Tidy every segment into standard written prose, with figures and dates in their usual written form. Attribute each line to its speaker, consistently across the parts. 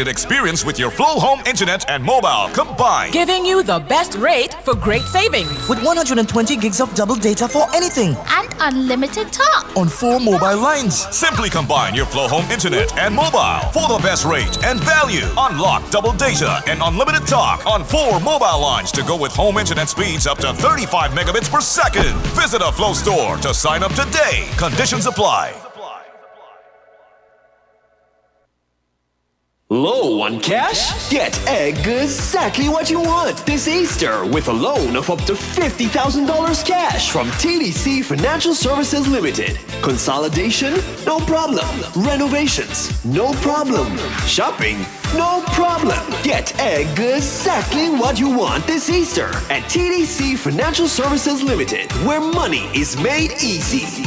Speaker 1: experience with your Flow Home Internet and mobile combined.
Speaker 2: Giving you the best rate for great savings.
Speaker 3: With 120 gigs of double data for anything.
Speaker 4: And unlimited talk.
Speaker 3: On 4 mobile lines.
Speaker 1: Simply combine your Flow Home Internet and mobile for the best rate and value. Unlock double data and unlimited talk on 4 mobile lines to go with home internet speeds up to 35 megabits per second. Visit a Flow store to sign up today. Conditions apply.
Speaker 5: Low on cash? Get exactly what you want this Easter with a loan of up to $50,000 cash from TDC Financial Services Limited. Consolidation? No problem. Renovations? No problem. Shopping? No problem. Get exactly what you want this Easter at TDC Financial Services Limited, where money is made easy.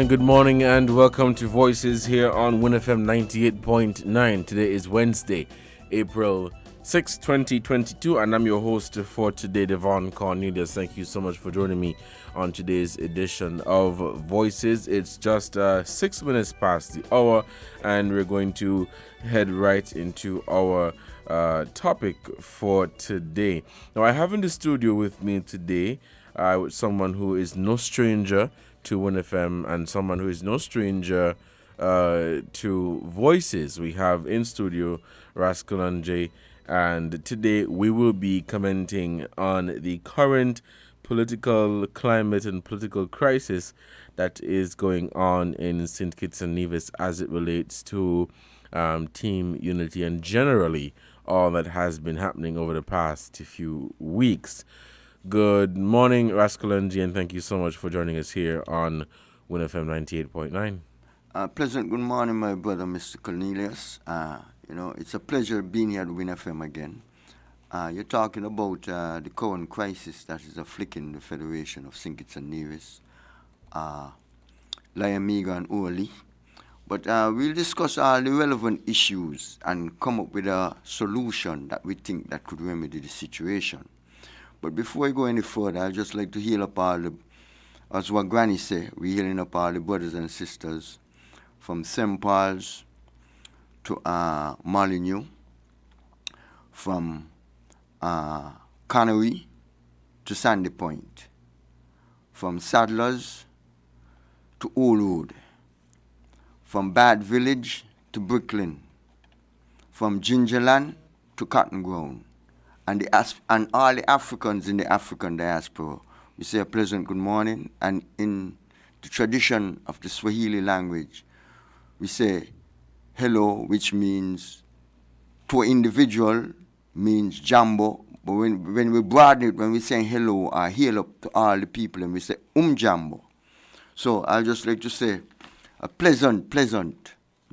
Speaker 6: Good morning, and welcome to Voices here on WINNFM 98.9. Today is Wednesday, April 6, 2022, and I'm your host for today, Devon Cornelius. Thank you so much for joining me on today's edition of Voices. It's just 6 minutes past the hour, and we're going to head right into our topic for today. Now, I have in the studio with me today with someone who is no stranger to WINNFM and someone who is no stranger to Voices. We have in studio Rascal and Jay, and today we will be commenting on the current political climate and political crisis that is going on in St. Kitts and Nevis as it relates to team unity and generally all that has been happening over the past few weeks. Good morning, Rascal and Jay, and thank you so much for joining us here on WINNFM 98.9.
Speaker 7: Pleasant good morning, my brother, Mr. Cornelius. It's a pleasure being here at WINNFM again. You're talking about the current crisis that is afflicting the Federation of St. Kitts and Nevis, Liamiga and Orly. But we'll discuss all the relevant issues and come up with a solution that we think that could remedy the situation. But before I go any further, I'd just like to heal up all the, as what Granny say, we're healing up all the brothers and sisters from St. Paul's to Molyneux, from Connery to Sandy Point, from Sadlers to Old Road, from Bad Village to Brooklyn, from Gingerland to Cotton Ground, and all the Africans in the African diaspora. We say a pleasant good morning, and in the tradition of the Swahili language, we say hello, which means to an individual means jambo, but when we broaden it, when we say hello or hail up to all the people, and we say jambo. So I'd just like to say a pleasant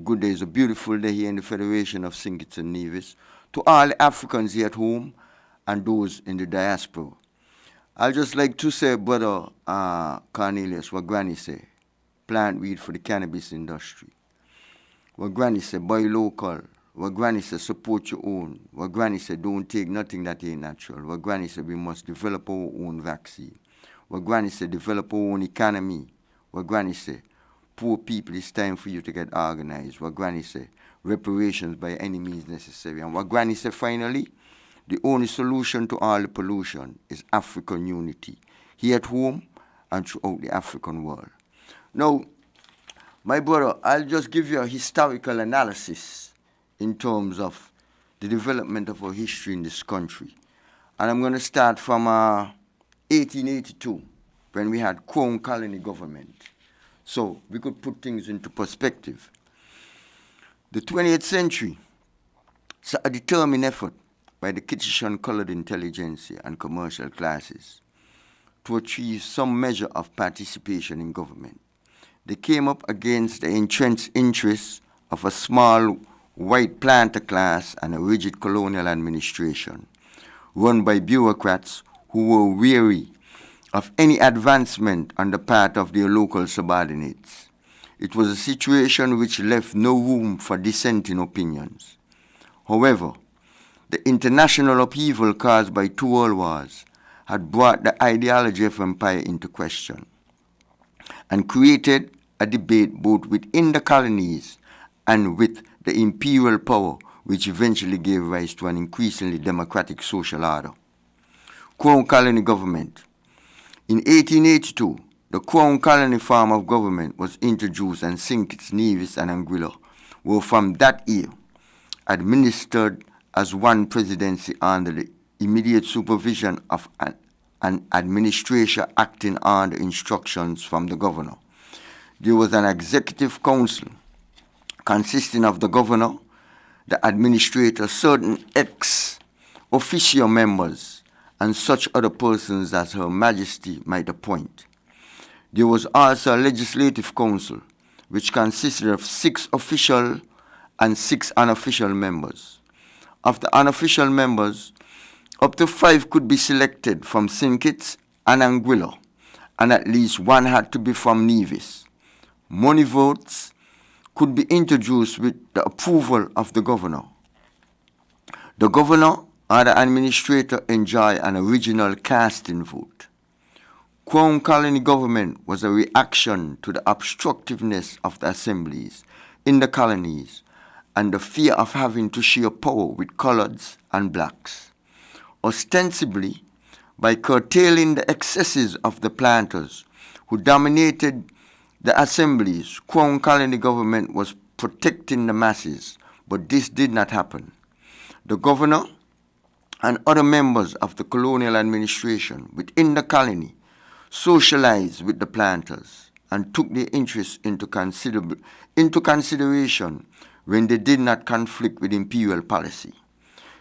Speaker 7: good day. It's a beautiful day here in the Federation of St. Kitts and Nevis. To all the Africans here at home and those in the diaspora. I'd just like to say, Brother Cornelius, what Granny say, plant weed for the cannabis industry. What Granny say, buy local. What Granny say, support your own. What Granny say, don't take nothing that ain't natural. What Granny say, we must develop our own vaccine. What Granny say, develop our own economy. What Granny say, poor people, it's time for you to get organized. What Granny say, reparations by any means necessary. And what Granny say, finally, the only solution to all the pollution is African unity, here at home and throughout the African world. Now, my brother, I'll just give you a historical analysis in terms of the development of our history in this country. And I'm going to start from 1882, when we had Crown Colony government. So we could put things into perspective. The 20th century saw a determined effort by the Secession colored intelligentsia and commercial classes to achieve some measure of participation in government. They came up against the entrenched interests of a small white planter class and a rigid colonial administration run by bureaucrats who were weary of any advancement on the part of their local subordinates. It was a situation which left no room for dissenting opinions. However, the international upheaval caused by 2 world wars had brought the ideology of empire into question and created a debate both within the colonies and with the imperial power, which eventually gave rise to an increasingly democratic social order. Crown Colony government. In 1882, the Crown Colony form of government was introduced, and St. Kitts, Nevis, and Anguilla were from that year administered as one presidency under the immediate supervision of an administration acting under instructions from the governor. There was an executive council consisting of the governor, the administrator, certain ex-officio members, and such other persons as Her Majesty might appoint. There was also a legislative council, which consisted of 6 official and 6 unofficial members. Of the unofficial members, up to 5 could be selected from St. Kitts and Anguilla, and at least 1 had to be from Nevis. Money votes could be introduced with the approval of the governor. The governor or the administrator enjoy an original casting vote. Crown Colony government was a reaction to the obstructiveness of the assemblies in the colonies and the fear of having to share power with coloreds and blacks. Ostensibly, by curtailing the excesses of the planters who dominated the assemblies, Crown Colony government was protecting the masses, but this did not happen. The governor and other members of the colonial administration within the colony socialized with the planters and took their interests into consideration when they did not conflict with imperial policy.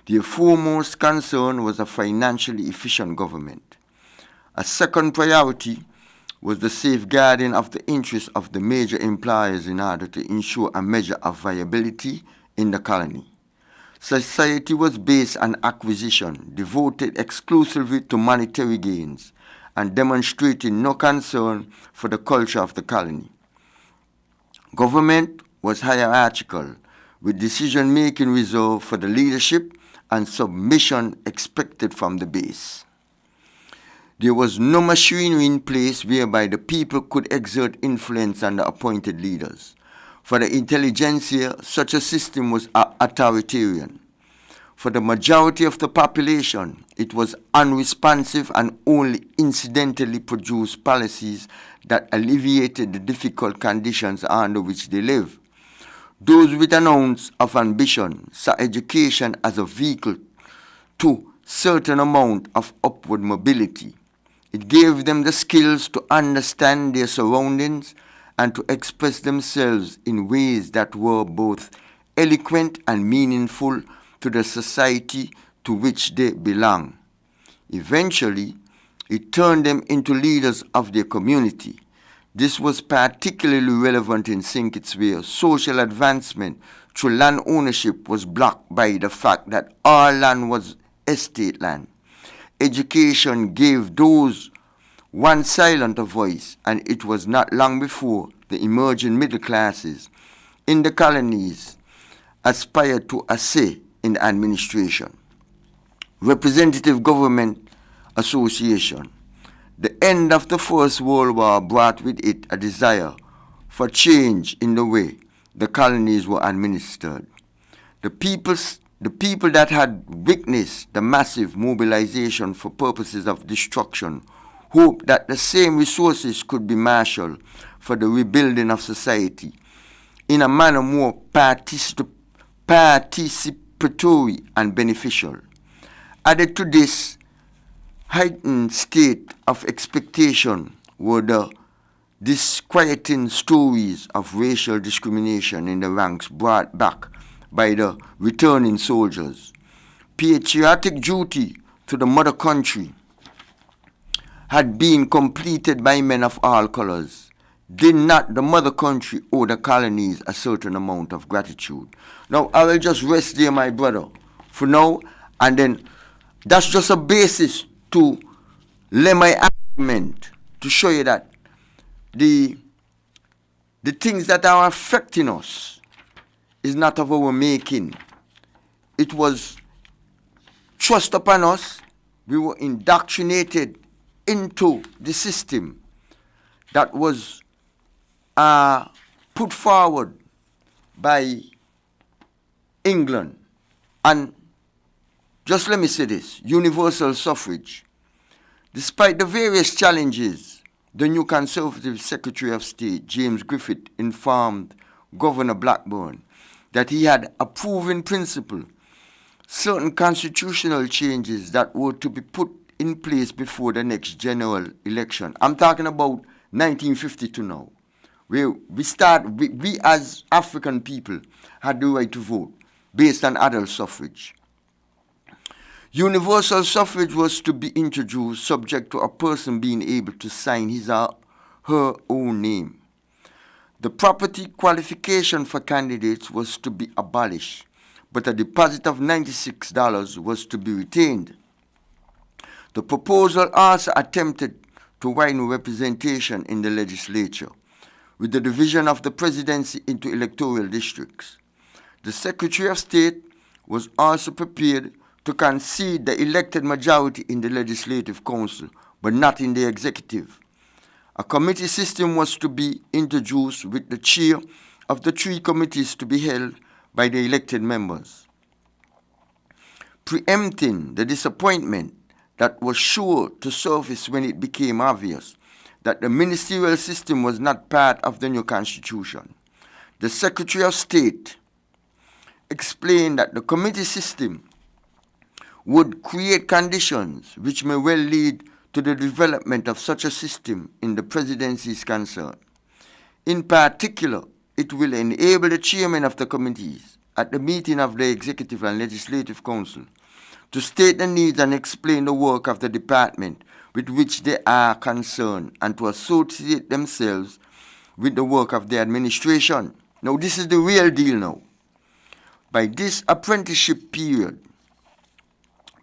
Speaker 7: Their foremost concern was a financially efficient government. A second priority was the safeguarding of the interests of the major employers in order to ensure a measure of viability in the colony. Society was based on acquisition, devoted exclusively to monetary gains, and demonstrating no concern for the culture of the colony. Government was hierarchical, with decision-making reserved for the leadership and submission expected from the base. There was no machinery in place whereby the people could exert influence on the appointed leaders. For the intelligentsia, such a system was authoritarian. For the majority of the population, it was unresponsive and only incidentally produced policies that alleviated the difficult conditions under which they live. Those with an ounce of ambition saw education as a vehicle to certain amount of upward mobility. It gave them the skills to understand their surroundings and to express themselves in ways that were both eloquent and meaningful to the society to which they belong. Eventually, it turned them into leaders of their community. This was particularly relevant in St. Kitts, where social advancement through land ownership was blocked by the fact that all land was estate land. Education gave those once silent a voice, and it was not long before the emerging middle classes in the colonies aspired to a say in the administration. Representative Government Association. The end of the First World War brought with it a desire for change in the way the colonies were administered. The people that had witnessed the massive mobilization for purposes of destruction hoped that the same resources could be marshaled for the rebuilding of society in a manner more participatory and beneficial. Added to this heightened state of expectation were the disquieting stories of racial discrimination in the ranks brought back by the returning soldiers. Patriotic duty to the mother country had been completed by men of all colors. Did not the mother country owe the colonies a certain amount of gratitude? Now, I will just rest there, my brother, for now, and then that's just a basis to lay my argument to show you that the things that are affecting us is not of our making. It was thrust upon us. We were indoctrinated into the system that was put forward by England. And just let me say this, universal suffrage. Despite the various challenges, the new Conservative Secretary of State, James Griffith, informed Governor Blackburn that he had approved in principle certain constitutional changes that were to be put in place before the next general election. I'm talking about 1952 now, where we as African people had the right to vote based on adult suffrage. Universal suffrage was to be introduced subject to a person being able to sign his or her own name. The property qualification for candidates was to be abolished, but a deposit of $96 was to be retained. The proposal also attempted to widen representation in the legislature, with the division of the presidency into electoral districts. The Secretary of State was also prepared to concede the elected majority in the Legislative Council, but not in the executive. A committee system was to be introduced with the chair of the three committees to be held by the elected members. Preempting the disappointment that was sure to surface when it became obvious that the ministerial system was not part of the new constitution, the Secretary of State explained that the committee system would create conditions which may well lead to the development of such a system in the presidency's concern. In particular, it will enable the chairman of the committees at the meeting of the Executive and Legislative Council to state the needs and explain the work of the department with which they are concerned and to associate themselves with the work of the administration. Now, this is the real deal now. By this apprenticeship period,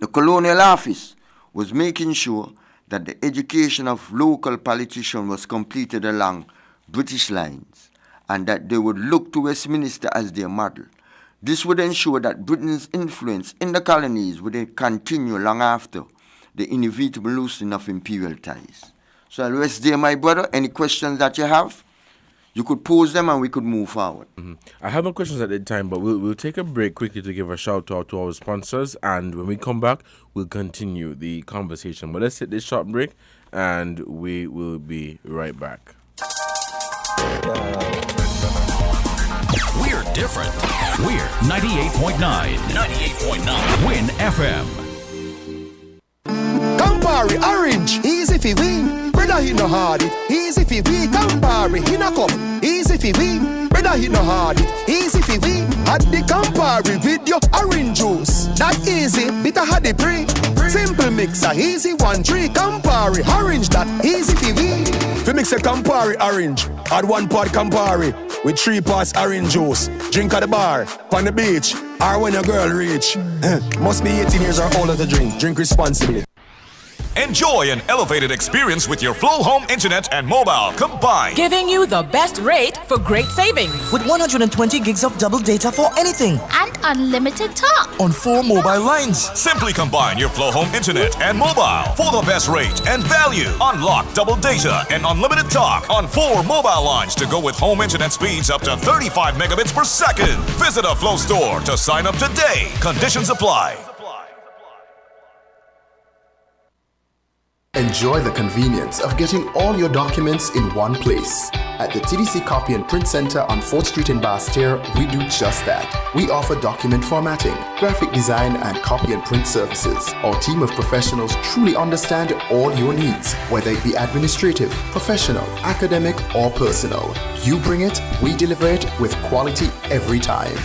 Speaker 7: the Colonial Office was making sure that the education of local politicians was completed along British lines and that they would look to Westminster as their model. This would ensure that Britain's influence in the colonies would continue long after the inevitable loosening of imperial ties. So I'll rest there, my brother. Any questions that you have, You could pose them and we could move forward.
Speaker 6: I have no questions at the time, but we'll take a break quickly to give a shout out to our sponsors, and when we come back, we'll continue the conversation. But let's hit this short break, and we will be right back.
Speaker 1: We're different. We're 98.9. 98.9. Win FM.
Speaker 8: Campari orange, easy fi win. Brother he no hard it, easy fi win. Campari he no cup, easy fi win. Brother he no hard it, easy fi win. Had the Campari with your orange juice. That easy, bitter had the pre. Simple mixer, easy 1-3. Campari orange, that easy fi win. Fi mix a Campari orange, add 1 pot Campari with 3 parts orange juice. Drink at the bar, on the beach, or when a girl reach. Must be 18 years or older to drink. Drink responsibly.
Speaker 1: Enjoy an elevated experience with your Flow Home Internet and mobile combined.
Speaker 2: Giving you the best rate for great savings.
Speaker 3: With 120 gigs of double data for anything.
Speaker 4: And unlimited talk.
Speaker 3: On 4 mobile lines.
Speaker 1: Simply combine your Flow Home Internet and mobile for the best rate and value. Unlock double data and unlimited talk on 4 mobile lines to go with home internet speeds up to 35 megabits per second. Visit a Flow store to sign up today. Conditions apply.
Speaker 9: Enjoy the convenience of getting all your documents in one place. At the TDC Copy and Print Center on 4th Street in Basse-Terre, we do just that. We offer document formatting, graphic design, and copy and print services. Our team of professionals truly understand all your needs, whether it be administrative, professional, academic, or personal. You bring it, we deliver it with quality every time.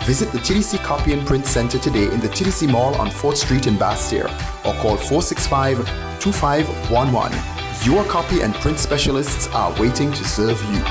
Speaker 9: Visit the TDC Copy and Print Center today in the TDC Mall on 4th Street in Basse-Terre or call 465-2511. Your copy and print specialists are waiting to serve you.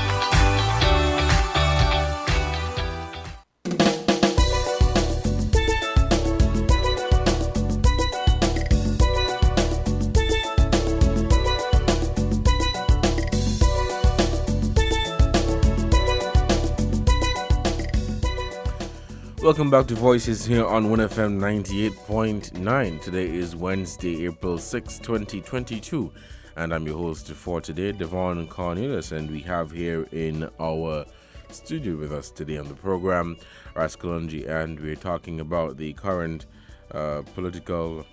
Speaker 6: Welcome back to Voices here on WINNFM 98.9. Today is Wednesday, April 6, 2022, and I'm your host for today, Devon Cornelius, and we have here in our studio with us today on the program, Raskalunji, and we're talking about the current political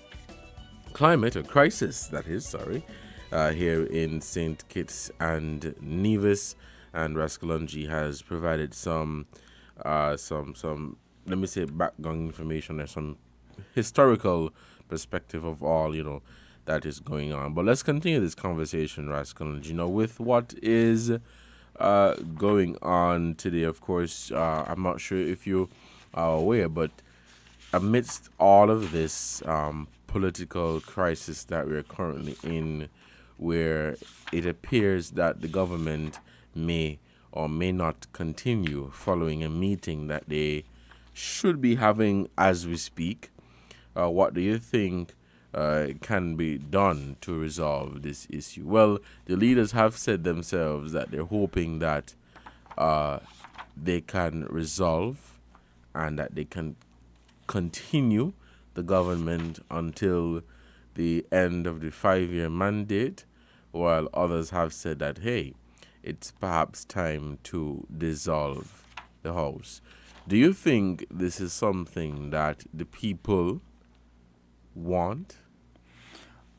Speaker 6: climate, or crisis, that is, here in St. Kitts and Nevis, and Raskalunji has provided some let me say background information and some historical perspective of all, that is going on. But let's continue this conversation, Rascal. With what is going on today, of course, I'm not sure if you are aware, but amidst all of this political crisis that we're currently in, where it appears that the government may or may not continue following a meeting that they should be having as we speak, what do you think can be done to resolve this issue? Well, the leaders have said themselves that they're hoping that they can resolve and that they can continue the government until the end of the 5-year mandate, while others have said that, hey, it's perhaps time to dissolve the House. Do you think this is something that the people want?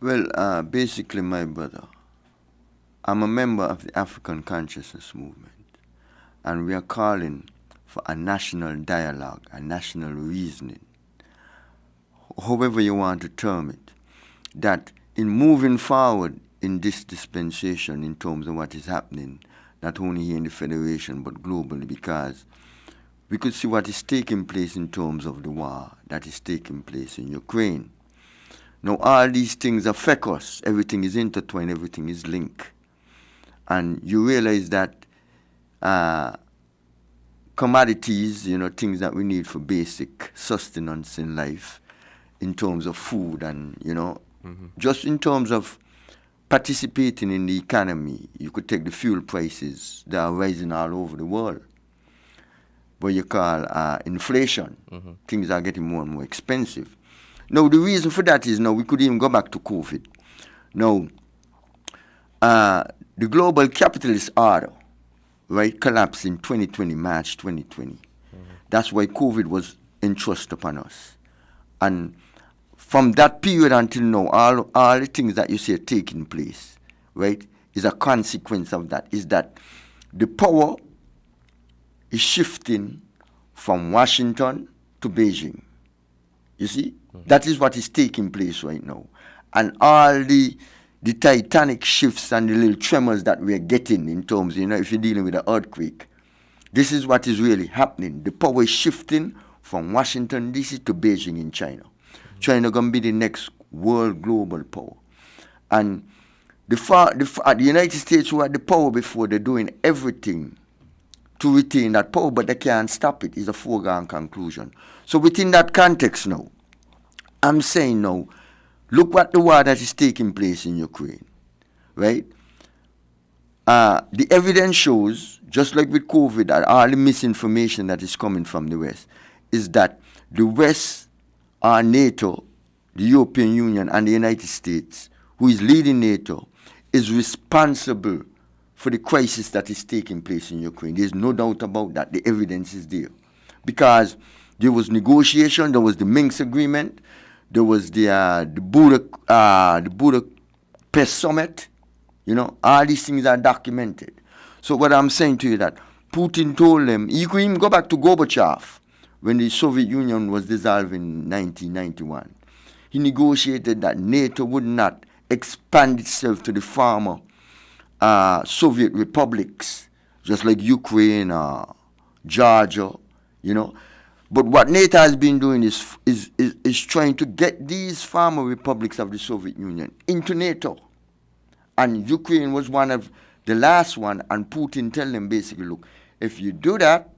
Speaker 7: Well, basically, my brother, I'm a member of the African Consciousness Movement, and we are calling for a national dialogue, a national reasoning, however you want to term it, that in moving forward in this dispensation in terms of what is happening, not only here in the Federation, but globally, because we could see what is taking place in terms of the war that is taking place in Ukraine. Now, all these things affect us. Everything is intertwined, everything is linked. And you realize that commodities, things that we need for basic sustenance in life, in terms of food and, just in terms of participating in the economy, you could take the fuel prices that are rising all over the world, what you call inflation. Things are getting more and more expensive. Now, the reason for that is now we could even go back to COVID. Now, the global capitalist order, right, collapsed in 2020, March 2020. That's why COVID was entrusted upon us. And from that period until now, all the things that you see are taking place, right, is a consequence of that, is that the power is shifting from Washington to Beijing. You see? That is what is taking place right now. And all the titanic shifts and the little tremors that we're getting in terms, if you're dealing with an earthquake, this is what is really happening. The power is shifting from Washington, D.C. to Beijing in China. China going to be the next world global power. And the United States, who had the power before, they're doing everything to retain that power, but they can't stop it. It's a foregone conclusion. So within that context now, I'm saying now, look what the war that is taking place in Ukraine, right? The evidence shows, just like with COVID, that all the misinformation that is coming from the West, is that the West, NATO, the European Union, and the United States, who is leading NATO, is responsible for the crisis that is taking place in Ukraine. There's no doubt about that. The evidence is there. Because there was negotiation, there was the Minsk agreement, there was the Budapest summit. All these things are documented. So what I'm saying to you that Putin told them, you could even go back to Gorbachev when the Soviet Union was dissolved in 1991. He negotiated that NATO would not expand itself to the former Soviet republics, just like Ukraine or Georgia, But what NATO has been doing is trying to get these former republics of the Soviet Union into NATO. And Ukraine was one of the last one, and Putin tell them basically, look, if you do that,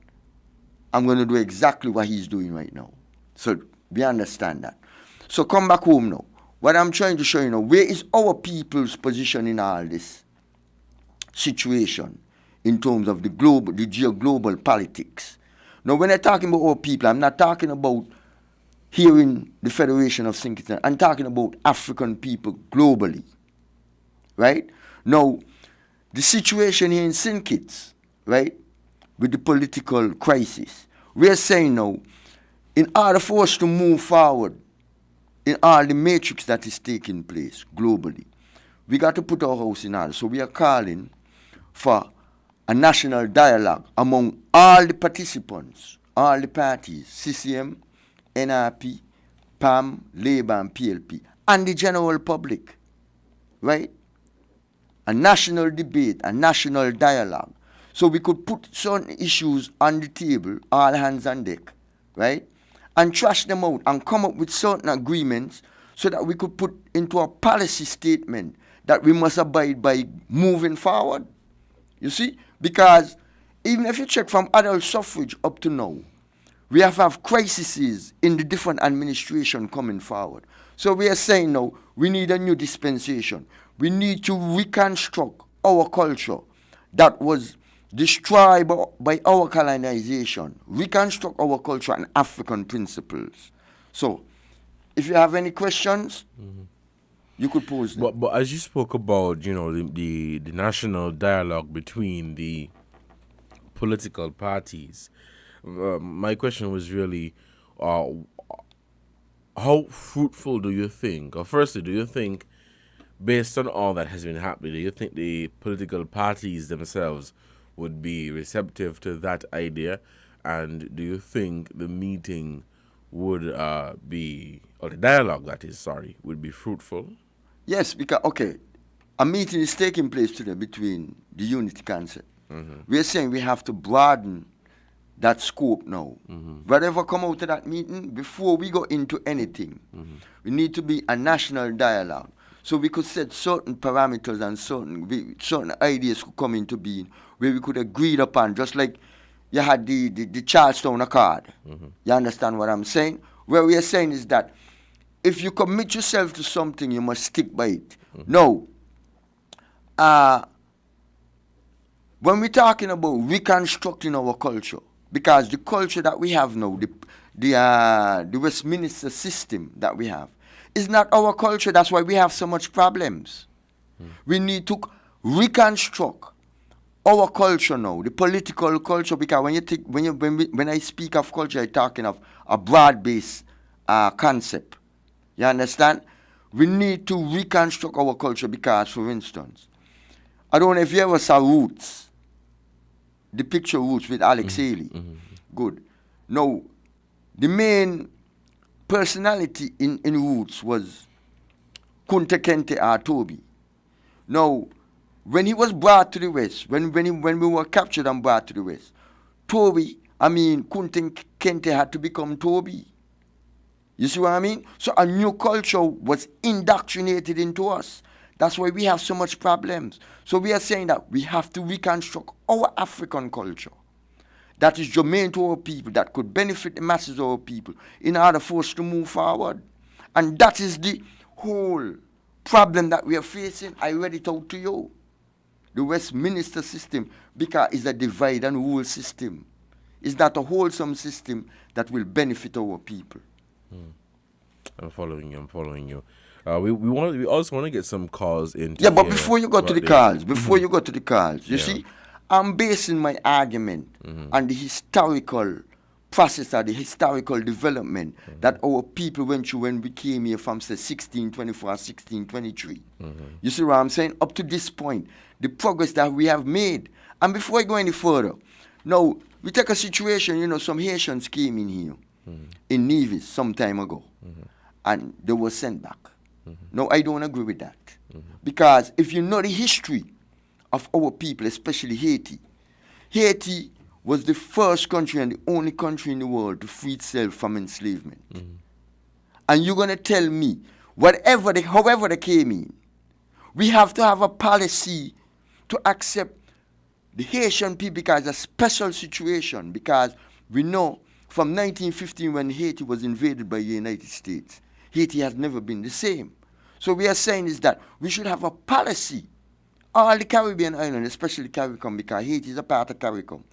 Speaker 7: I'm going to do exactly what he's doing right now. So we understand that. So come back home now. What I'm trying to show you now, where is our people's position in all this situation in terms of the geo-global politics? Now, when I'm talking about our people, I'm not talking about here in the Federation of Secession. I'm talking about African people globally, right? Now, the situation here in St. Kitts, right, with the political crisis, we're saying now, in order for us to move forward in all the matrix that is taking place globally, we got to put our house in order. So we are calling for a national dialogue among all the participants, all the parties, CCM, NRP, PAM, Labour and PLP, and the general public, right? A national debate, a national dialogue. So we could put certain issues on the table, all hands on deck, right? And trash them out and come up with certain agreements so that we could put into a policy statement that we must abide by moving forward. You see? Because even if you check from adult suffrage up to now, we have crises in the different administration coming forward. So we are saying now, we need a new dispensation. We need to reconstruct our culture that was destroyed by our colonization. Reconstruct our culture and African principles. So, if you have any questions, you could pose them.
Speaker 6: But as you spoke about, the national dialogue between the political parties, my question was really, how fruitful do you think, or firstly, do you think, based on all that has been happening, do you think the political parties themselves would be receptive to that idea? And do you think the meeting would be, or the dialogue would be fruitful?
Speaker 7: Yes, because, a meeting is taking place today between the Unity Council. We are saying we have to broaden that scope now. Whatever come out of that meeting, before we go into anything, we need to be a national dialogue. So we could set certain parameters and certain ideas could come into being where we could agree upon, just like you had the Charlestown Accord. You understand what I'm saying? Where we are saying is that if you commit yourself to something, you must stick by it. Now, when we're talking about reconstructing our culture, because the culture that we have now, the Westminster system that we have, is not our culture. That's why we have so much problems. We need to reconstruct our culture now, the political culture, because when I speak of culture, I'm talking of a broad-based concept. You understand? We need to reconstruct our culture because, for instance, I don't know if you ever saw Roots, the picture Roots with Alex Haley. Good. Now, the main personality in Roots was Kunta Kinte or Toby. Now, when he was brought to the West, when we were captured and brought to the West, Kunta Kinte had to become Toby. You see what I mean? So a new culture was indoctrinated into us. That's why we have so much problems. So we are saying that we have to reconstruct our African culture that is germane to our people, that could benefit the masses of our people in order for us to move forward. And that is the whole problem that we are facing. I read it out to you. The Westminster system, because it's a divide and rule system. It's not a wholesome system that will benefit our people.
Speaker 6: I'm following you. We also want to get some calls in.
Speaker 7: Yeah, but before you go to the calls, you see, I'm basing my argument on the historical process or the historical development that our people went through when we came here from, say, 1624, 1623. You see what I'm saying? Up to this point, the progress that we have made. And before I go any further, now, we take a situation, some Haitians came in here, in Nevis some time ago, and they were sent back. No, I don't agree with that. Because if you know the history of our people, especially Haiti, Haiti was the first country and the only country in the world to free itself from enslavement. And you're going to tell me, however they came in, we have to have a policy to accept the Haitian people because it's a special situation, because we know from 1915 when Haiti was invaded by the United States, Haiti has never been the same. So we are saying is that we should have a policy, all the Caribbean islands, especially CARICOM, because Haiti is a part of CARICOM,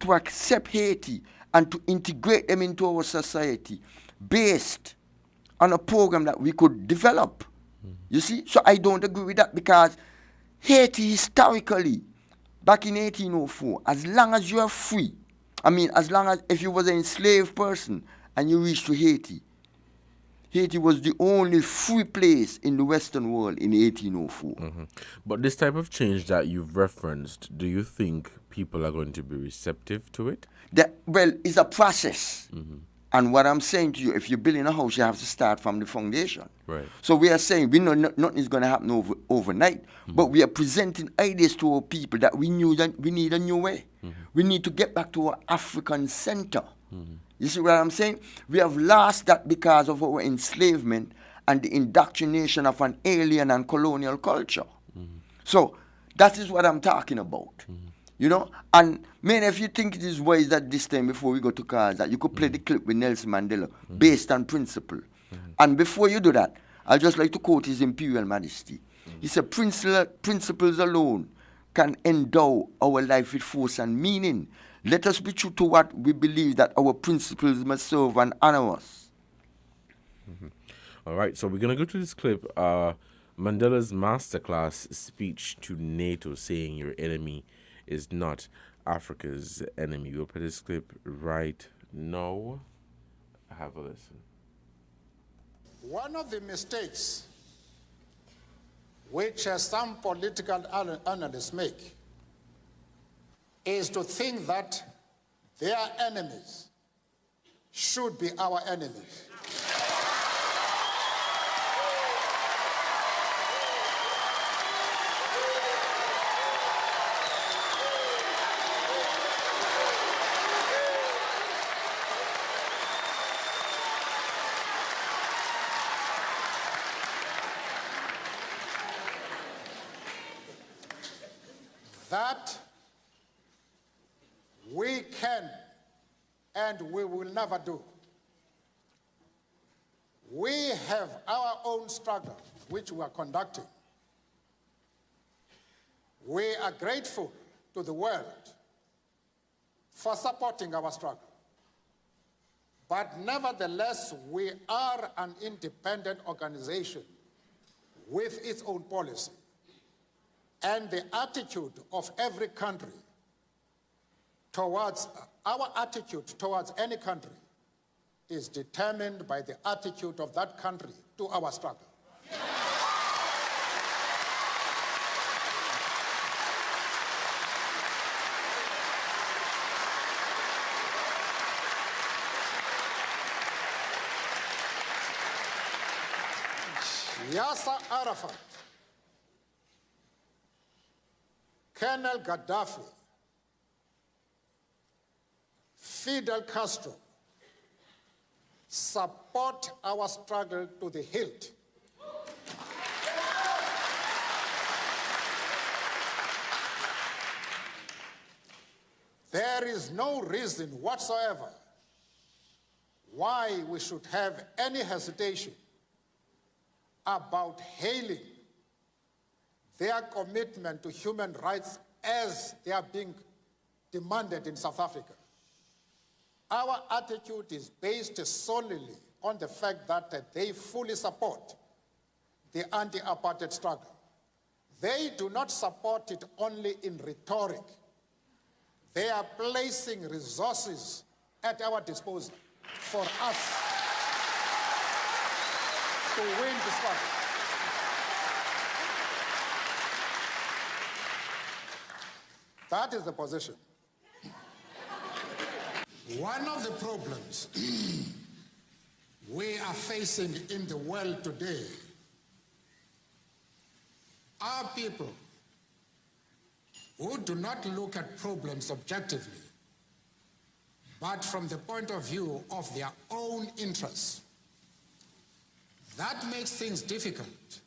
Speaker 7: to accept Haiti and to integrate them into our society based on a program that we could develop. You see? So I don't agree with that, because Haiti historically, back in 1804, as long as you are free, as long as if you was an enslaved person and you reached to Haiti, Haiti was the only free place in the Western world in 1804.
Speaker 6: But this type of change that you've referenced, do you think people are going to be receptive to it?
Speaker 7: Well, it's a process. And what I'm saying to you, if you're building a house, you have to start from the foundation.
Speaker 6: Right.
Speaker 7: So we are saying we know nothing is going to happen overnight, but we are presenting ideas to our people that we knew that we need a new way. We need to get back to our African center. You see what I'm saying? We have lost that because of our enslavement and the indoctrination of an alien and colonial culture. So that is what I'm talking about. And man, if you think it is wise at this time, before we go to cars, that you could play the clip with Nelson Mandela based on principle. And before you do that, I'd just like to quote His Imperial Majesty. He said, principles alone can endow our life with force and meaning. Let us be true to what we believe, that our principles must serve and honor us.
Speaker 6: All right, so we're going to go to this clip. Mandela's masterclass speech to NATO, saying your enemy is not Africa's enemy. We'll play this clip right now. Have a listen.
Speaker 10: One of the mistakes which some political analysts make is to think that their enemies should be our enemies. That we can and we will never do. We have our own struggle, which we are conducting. We are grateful to the world for supporting our struggle. But nevertheless, we are an independent organization with its own policy. And the attitude of every country towards, our attitude towards any country is determined by the attitude of that country to our struggle. Yasser Arafat, Colonel Gaddafi, Fidel Castro support our struggle to the hilt. There is no reason whatsoever why we should have any hesitation about hailing their commitment to human rights as they are being demanded in South Africa. Our attitude is based solely on the fact that they fully support the anti-apartheid struggle. They do not support it only in rhetoric. They are placing resources at our disposal for us to win the struggle. That is the position. One of the problems we are facing in the world today are people who do not look at problems objectively, but from the point of view of their own interests. That makes things difficult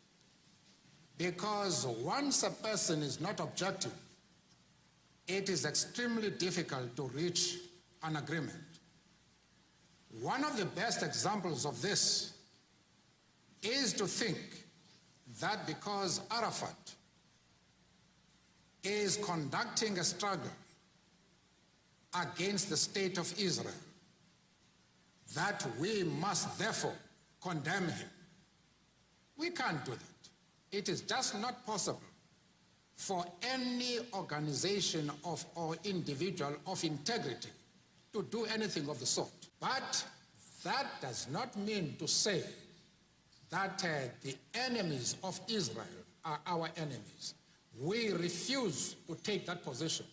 Speaker 10: because once a person is not objective, it is extremely difficult to reach an agreement. One of the best examples of this is to think that because Arafat is conducting a struggle against the state of Israel, that we must therefore condemn him. We can't do that. It is just not possible for any organization or individual of integrity to do anything of the sort. But that does not mean to say that the enemies of Israel are our enemies. We refuse to take that position.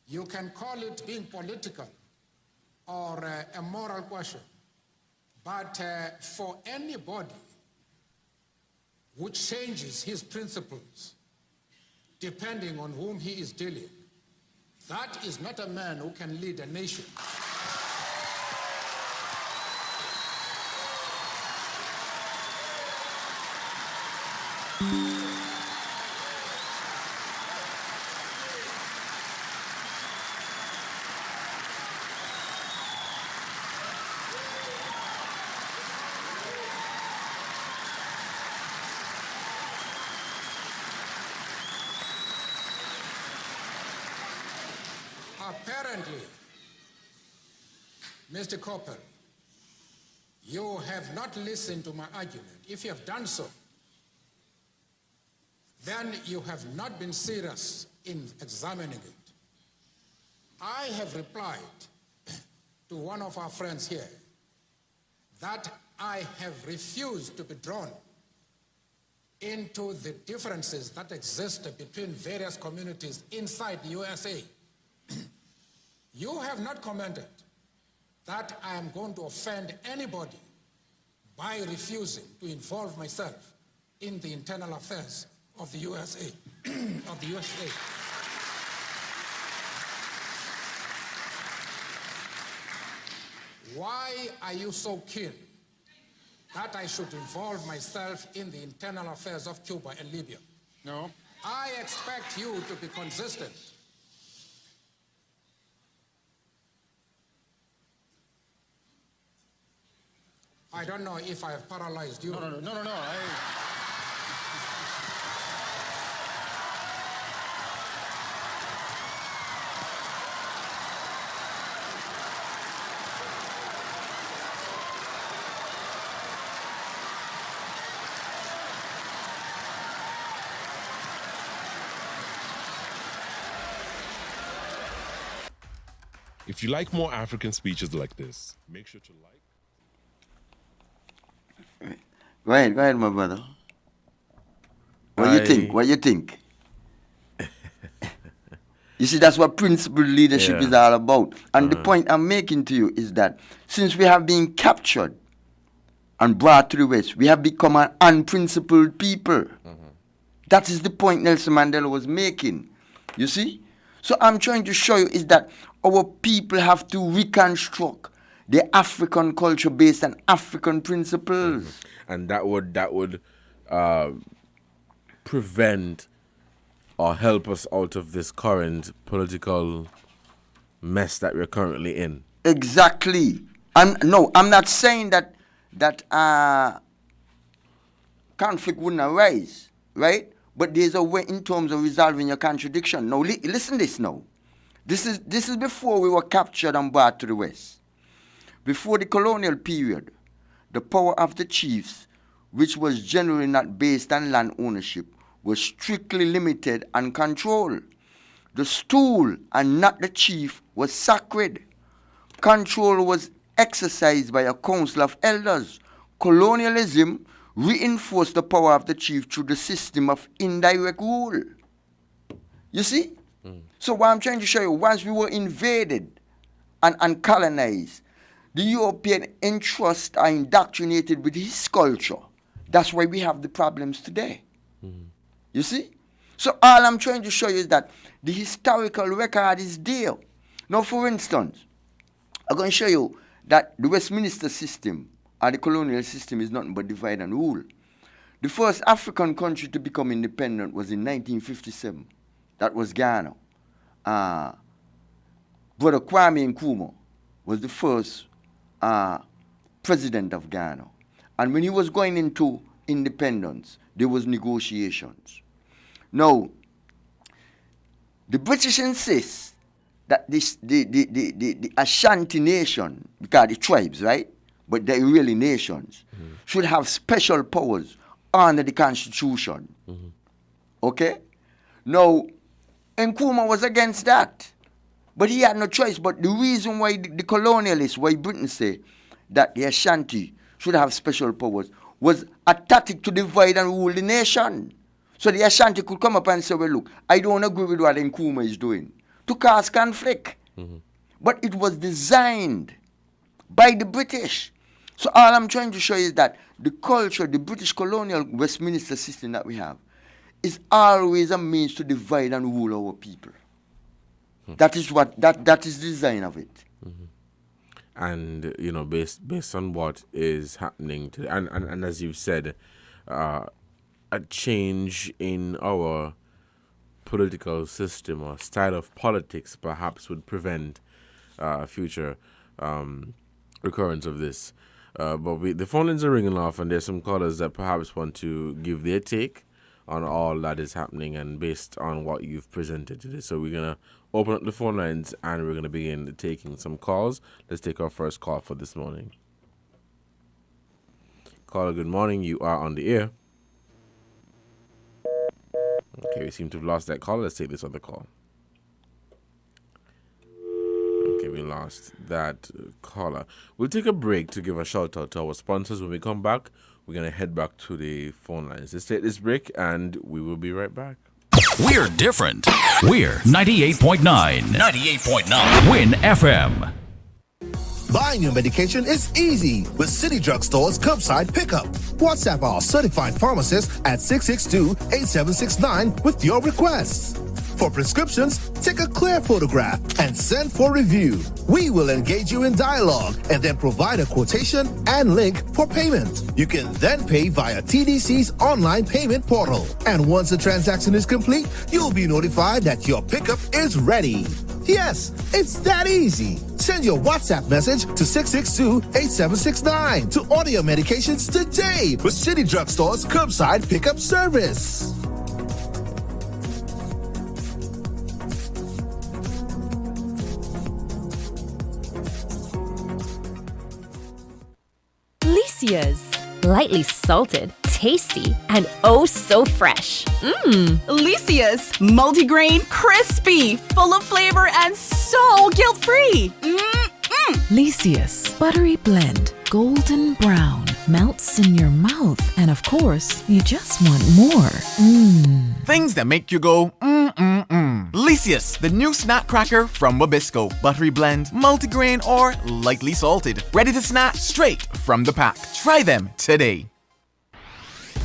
Speaker 10: You can call it being political or a moral question, but for anybody who changes his principles depending on whom he is dealing, that is not a man who can lead a nation. Apparently, Mr. Coppel, you have not listened to my argument. If you have done so, then you have not been serious in examining it. I have replied to one of our friends here that I have refused to be drawn into the differences that exist between various communities inside the USA. You have not commented that I am going to offend anybody by refusing to involve myself in the internal affairs of the USA. of the USA. Why are you so keen that I should involve myself in the internal affairs of Cuba and Libya? No. I expect you to be consistent. I don't know if I have paralyzed you. No.
Speaker 11: If you like more African speeches like this, make sure to like.
Speaker 7: Go ahead, my brother. What do you think? What do you think? You see, that's what principled leadership is all about. And the point I'm making to you is that since we have been captured and brought to the West, we have become an unprincipled people. That is the point Nelson Mandela was making. You see? So I'm trying to show you is that our people have to reconstruct the African culture based on African principles.
Speaker 6: And that would prevent or help us out of this current political mess that we're currently in.
Speaker 7: Exactly. I'm not saying that conflict wouldn't arise, right? But there's a way in terms of resolving your contradiction. Now, listen this now. This is before we were captured and brought to the West. Before the colonial period, the power of the chiefs, which was generally not based on land ownership, was strictly limited and controlled. The stool and not the chief was sacred. Control was exercised by a council of elders. Colonialism reinforced the power of the chief through the system of indirect rule. You see? So what I'm trying to show you, once we were invaded and colonized, the European entrust are indoctrinated with his culture. That's why we have the problems today. You see? So all I'm trying to show you is that the historical record is there. Now, for instance, I'm going to show you that the Westminster system or the colonial system is nothing but divide and rule. The first African country to become independent was in 1957. That was Ghana. Brother Kwame Nkrumah was the first president of Ghana. And when he was going into independence, there was negotiations. Now, the British insist that the Ashanti nation, because the tribes, right? But they're really nations, should have special powers under the Constitution. Okay? Now, Nkrumah was against that. But he had no choice. But the reason why the colonialists, why Britain say that the Ashanti should have special powers, was a tactic to divide and rule the nation. So the Ashanti could come up and say, well, look, I don't agree with what Nkrumah is doing, to cause conflict. But it was designed by the British. So all I'm trying to show you is that the culture, the British colonial Westminster system that we have, is always a means to divide and rule our people. That is what that is the design of it.
Speaker 6: And you know, based on what is happening today, and as you've said, a change in our political system or style of politics perhaps would prevent future recurrence of this. But the phone lines are ringing off, and there's some callers that perhaps want to give their take on all that is happening and based on what you've presented today. So we're going to open up the phone lines and we're going to begin taking some calls. Let's take our first call for this morning. Caller, good morning. You are on the air. Okay, we seem to have lost that call. Let's take this other call. Okay, we lost that caller. We'll take a break to give a shout out to our sponsors. When we come back, we're going to head back to the phone lines. Let's take this break and we will be right back.
Speaker 12: We're different. We're 98.9. 98.9. Win FM.
Speaker 13: Buying your medication is easy with City Drug Store's curbside pickup. WhatsApp our certified pharmacist at 662-8769 with your requests. For prescriptions, take a clear photograph and send for review. We will engage you in dialogue and then provide a quotation and link for payment. You can then pay via TDC's online payment portal. And once the transaction is complete, you'll be notified that your pickup is ready. Yes, it's that easy. Send your WhatsApp message to 662-8769 to order your medications today with City Drug Store's curbside pickup service.
Speaker 14: Lightly salted, tasty, and oh so fresh.
Speaker 2: Licious, multigrain, crispy, full of flavor, and so guilt-free.
Speaker 15: Licious, buttery blend, golden brown, melts in your mouth, and of course, you just want more.
Speaker 16: Things that make you go, Licious, the new snack cracker from Wabisco. Buttery blend, multigrain, or lightly salted. Ready to snack straight from the pack. Try them today.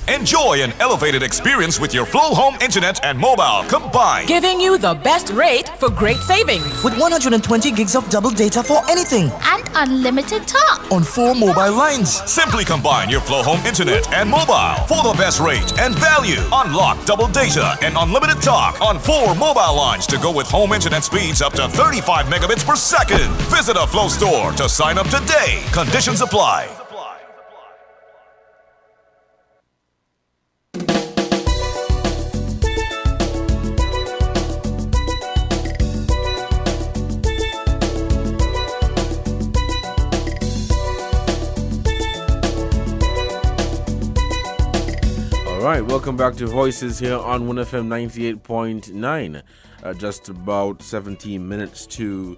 Speaker 1: Enjoy an elevated experience with your Flow Home Internet and mobile combined.
Speaker 2: Giving you the best rate for great savings.
Speaker 3: With 120 gigs of double data for anything.
Speaker 4: And unlimited talk.
Speaker 3: On 4 mobile lines.
Speaker 1: Simply combine your Flow Home Internet and mobile for the best rate and value. Unlock double data and unlimited talk on 4 mobile lines to go with home internet speeds up to 35 megabits per second. Visit a Flow store to sign up today. Conditions apply.
Speaker 6: All right, welcome back to Voices here on WINNFM 98.9. Just about 17 minutes to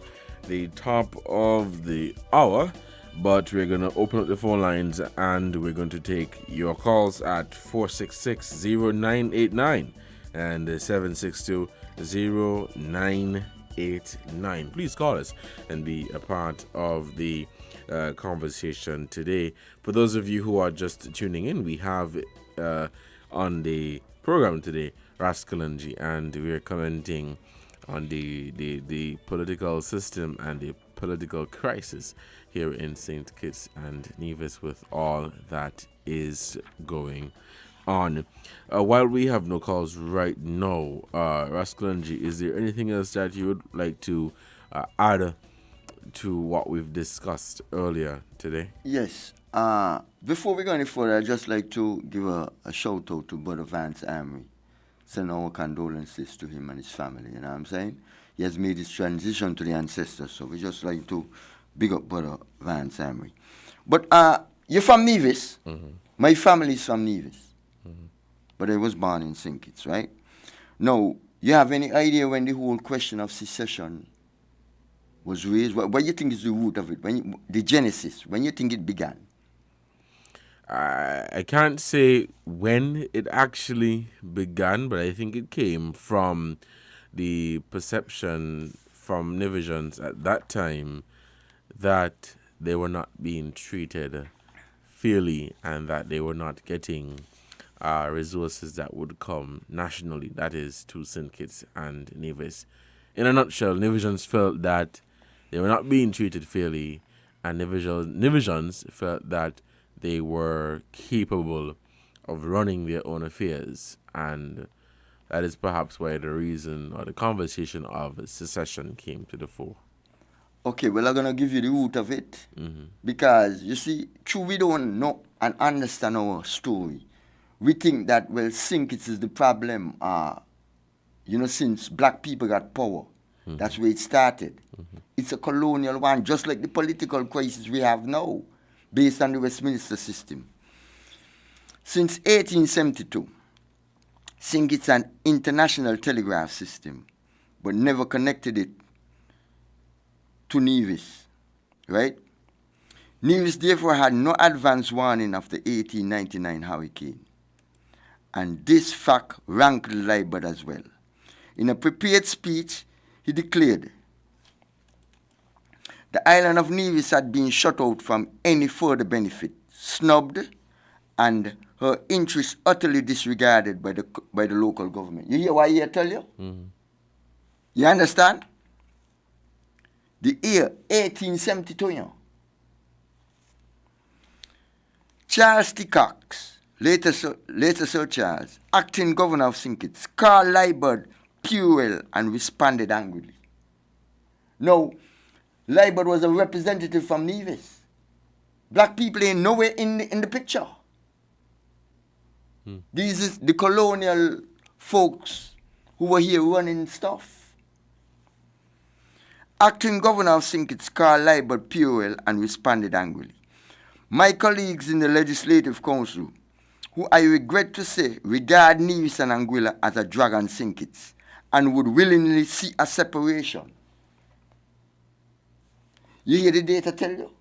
Speaker 6: the top of the hour, but we're going to open up the phone lines and we're going to take your calls at 466-0989 and 762-0989. Please call us and be a part of the conversation today. For those of you who are just tuning in, we have on the program today Rascalangi, and we're commenting on the political system and the political crisis here in St. Kitts and Nevis with all that is going on. While we have no calls right now, Rascalangi, is there anything else that you would like to add to what we've discussed earlier today?
Speaker 7: Yes. Before we go any further, I'd just like to give a shout out to Brother Vance Amory. Send our condolences to him and his family, you know what I'm saying? He has made his transition to the ancestors, so we just like to big up Brother Vance Amory. But you're from Nevis. Mm-hmm. My family is from Nevis. Mm-hmm. But I was born in St. Kitts, right? Now, you have any idea when the whole question of secession was raised? What do you think is the root of it? The genesis, when you think it began?
Speaker 6: I can't say when it actually began, but I think it came from the perception from Nevisians at that time that they were not being treated fairly and that they were not getting resources that would come nationally, that is, to St. Kitts and Nevis. In a nutshell, Nevisians felt that they were not being treated fairly, and Nevisians felt that they were capable of running their own affairs, and that is perhaps why the reason or the conversation of secession came to the fore.
Speaker 7: Okay, well, I'm going to give you the root of it, because, you see, true, we don't know and understand our story. We think that, well, St. Kitts is the problem, since black people got power. That's where it started. It's a colonial one, just like the political crisis we have now, based on the Westminster system. Since 1872, St. Kitts an international telegraph system, but never connected it to Nevis, right? Nevis therefore had no advance warning of the 1899 hurricane. And this fact rankled Liebert as well. In a prepared speech, he declared, the island of Nevis had been shut out from any further benefit, snubbed, and her interests utterly disregarded by the local government. You hear what I tell you? Mm-hmm. You understand? The year 1872, you know. Charles T. Cox, later Sir Charles, acting governor of St. Kitts, called Liebert puerile and responded angrily. Now, Liebert was a representative from Nevis. Black people ain't nowhere in the picture. These is the colonial folks who were here running stuff. Acting governor of St. Kitts called Liebert puerile and responded angrily. My colleagues in the Legislative Council who I regret to say regard Nevis and Anguilla as a dragon Sinkits and would willingly see a separation. You hear the data tell you?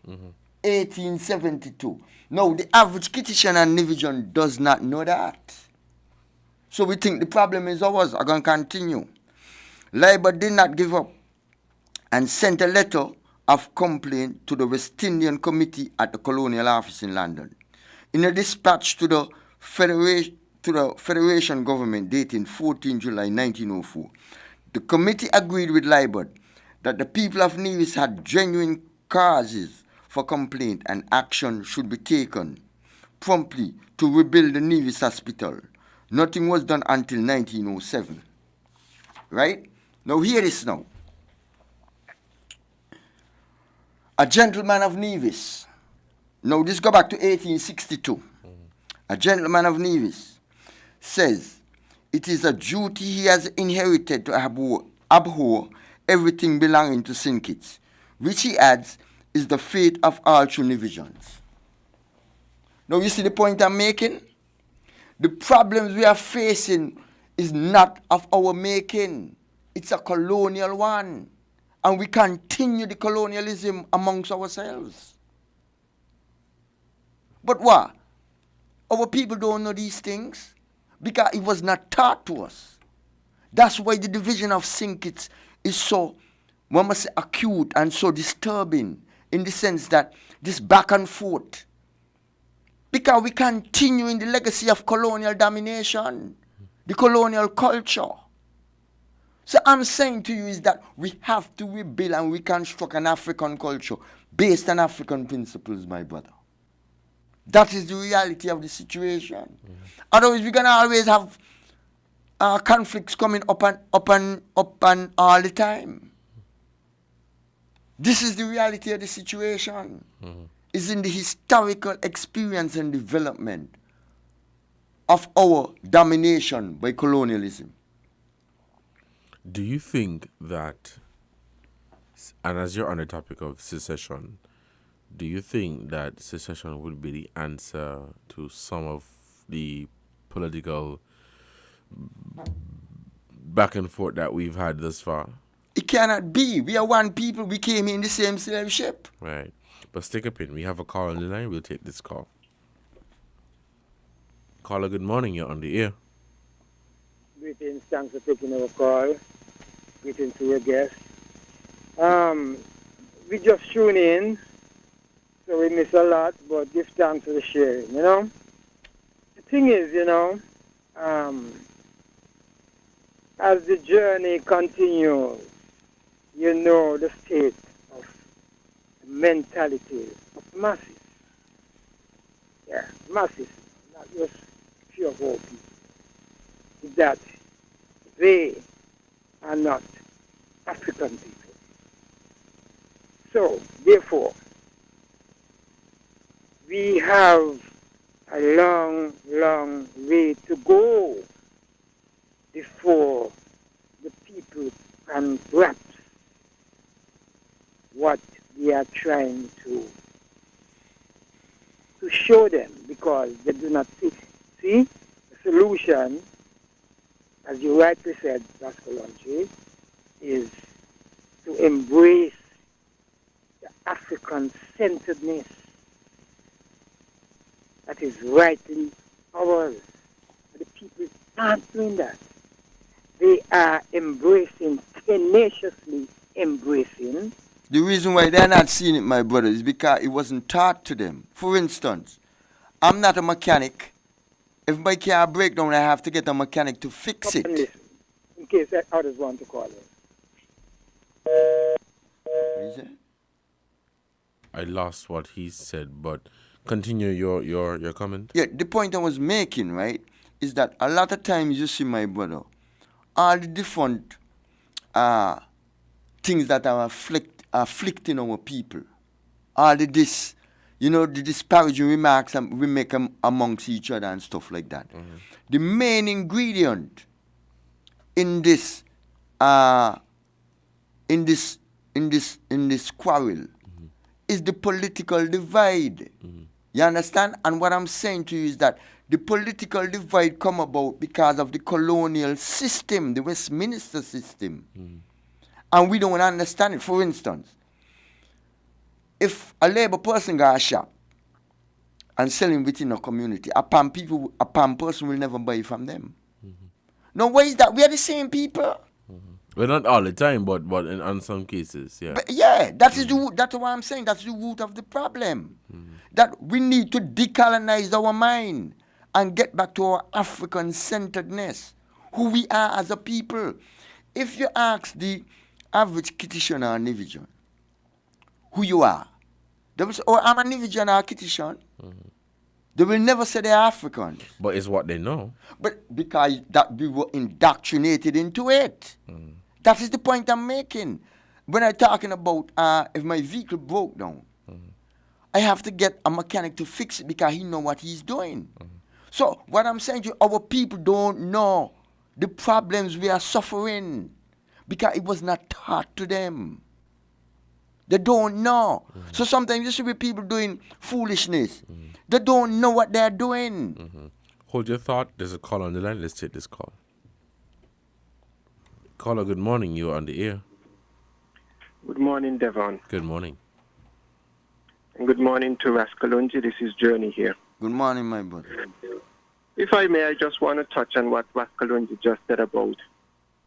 Speaker 7: 1872. Now, the average Kittitian and Nivision does not know that. So we think the problem is ours. I'm going to continue. Labour did not give up and sent a letter of complaint to the West Indian Committee at the Colonial Office in London. In a dispatch to the Federation government dating 14 July 1904, the committee agreed with Labour that the people of Nevis had genuine causes for complaint and action should be taken promptly to rebuild the Nevis Hospital. Nothing was done until 1907. Right? Now hear this now. A gentleman of Nevis. Now this go back to 1862. A gentleman of Nevis says it is a duty he has inherited to abhor everything belonging to Sinkits, which he adds is the fate of all true Nevisians. Now you see the point I'm making? The problems we are facing is not of our making. It's a colonial one. And we continue the colonialism amongst ourselves. But what? Our people don't know these things because it was not taught to us. That's why the division of Sinkits is so, one must say, acute and so disturbing in the sense that this back and forth. Because we continue in the legacy of colonial domination, the colonial culture. So I'm saying to you is that we have to rebuild and reconstruct an African culture based on African principles, my brother. That is the reality of the situation. Otherwise, we're going to always have conflicts coming up and all the time. This is the reality of the situation. Is in the historical experience and development of our domination by colonialism.
Speaker 6: Do you think that, and as you're on the topic of secession, do you think that secession would be the answer to some of the political back and forth that we've had thus far?
Speaker 7: It cannot be. We are one people. We came in the same slave ship.
Speaker 6: Right. But stick a pin. We have a call on the line. We'll take this call. Caller, good morning. You're on the air.
Speaker 17: Greetings. Thanks for taking our call. Greetings to your guests. We just tune in, so we miss a lot, but give thanks for the sharing, you know. The thing is, you know, as the journey continues, you know the state of mentality of masses. Yeah, masses, not just few of all people. Is that they are not African people. So, therefore, we have a long, long way to go before the people can grasp what we are trying to show them, because they do not see. See, the solution, as you rightly said, Pastor Lonchi, is to embrace the African-centeredness that is rightly ours. The people aren't doing that. They are embracing, tenaciously embracing.
Speaker 7: The reason why they're not seeing it, my brother, is because it wasn't taught to them. For instance, I'm not a mechanic. If my car breaks down, I have to get a mechanic to fix it.
Speaker 17: Listen, in case others want to call it.
Speaker 7: What is it?
Speaker 6: I lost what he said, but continue your comment.
Speaker 7: Yeah, the point I was making, right, is that a lot of times you see, my brother, all the different things that are afflicting our people, all the the disparaging remarks we make amongst each other and stuff like that. The main ingredient in this quarrel is the political divide. You understand? And what I'm saying to you is that the political divide come about because of the colonial system, the Westminster system. And we don't understand it. For instance, if a labor person got a shop and selling within a community, a palm person will never buy from them. No, why is that? We are the same people.
Speaker 6: Well, not all the time, but in some cases, yeah.
Speaker 7: But yeah, that's what I'm saying. That's the root of the problem. That we need to decolonize our mind and get back to our African-centeredness, who we are as a people. If you ask the average Kittitian or Nivijan who you are, they will say, oh, I'm a Nivijan or a Kittitian. They will never say they're African.
Speaker 6: But it's what they know.
Speaker 7: But because that we were indoctrinated into it. That is the point I'm making. When I'm talking about if my vehicle broke down, I have to get a mechanic to fix it because he know what he's doing. So what I'm saying to you, our people don't know the problems we are suffering because it was not taught to them. They don't know. So sometimes you see people doing foolishness. They don't know what they're doing.
Speaker 6: Hold your thought. There's a call on the line. Let's take this call. Caller, good morning. You're on the air.
Speaker 18: Good morning, Devon.
Speaker 6: Good morning.
Speaker 18: And good morning to Raskalunji. This is Journey here.
Speaker 7: Good morning, my brother.
Speaker 18: If I may, I just want to touch on what Raskalunji just said about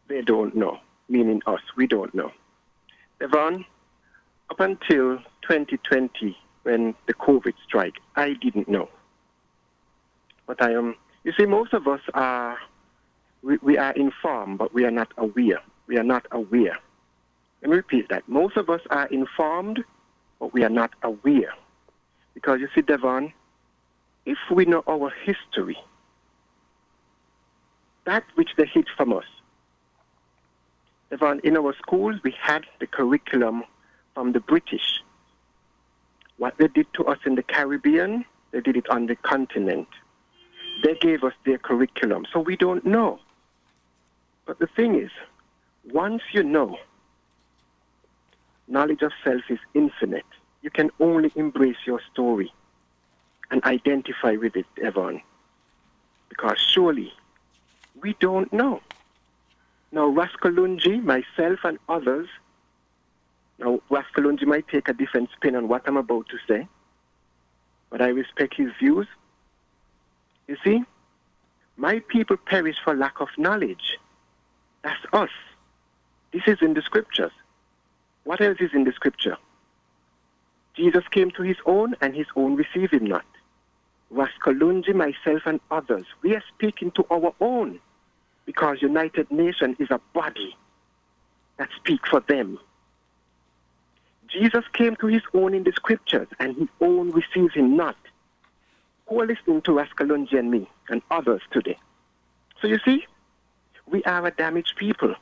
Speaker 18: they don't know, meaning us. We don't know. Devon, up until 2020, when the COVID strike, I didn't know. But I am, you see, most of us are, we are informed, but we are not aware. We are not aware. Let me repeat that. Most of us are informed, but we are not aware. Because you see, Devon, if we know our history, that which they hid from us. Devon, in our schools, we had the curriculum from the British. What they did to us in the Caribbean, they did it on the continent. They gave us their curriculum, so we don't know. But the thing is, once you know, knowledge of self is infinite. You can only embrace your story and identify with it, Devon. Because surely, we don't know. Now, Raskalunji, myself, and others, now, Raskalunji might take a different spin on what I'm about to say, but I respect his views. You see, my people perish for lack of knowledge. That's us. This is in the scriptures. What else is in the scripture? Jesus came to his own, and his own received him not. Raskalunji, myself, and others, we are speaking to our own, because United Nations is a body that speaks for them. Jesus came to his own in the scriptures, and his own received him not. Who are listening to Raskalunji and me and others today? So you see, we are a damaged people.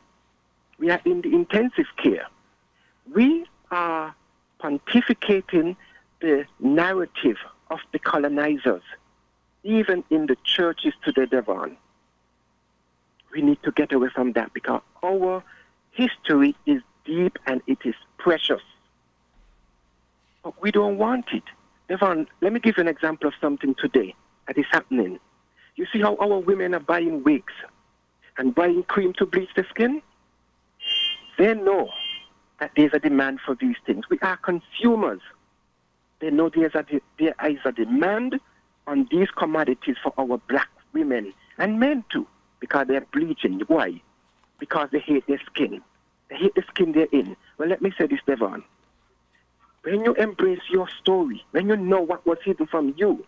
Speaker 18: We are in the intensive care. We are pontificating the narrative of the colonizers, even in the churches today, Devon. We need to get away from that because our history is deep and it is precious. But we don't want it. Devon, let me give you an example of something today that is happening. You see how our women are buying wigs and buying cream to bleach the skin? They know that there's a demand for these things. We are consumers. They know there is a demand on these commodities for our black women and men too, because they're bleaching. Why? Because they hate their skin. They hate the skin they're in. Well, let me say this, Devon. When you embrace your story, when you know what was hidden from you,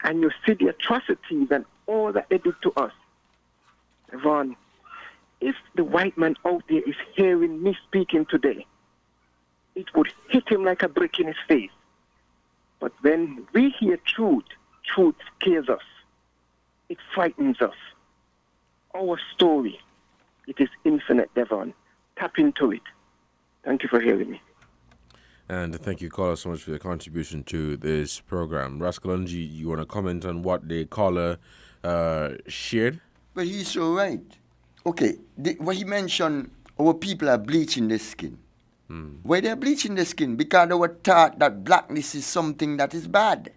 Speaker 18: and you see the atrocities and all that they did to us, Devon, if the white man out there is hearing me speaking today, it would hit him like a brick in his face. But when we hear truth, truth scares us. It frightens us. Our story, it is infinite, Devon. Tap into it. Thank you for hearing me.
Speaker 6: And thank you, caller, so much for your contribution to this program. Raskalunji, you want to comment on what the caller shared?
Speaker 7: But he's so right. Okay, what he mentioned, our people are bleaching their skin. Why they're bleaching their skin? Because they were taught that blackness is something that is bad.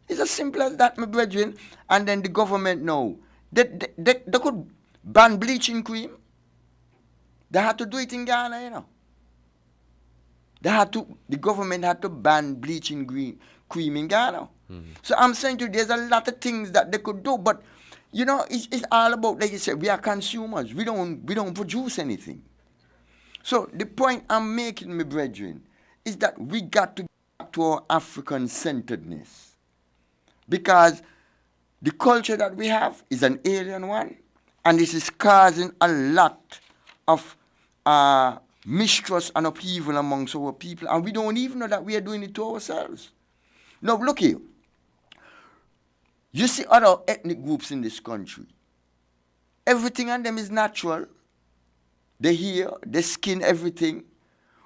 Speaker 7: It's as simple as that, my brethren. And then the government now, they could ban bleaching cream. They had to do it in Ghana, you know. The government had to ban bleaching cream in Ghana. Mm-hmm. So I'm saying to you, there's a lot of things that they could do, but you know, it's all about, like you said, we are consumers. We don't produce anything. So the point I'm making, my brethren, is that we got to get back to our African-centeredness. Because the culture that we have is an alien one, and this is causing a lot of mistrust and upheaval amongst our people, and we don't even know that we are doing it to ourselves. Now, look here. You see other ethnic groups in this country. Everything on them is natural. They hair, their skin, everything.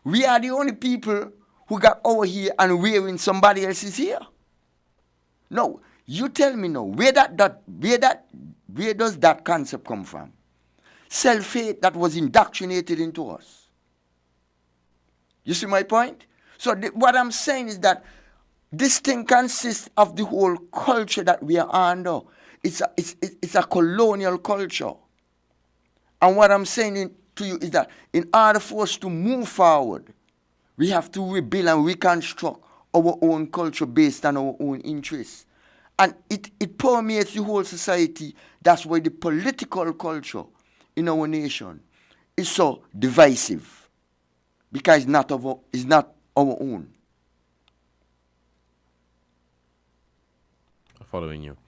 Speaker 7: We are the only people who got our hair and wearing somebody else's hair. No, you tell me now, where does that concept come from? Self-hate that was indoctrinated into us. You see my point? So what I'm saying is that this thing consists of the whole culture that we are under. It's a colonial culture. And what I'm saying to you is that in order for us to move forward, we have to rebuild and reconstruct our own culture based on our own interests. And it permeates the whole society. That's why the political culture in our nation is so divisive. Because it's not our own.
Speaker 6: Following you.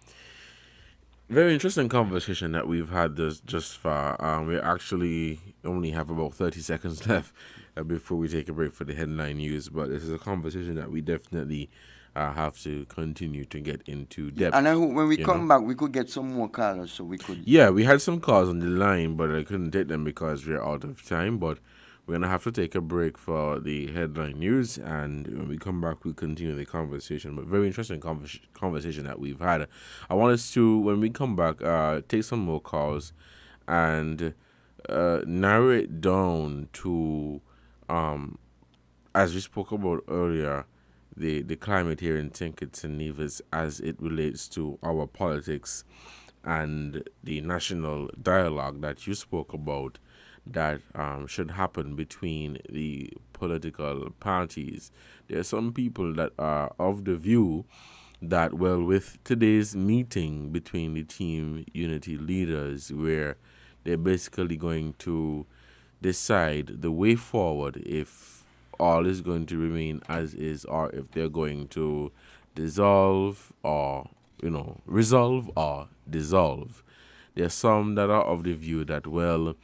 Speaker 6: Very interesting conversation that we've had just far. We actually only have about 30 seconds left before we take a break for the headline news. But this is a conversation that we definitely have to continue to get into depth.
Speaker 7: And I hope when we come back, we could get some more callers so we could...
Speaker 6: Yeah, we had some calls on the line, but I couldn't take them because we're out of time. But we're going to have to take a break for the headline news, and when we come back, we'll continue the conversation. But very interesting conversation that we've had. I want us to, when we come back, take some more calls and narrow it down to, as we spoke about earlier, the climate here in St. Kitts and Nevis as it relates to our politics and the national dialogue that you spoke about that should happen between the political parties. There are some people that are of the view that, well, with today's meeting between the Team Unity leaders, where they're basically going to decide the way forward, if all is going to remain as is or if they're going to dissolve or, resolve or dissolve. There are some that are of the view that, well,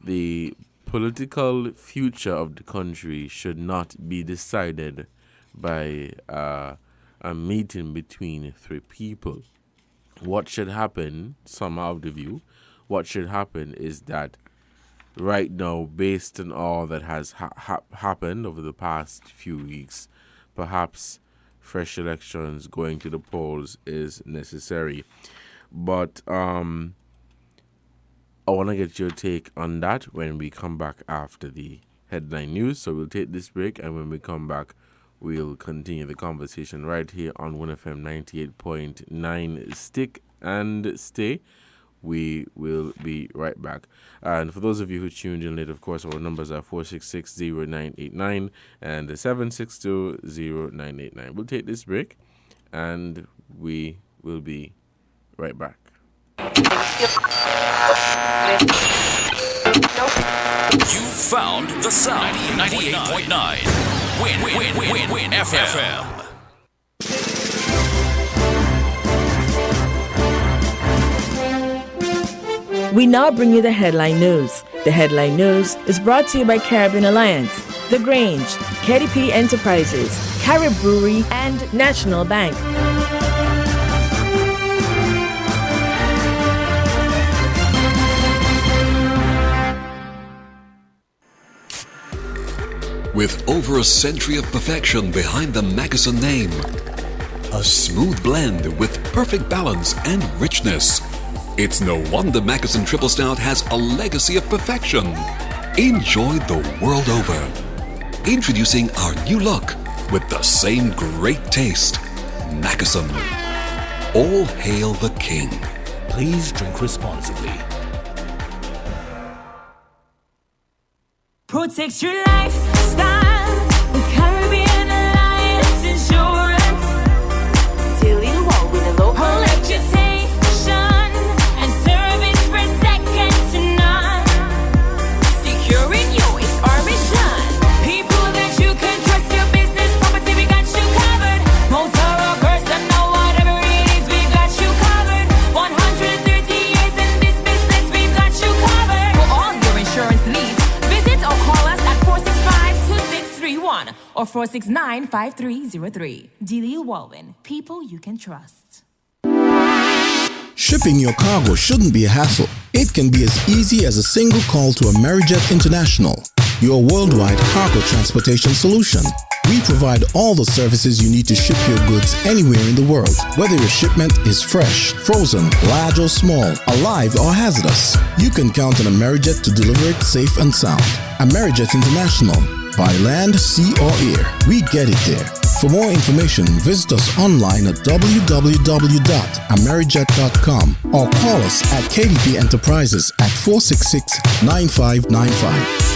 Speaker 6: the political future of the country should not be decided by a meeting between three people. What should happen, some are of the view, what should happen is that right now, based on all that has happened over the past few weeks, perhaps fresh elections, going to the polls is necessary. But I want to get your take on that when we come back after the headline news. So we'll take this break, and when we come back, we'll continue the conversation right here on WINNFM 98.9. Stick and stay. We will be right back. And for those of you who tuned in late, of course, our numbers are 466-0989 and 762-0989. We'll take this break, and we will be right back.
Speaker 12: You found the sound. 98.9. Win FM.
Speaker 19: We now bring you the headline news. The headline news is brought to you by Caribbean Alliance, The Grange, KDP Enterprises, Carib Brewery, and National Bank.
Speaker 20: With over a century of perfection behind the Mackeson name, a smooth blend with perfect balance and richness, it's no wonder Mackeson Triple Stout has a legacy of perfection. Enjoyed the world over. Introducing our new look with the same great taste. Mackeson. All hail the king.
Speaker 21: Please drink responsibly.
Speaker 22: Protect your lifestyle with Caribbean Alliance Insurance. Till you walk with a local reputation and service for second to none. Securing you is our mission. People that you can trust, your business, property, we got you covered. Motor or personal, whatever it is, we got you covered. 130 years in this business, we've got you covered. For all your insurance needs, visit or call us at 465-2631 or 469-5303. Delia Walwyn, people you can trust.
Speaker 23: Shipping your cargo shouldn't be a hassle. It can be as easy as a single call to Amerijet International, your worldwide cargo transportation solution. We provide all the services you need to ship your goods anywhere in the world, whether your shipment is fresh, frozen, large or small, alive or hazardous. You can count on Amerijet to deliver it safe and sound. Amerijet International, by land, sea or air, we get it there. For more information, visit us online at www.amerijet.com or call us at KDP Enterprises at 466-9595.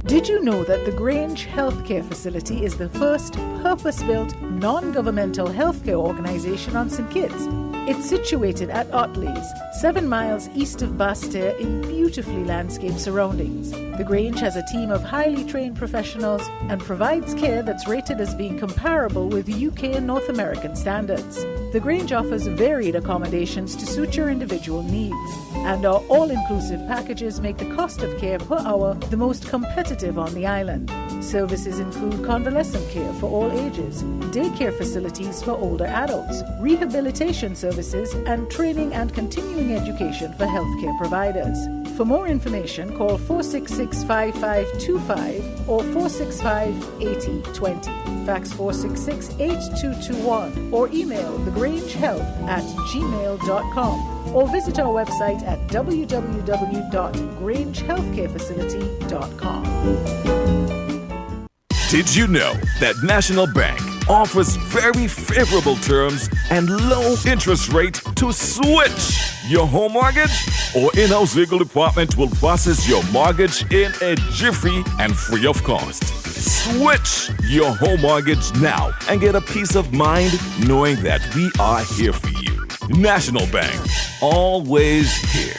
Speaker 24: Did you know that the Grange Healthcare Facility is the first purpose-built, non-governmental healthcare organization on St. Kitts? It's situated at Otley's, 7 miles east of Basseterre in beautifully landscaped surroundings. The Grange has a team of highly trained professionals and provides care that's rated as being comparable with UK and North American standards. The Grange offers varied accommodations to suit your individual needs, and our all-inclusive packages make the cost of care per hour the most competitive on the island. Services include convalescent care for all ages, daycare facilities for older adults, rehabilitation services, and training and continuing education for healthcare providers. For more information, call 466-5525 or 465-8020. Fax 466-8221 or email thegrangehealth@gmail.com or visit our website at www.grangehealthcarefacility.com.
Speaker 1: Did you know that National Bank offers very favorable terms and low interest rate to switch your home mortgage? Our in-house legal department will process your mortgage in a jiffy and free of cost. Switch your home mortgage now and get a peace of mind knowing that we are here for you. National Bank, always here.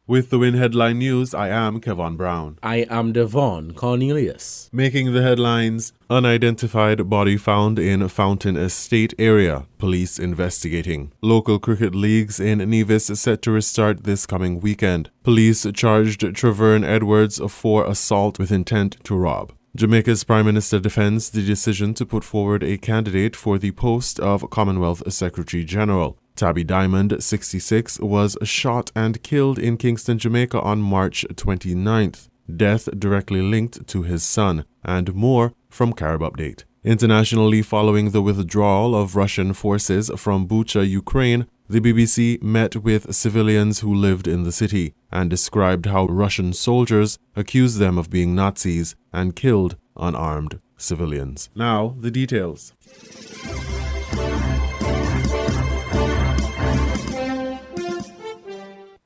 Speaker 25: With the Win Headline News, I am Kevon Brown.
Speaker 6: I am Devon Cornelius.
Speaker 25: Making the headlines, unidentified body found in Fountain Estate area, police investigating. Local cricket leagues in Nevis set to restart this coming weekend. Police charged Treverne Edwards for assault with intent to rob. Jamaica's Prime Minister defends the decision to put forward a candidate for the post of Commonwealth Secretary General. Tabby Diamond, 66, was shot and killed in Kingston, Jamaica on March 29th. Death directly linked to his son, and more from Carib Update. Internationally, following the withdrawal of Russian forces from Bucha, Ukraine, the BBC met with civilians who lived in the city and described how Russian soldiers accused them of being Nazis and killed unarmed civilians. Now, the details.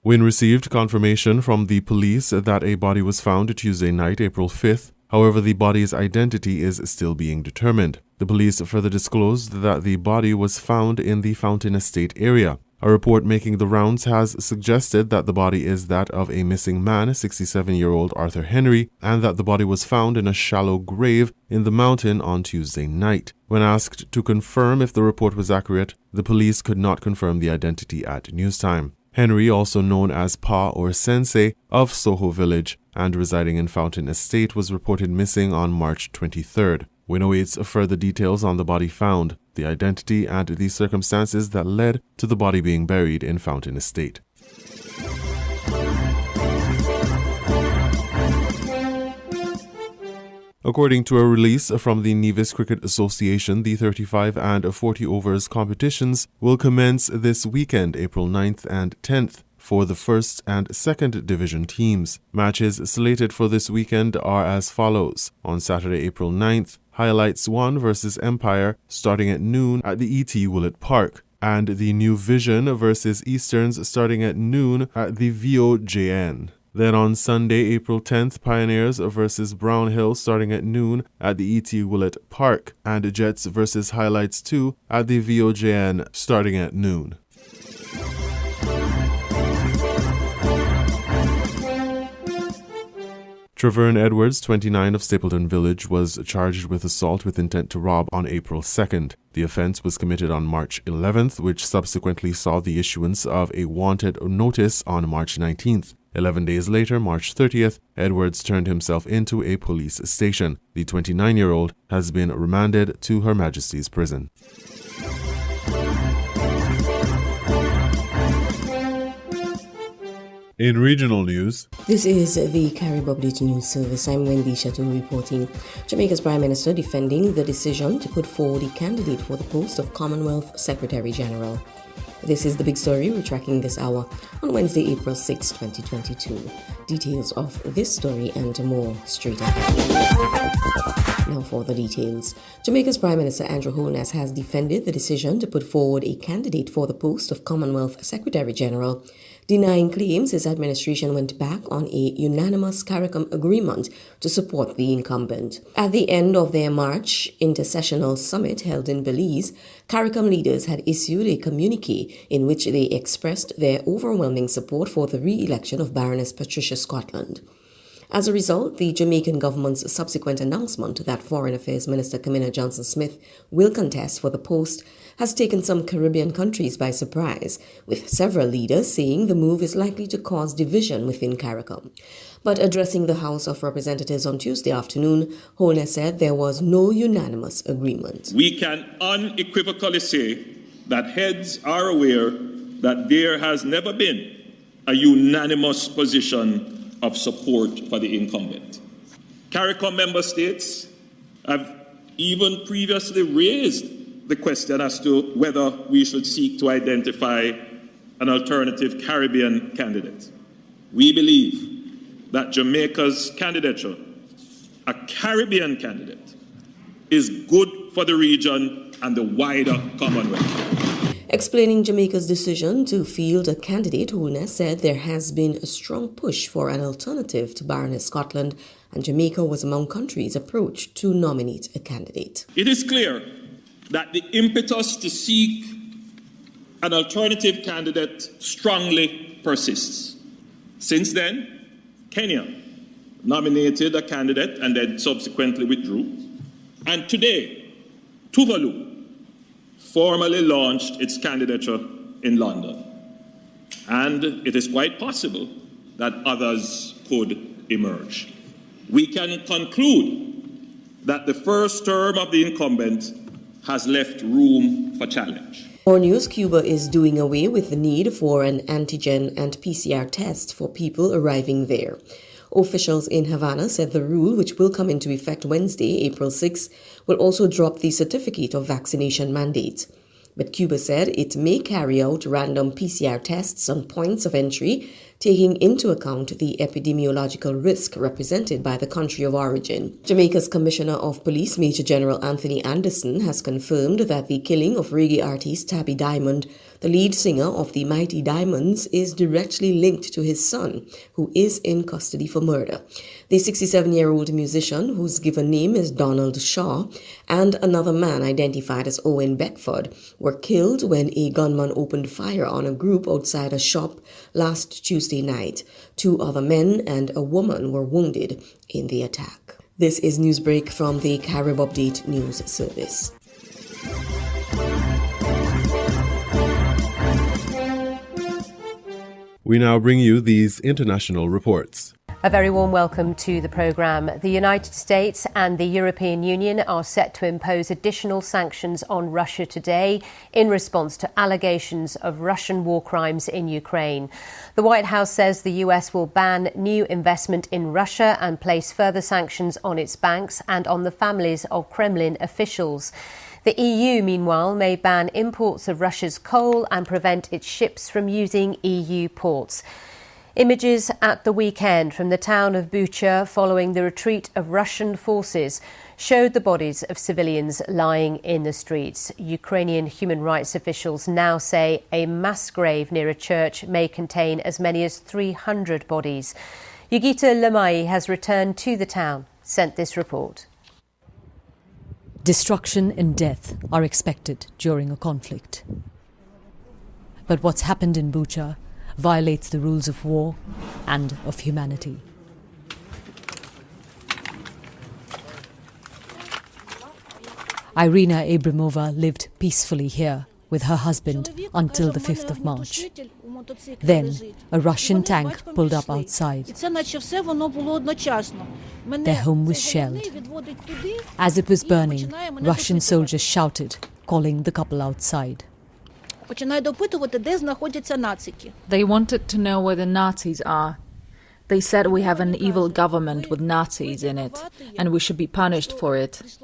Speaker 25: Win received confirmation from the police that a body was found Tuesday night, April 5th. However, the body's identity is still being determined. The police further disclosed that the body was found in the Fountain Estate area. A report making the rounds has suggested that the body is that of a missing man, 67-year-old Arthur Henry, and that the body was found in a shallow grave in the mountain on Tuesday night. When asked to confirm if the report was accurate, the police could not confirm the identity at newstime. Henry, also known as Pa or Sensei, of Soho Village and residing in Fountain Estate, was reported missing on March 23rd. Win awaits further details on the body found, the identity, and the circumstances that led to the body being buried in Fountain Estate. According to a release from the Nevis Cricket Association, the 35 and 40 overs competitions will commence this weekend, April 9th and 10th. for the first and second division teams. Matches slated for this weekend are as follows. On Saturday, April 9th, Highlights 1 versus Empire starting at noon at the E.T. Willett Park, and the New Vision versus Easterns starting at noon at the VOJN. Then on Sunday, April 10th, Pioneers versus Brown Hill starting at noon at the E.T. Willett Park, and Jets versus Highlights 2 at the VOJN starting at noon. Traverne Edwards, 29 of Stapleton Village, was charged with assault with intent to rob on April 2nd. The offense was committed on March 11th, which subsequently saw the issuance of a wanted notice on March 19th. 11 days later, March 30th, Edwards turned himself into a police station. The 29-year-old has been remanded to Her Majesty's prison. In regional news,
Speaker 5: this is the Carib Update News Service. I'm Wendy Chateau reporting. Jamaica's Prime Minister defending the decision to put forward a candidate for the post of Commonwealth Secretary General. This is the big story we're tracking this hour on Wednesday, April 6, 2022. Details of this story and more straight ahead. Now for the details. Jamaica's Prime Minister Andrew Holness has defended the decision to put forward a candidate for the post of Commonwealth Secretary General, denying claims his administration went back on a unanimous CARICOM agreement to support the incumbent. At the end of their March intersessional summit held in Belize, CARICOM leaders had issued a communiqué in which they expressed their overwhelming support for the re-election of Baroness Patricia Scotland. As a result, the Jamaican government's subsequent announcement that Foreign Affairs Minister Camilla Johnson-Smith will contest for the post has taken some Caribbean countries by surprise, with several leaders saying the move is likely to cause division within CARICOM. But addressing the House of Representatives on Tuesday afternoon, Holness said there was no unanimous agreement.
Speaker 8: We can unequivocally say that heads are aware that there has never been a unanimous position of support for the incumbent. CARICOM member states have even previously raised the question as to whether we should seek to identify an alternative Caribbean candidate. We believe that Jamaica's candidature, a Caribbean candidate, is good for the region and the wider Commonwealth.
Speaker 5: Explaining Jamaica's decision to field a candidate, Holness said there has been a strong push for an alternative to Baroness Scotland, and Jamaica was among countries approached to nominate a candidate.
Speaker 8: It is clear that the impetus to seek an alternative candidate strongly persists. Since then, Kenya nominated a candidate and then subsequently withdrew. And today, Tuvalu formally launched its candidature in London. And it is quite possible that others could emerge. We can conclude that the first term of the incumbent has left room for challenge.
Speaker 5: More news, Cuba is doing away with the need for an antigen and PCR test for people arriving there. Officials in Havana said the rule, which will come into effect Wednesday, April 6, will also drop the certificate of vaccination mandate. But Cuba said it may carry out random PCR tests on points of entry, taking into account the epidemiological risk represented by the country of origin. Jamaica's Commissioner of Police, Major General Anthony Anderson, has confirmed that the killing of reggae artist Tabby Diamond, the lead singer of the Mighty Diamonds, is directly linked to his son, who is in custody for murder. The 67-year-old musician, whose given name is Donald Shaw, and another man identified as Owen Beckford were killed when a gunman opened fire on a group outside a shop last Tuesday night. 2 other men and a woman were wounded in the attack. This is Newsbreak from the Carib Update News Service.
Speaker 25: we now bring you these international reports.
Speaker 9: A very warm welcome to the programme. The United States and the European Union are set to impose additional sanctions on Russia today in response to allegations of Russian war crimes in Ukraine. The White House says the US will ban new investment in Russia and place further sanctions on its banks and on the families of Kremlin officials. The EU, meanwhile, may ban imports of Russia's coal and prevent its ships from using EU ports. Images at the weekend from the town of Bucha following the retreat of Russian forces showed the bodies of civilians lying in the streets. Ukrainian human rights officials now say a mass grave near a church may contain as many as 300 bodies. Yugita Lamai has returned to the town, sent this report.
Speaker 10: Destruction and death are expected during a conflict. But what's happened in Bucha violates the rules of war and of humanity. Irina Abramova lived peacefully here with her husband until the 5th of March. Then, a Russian tank pulled up outside. Their home was shelled. As it was burning, Russian soldiers shouted, calling the couple outside.
Speaker 11: They wanted to know where the Nazis are. They said we have an evil government with Nazis in it, and we should be punished for it.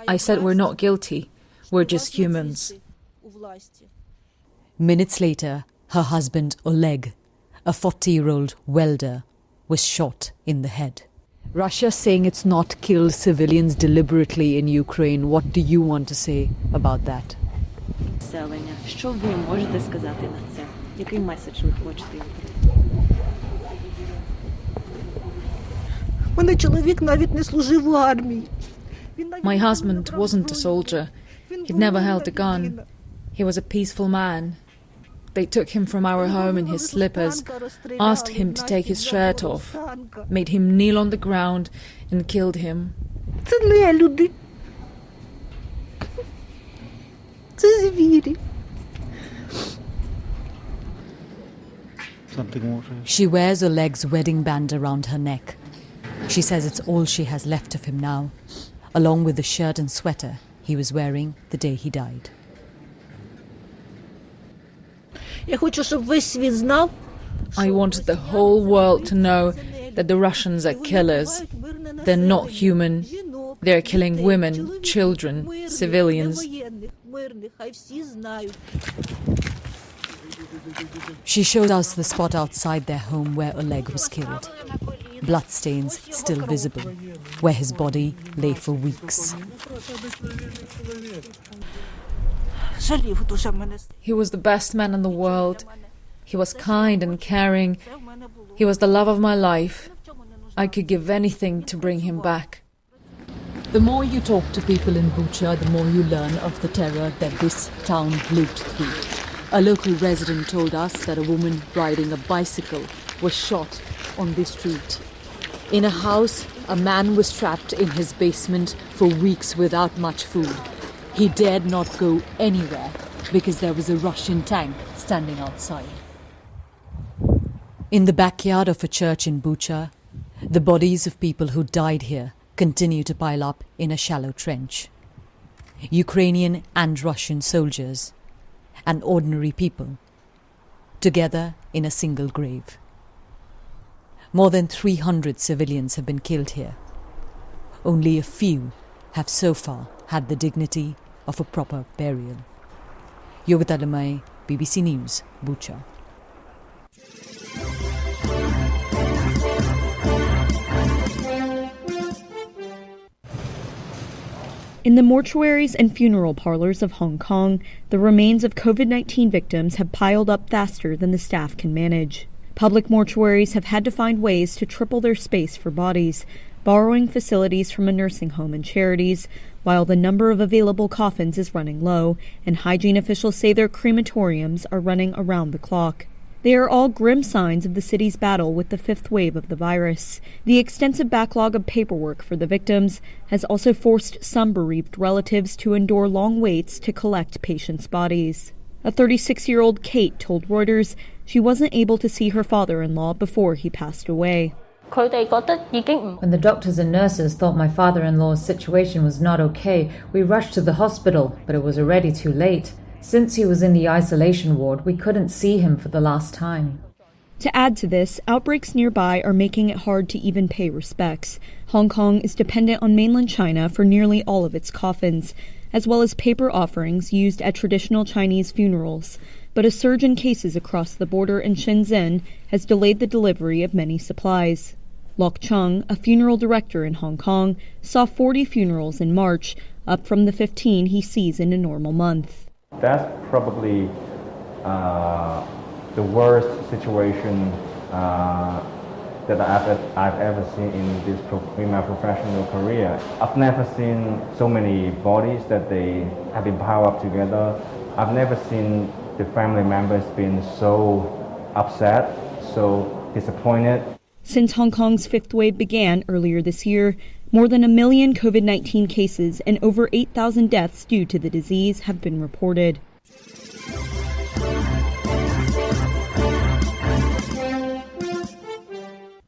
Speaker 11: I said we're not guilty, we're just humans.
Speaker 10: Minutes later, her husband Oleg, a 40-year-old welder, was shot in the head. Russia saying it's not killed civilians deliberately in Ukraine. What do you want to say about that?
Speaker 13: Що ви можете сказати на це? Який меседж ви хочете?
Speaker 14: Мене чоловік навіть не служив в армії.
Speaker 11: My husband wasn't a soldier. He'd never held a gun. He was a peaceful man. They took him from our home in his slippers, asked him to take his shirt off, made him kneel on the ground and killed him.
Speaker 14: Це не люди. Це звірі.
Speaker 10: She wears Oleg's wedding band around her neck. She says it's all she has left of him now, along with the shirt and sweater he was wearing the day he died.
Speaker 14: Я хочу, щоб весь світ знав.
Speaker 11: I wanted the whole world to know that the Russians are killers. They're not human. They're killing women, children, civilians.
Speaker 10: She showed us the spot outside their home where Oleg was killed. Bloodstains still visible, where his body lay for weeks.
Speaker 11: He was the best man in the world. He was kind and caring. He was the love of my life. I could give anything to bring him back.
Speaker 10: The more you talk to people in Bucha, the more you learn of the terror that this town lived through. A local resident told us that a woman riding a bicycle was shot on this street. In a house, a man was trapped in his basement for weeks without much food. He dared not go anywhere because there was a Russian tank standing outside. In the backyard of a church in Bucha, the bodies of people who died here continue to pile up in a shallow trench. Ukrainian and Russian soldiers and ordinary people, together in a single grave. More than 300 civilians have been killed here. Only a few have so far had the dignity of a proper burial. Yogita Lamai, BBC News, Bucha.
Speaker 15: In the mortuaries and funeral parlors of Hong Kong, the remains of COVID-19 victims have piled up faster than the staff can manage. Public mortuaries have had to find ways to triple their space for bodies, borrowing facilities from a nursing home and charities, while the number of available coffins is running low, and hygiene officials say their crematoriums are running around the clock. They are all grim signs of the city's battle with the fifth wave of the virus. The extensive backlog of paperwork for the victims has also forced some bereaved relatives to endure long waits to collect patients' bodies. A 36-year-old Kate told Reuters she wasn't able to see her father-in-law before he passed away.
Speaker 26: When the doctors and nurses thought my father-in-law's situation was not okay, we rushed to the hospital, but it was already too late. Since he was in the isolation ward, we couldn't see him for the last time.
Speaker 15: To add to this, outbreaks nearby are making it hard to even pay respects. Hong Kong is dependent on mainland China for nearly all of its coffins. as well as paper offerings used at traditional Chinese funerals. But a surge in cases across the border in Shenzhen has delayed the delivery of many supplies. Lok Chung, a funeral director in Hong Kong, saw 40 funerals in March, up from the 15 he sees in a normal month.
Speaker 2: That's probably the worst situation that I've ever seen in my professional career. I've never seen so many bodies that they have been piled up together. I've never seen the family members being so upset, so disappointed.
Speaker 15: Since Hong Kong's fifth wave began earlier this year, more than 1 million COVID-19 cases and over 8,000 deaths due to the disease have been reported.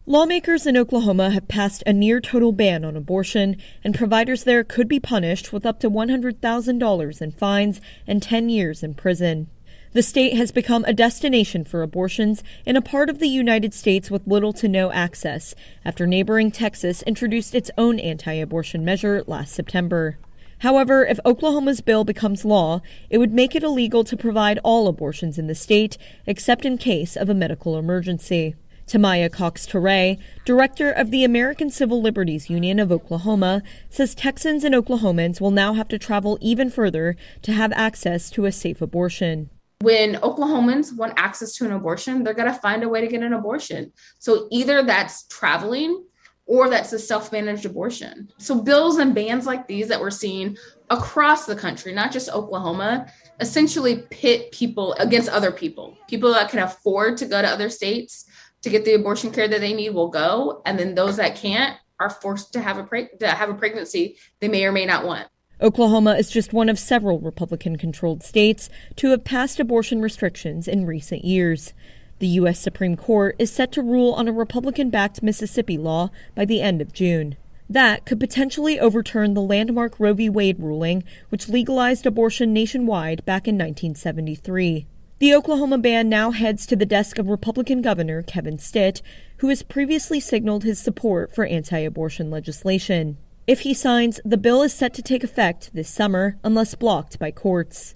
Speaker 15: Lawmakers in Oklahoma have passed a near-total ban on abortion, and providers there could be punished with up to $100,000 in fines and 10 years in prison. The state has become a destination for abortions in a part of the United States with little to no access, after neighboring Texas introduced its own anti-abortion measure last September. However, if Oklahoma's bill becomes law, it would make it illegal to provide all abortions in the state, except in case of a medical emergency. Tamaya Cox-Teray, director of the American Civil Liberties Union of Oklahoma, says Texans and Oklahomans will now have to travel even further to have access to a safe abortion.
Speaker 3: When Oklahomans want access to an abortion, they're going to find a way to get an abortion. So either that's traveling or that's a self-managed abortion. So bills and bans like these that we're seeing across the country, not just Oklahoma, essentially pit people against other people. People that can afford to go to other states to get the abortion care that they need will go, and then those that can't are forced to have a pregnancy they may or may not want.
Speaker 15: Oklahoma is just one of several Republican-controlled states to have passed abortion restrictions in recent years. The U.S. Supreme Court is set to rule on a Republican-backed Mississippi law by the end of June. That could potentially overturn the landmark Roe v. Wade ruling, which legalized abortion nationwide back in 1973. The Oklahoma ban now heads to the desk of Republican Governor Kevin Stitt, who has previously signaled his support for anti-abortion legislation. If he signs, the bill is set to take effect this summer unless blocked by courts.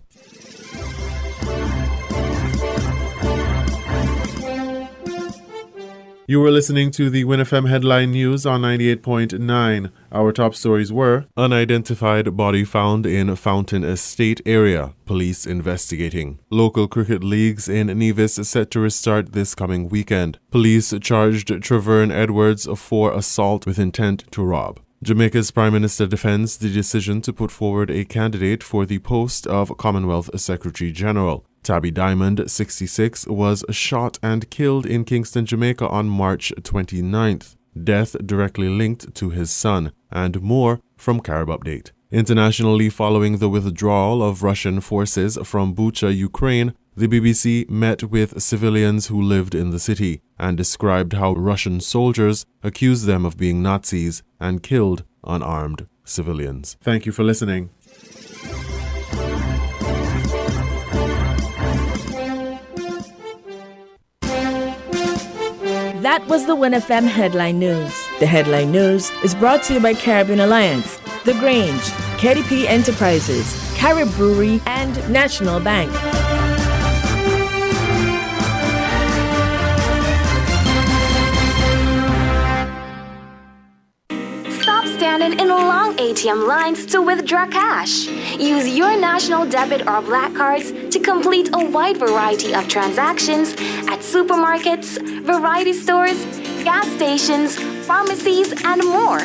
Speaker 25: You were listening to the WINNFM Headline News on 98.9. Our top stories were: unidentified body found in Fountain Estate area, police investigating. Local cricket leagues in Nevis set to restart this coming weekend. Police charged Treverne Edwards for assault with intent to rob. Jamaica's Prime Minister defends the decision to put forward a candidate for the post of Commonwealth Secretary General. Tabby Diamond, 66, was shot and killed in Kingston, Jamaica on March 29th. Death directly linked to his son, and more from Carib Update. Internationally, following the withdrawal of Russian forces from Bucha, Ukraine, the BBC met with civilians who lived in the city and described how Russian soldiers accused them of being Nazis and killed unarmed civilians. Thank you for listening.
Speaker 19: That was the WINNFM Headline News. The Headline News is brought to you by Caribbean Alliance, The Grange, KDP Enterprises, Carib Brewery, and National Bank.
Speaker 22: Stop standing in long ATM lines to withdraw cash. Use your national debit or black cards to complete a wide variety of transactions at supermarkets, variety stores, gas stations, pharmacies, and more.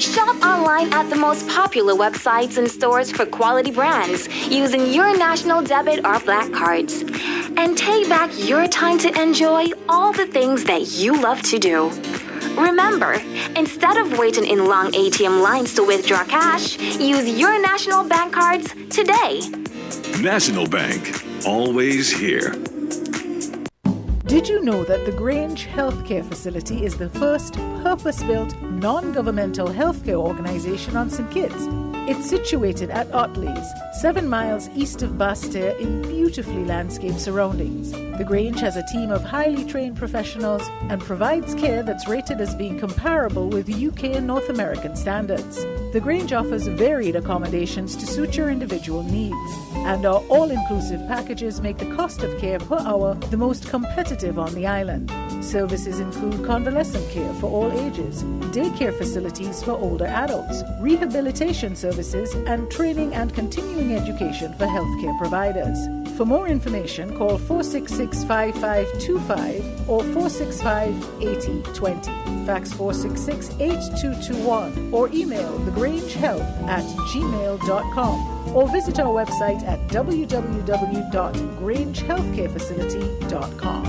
Speaker 22: Shop online at the most popular websites and stores for quality brands using your national debit or black cards. And take back your time to enjoy all the things that you love to do. Remember, instead of waiting in long ATM lines to withdraw cash, use your national bank cards today.
Speaker 20: National Bank, always here.
Speaker 24: Did you know that the Grange Healthcare Facility is the first purpose-built, non-governmental healthcare organization on St. Kitts? It's situated at Otley's, 7 miles east of Basseterre in beautifully landscaped surroundings. The Grange has a team of highly trained professionals and provides care that's rated as being comparable with UK and North American standards. The Grange offers varied accommodations to suit your individual needs, and our all-inclusive packages make the cost of care per hour the most competitive on the island. Services include convalescent care for all ages, daycare facilities for older adults, rehabilitation services, and training and continuing education for healthcare providers. For more information, call 466-5525 or 465-8020. Fax 466-8221 or email thegrangehealth@gmail.com or visit our website at www.grangehealthcarefacility.com.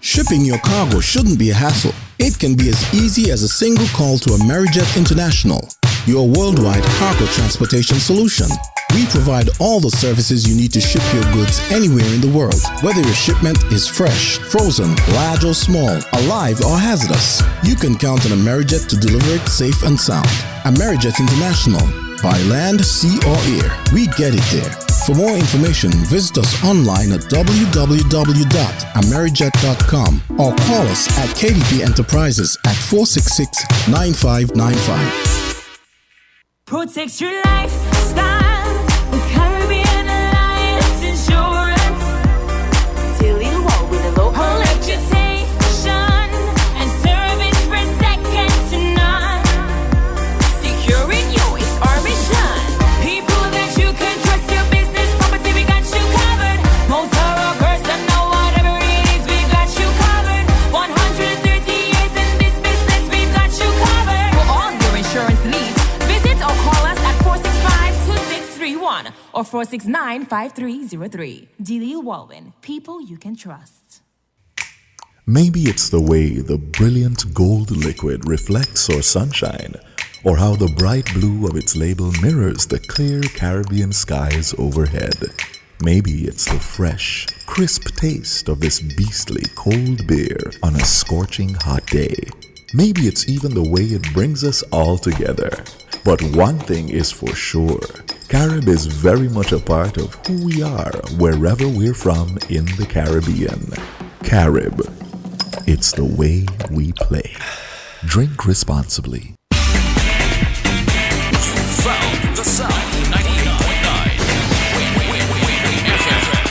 Speaker 23: Shipping your cargo shouldn't be a hassle. It can be as easy as a single call to Amerijet International, your worldwide cargo transportation solution. We provide all the services you need to ship your goods anywhere in the world, whether your shipment is fresh, frozen, large or small, alive or hazardous. You can count on Amerijet to deliver it safe and sound. Amerijet International, by land, sea or air, we get it there. For more information, visit us online at www.amerijet.com or call us at KDP Enterprises at 466-9595.
Speaker 22: Protect your lifestyle with Caribbean Alliance Insurance. Till you walk with a low reputation and service for second to none. Securing you is our mission. People that you can trust, your business, property, we got you covered. Motor or personal, whatever it is, we got you covered. 130 years in this business, we got you covered. For all your insurance needs, visit or call us at 465-2631 or 469-5303. Dealey Walwyn, people you can trust.
Speaker 4: Maybe it's the way the brilliant gold liquid reflects our sunshine, or how the bright blue of its label mirrors the clear Caribbean skies overhead. Maybe it's the fresh, crisp taste of this beastly cold beer on a scorching hot day. Maybe it's even the way it brings us all together. But one thing is for sure, Carib is very much a part of who we are wherever we're from in the Caribbean. Carib, it's the way we play. Drink responsibly.
Speaker 1: Found the sound 98.9 FM.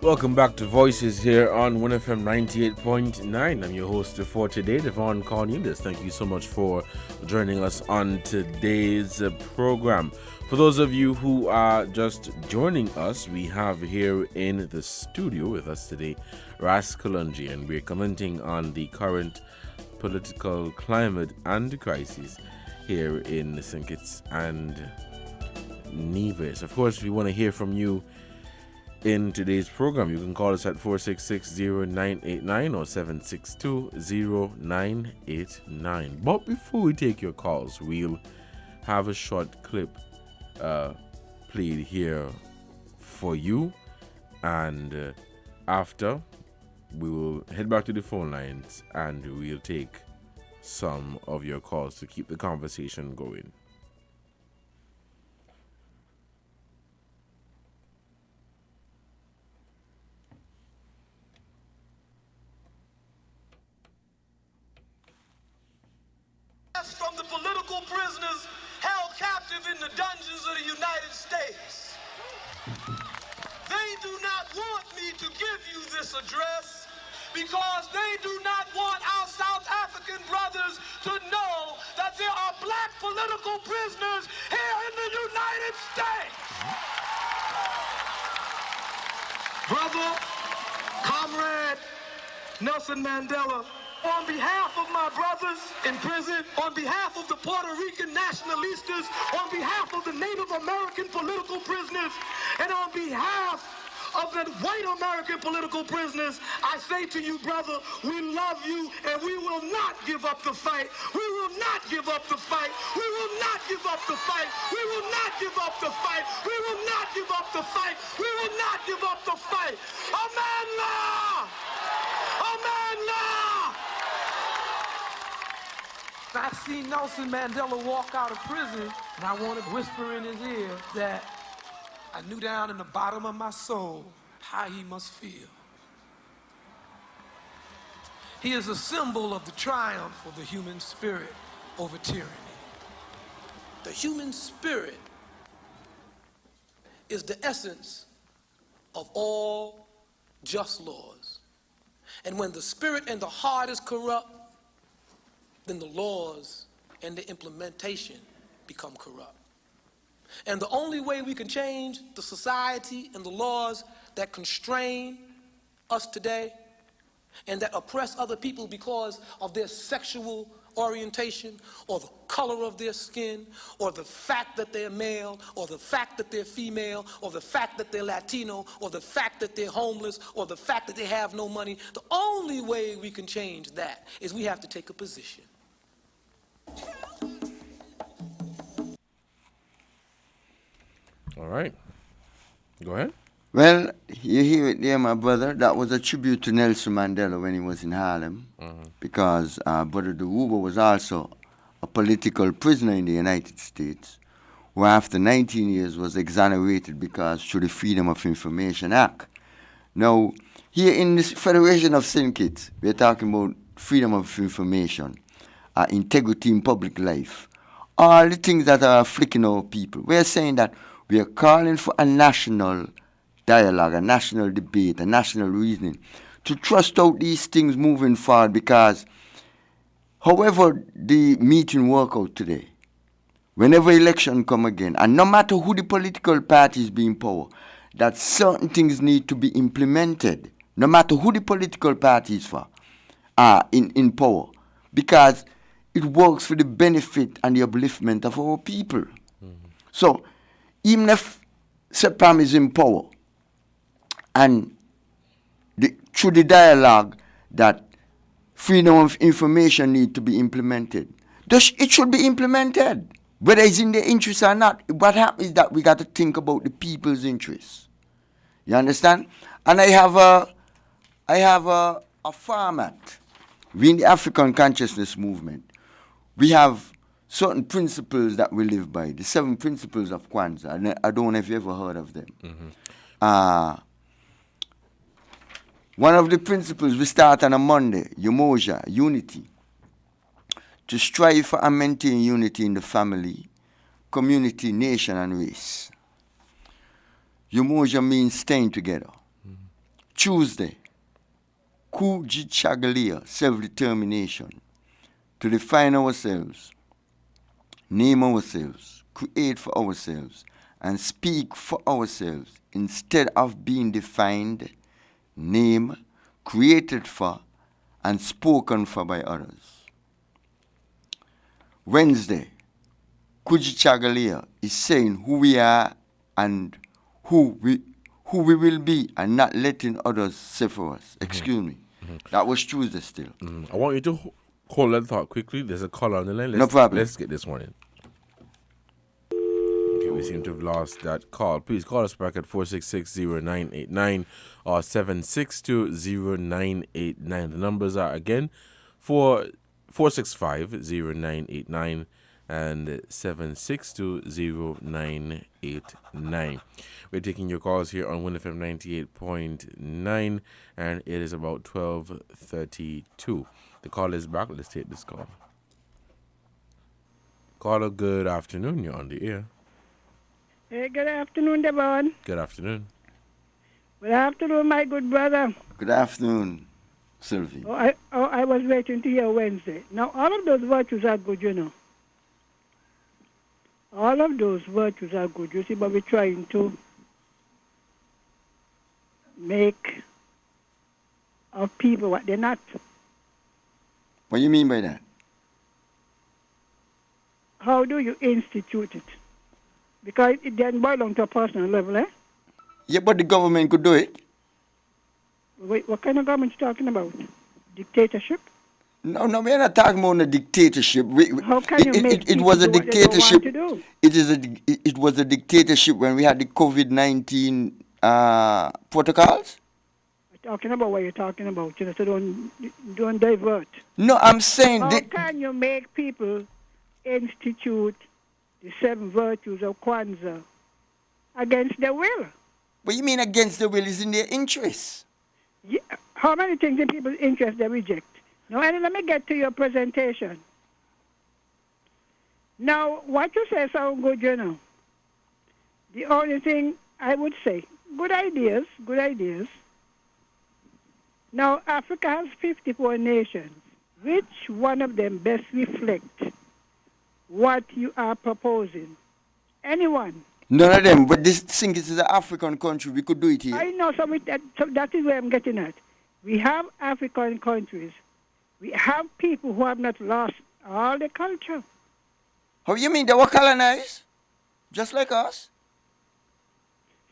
Speaker 6: Welcome back to Voices here on WINNFM 98.9. I'm your host for today, Devon Cornelius. Thank you so much for joining us on today's program. For those of you who are just joining us, we have here in the studio with us today Ras Kalunji, and we're commenting on the current political climate and crisis here in St. Kitts and Nevis. Of course, we want to hear from you in today's program. You can call us at 466-0989 or 762-0989. But before we take your calls, we'll have a short clip played here for you, and after we will head back to the phone lines and we'll take some of your calls to keep the conversation going.
Speaker 7: From the political prisoners held captive in the dungeons of the United States. They do not want me to give you this address because they do not want our South African brothers to know that there are black political prisoners here in the United States. Brother, comrade Nelson Mandela, on behalf of my brothers in prison, on behalf of the Puerto Rican nationalistas, on behalf of the Native American political prisoners, and on behalf of the white American political prisoners, I say to you, brother, we love you and we will not give up the fight. We will not give up the fight. We will not give up the fight. We will not give up the fight. We will not give up the fight. We will not give up the fight. Amendment! Amendment! I see Nelson Mandela walk out of prison, and I want to whisper in his ear that I knew down in the bottom of my soul how he must feel. He is a symbol of the triumph of the human spirit over tyranny. The human spirit is the essence of all just laws. And when the spirit and the heart is corrupt, then the laws and the implementation become corrupt. And the only way we can change the society and the laws that constrain us today and that oppress other people because of their sexual orientation or the color of their skin or the fact that they're male or the fact that they're female or the fact that they're Latino or the fact that they're homeless or the fact that they have no money, the only way we can change that is we have to take a position.
Speaker 6: All right. Go ahead.
Speaker 12: Well, you hear it there, my brother. That was a tribute to Nelson Mandela when he was in Harlem, because Brother DeWuba was also a political prisoner in the United States, who after 19 years was exonerated because through the Freedom of Information Act. Now, here in this Federation of St. Kitts, we're talking about freedom of information, integrity in public life, all the things that are afflicting our people. We're saying that we are calling for a national dialogue, a national debate, a national reasoning to trust out these things moving forward, because however the meeting work out today, whenever election come again, and no matter who the political parties be in power, that certain things need to be implemented, no matter who the political parties are in power, because it works for the benefit and the upliftment of our people. So, even if SEPAM is in power, and through the dialogue that freedom of information need to be implemented, it should be implemented, whether it's in their interest or not. What happens is that we got to think about the people's interests. You understand? And I have a format. We in the African Consciousness Movement, we have certain principles that we live by, the 7 principles of Kwanzaa, and I don't know if you ever heard of them. One of the principles we start on a Monday, Umoja, unity, to strive for and maintain unity in the family, community, nation, and race. Umoja means staying together. Tuesday, Kujichagulia, self-determination, to define ourselves, name ourselves, create for ourselves, and speak for ourselves instead of being defined, named, created for, and spoken for by others. Wednesday, Kujichagulia is saying who we are and who who we will be and not letting others say for us. Excuse me. That was Tuesday still.
Speaker 6: I want you to hold that thought quickly. There's a caller on the line.
Speaker 12: No problem.
Speaker 6: Let's get this one in. Okay, we seem to have lost that call. Please call us back at 466-0989 or 762-0989. The numbers are again 465-0989 and 762-0989. We're taking your calls here on WINNFM 98.9, and it is about 12:32. The call is back. Let's take this call. Caller, good afternoon. You're on the air.
Speaker 5: Hey, good afternoon, Devon.
Speaker 6: Good afternoon.
Speaker 5: Good afternoon, my good brother.
Speaker 12: Good afternoon, Sylvie.
Speaker 5: I was waiting to hear Wednesday. Now, all of those virtues are good, you know. All of those virtues are good, you see, but we're trying to make our people what they're not.
Speaker 12: What do you mean by that?
Speaker 5: How do you institute it? Because it doesn't boil down to a personal level, eh?
Speaker 12: Yeah, but the government could do it.
Speaker 5: Wait, what kind of government you talking about? Dictatorship?
Speaker 12: No, we're not talking about a dictatorship.
Speaker 5: How can you make
Speaker 12: it was a
Speaker 5: people do what they don't
Speaker 12: dictatorship.
Speaker 5: want to do?
Speaker 12: It was a dictatorship when we had the COVID-19 protocols.
Speaker 5: We're talking about what you're talking about, you know, so don't divert.
Speaker 12: No, I'm saying
Speaker 5: How can you make people institute the 7 virtues of Kwanzaa against their will?
Speaker 12: What you mean against the will is in their interest?
Speaker 5: Yeah. How many things in people's interest they reject? Now, and let me get to your presentation. Now, what you say sounds good, you know. The only thing I would say, good ideas. Now, Africa has 54 nations. Which one of them best reflect what you are proposing? Anyone?
Speaker 12: None of them, but this thing is an African country. We could do it here.
Speaker 5: I know, so that is where I'm getting at. We have African countries. We have people who have not lost all the culture.
Speaker 12: How you mean they were colonized? Just like us?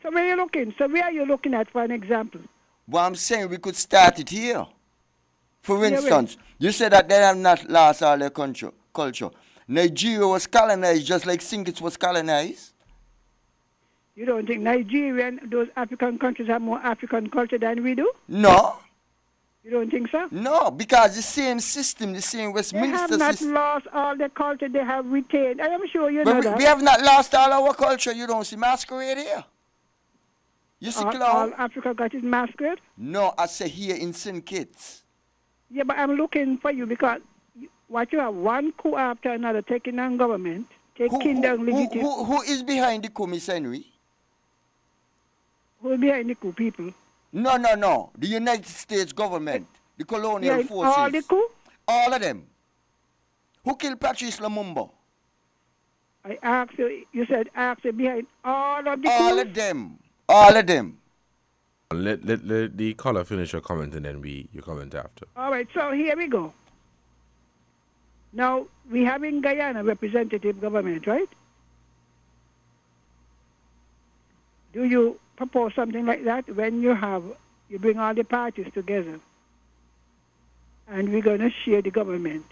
Speaker 5: So where are you looking? So where are you looking at for an example?
Speaker 12: Well, I'm saying we could start it here. For instance, you said that they have not lost all their culture. Nigeria was colonized just like Singit was colonized.
Speaker 5: You don't think Nigeria and those African countries have more African culture than we do?
Speaker 12: No.
Speaker 5: You don't think so?
Speaker 12: No, because the same system, the same Westminster
Speaker 5: system. They have
Speaker 12: system.
Speaker 5: not lost all the culture they have retained. I am sure you know that.
Speaker 12: We have not lost all our culture. You don't see masquerade here. You see clown.
Speaker 5: All Africa got its masquerade?
Speaker 12: No, I say here in St. Kitts.
Speaker 5: Yeah, but I'm looking for you because what you have one coup after another taking on government, taking down legitimate.
Speaker 12: Who is behind the coup, Miss Henry?
Speaker 5: Who is behind the coup, people?
Speaker 12: No. The United States government, the colonial forces.
Speaker 5: All the coup?
Speaker 12: All of them. Who killed Patrice Lumumba?
Speaker 5: I asked you said behind all of the
Speaker 12: All
Speaker 5: coup?
Speaker 12: of them. All of them.
Speaker 6: Let the caller finish your comment and then you comment after.
Speaker 5: All right, so here we go. Now, we have in Guyana representative government, right? Do you propose something like that when you bring all the parties together and we're going to share the government?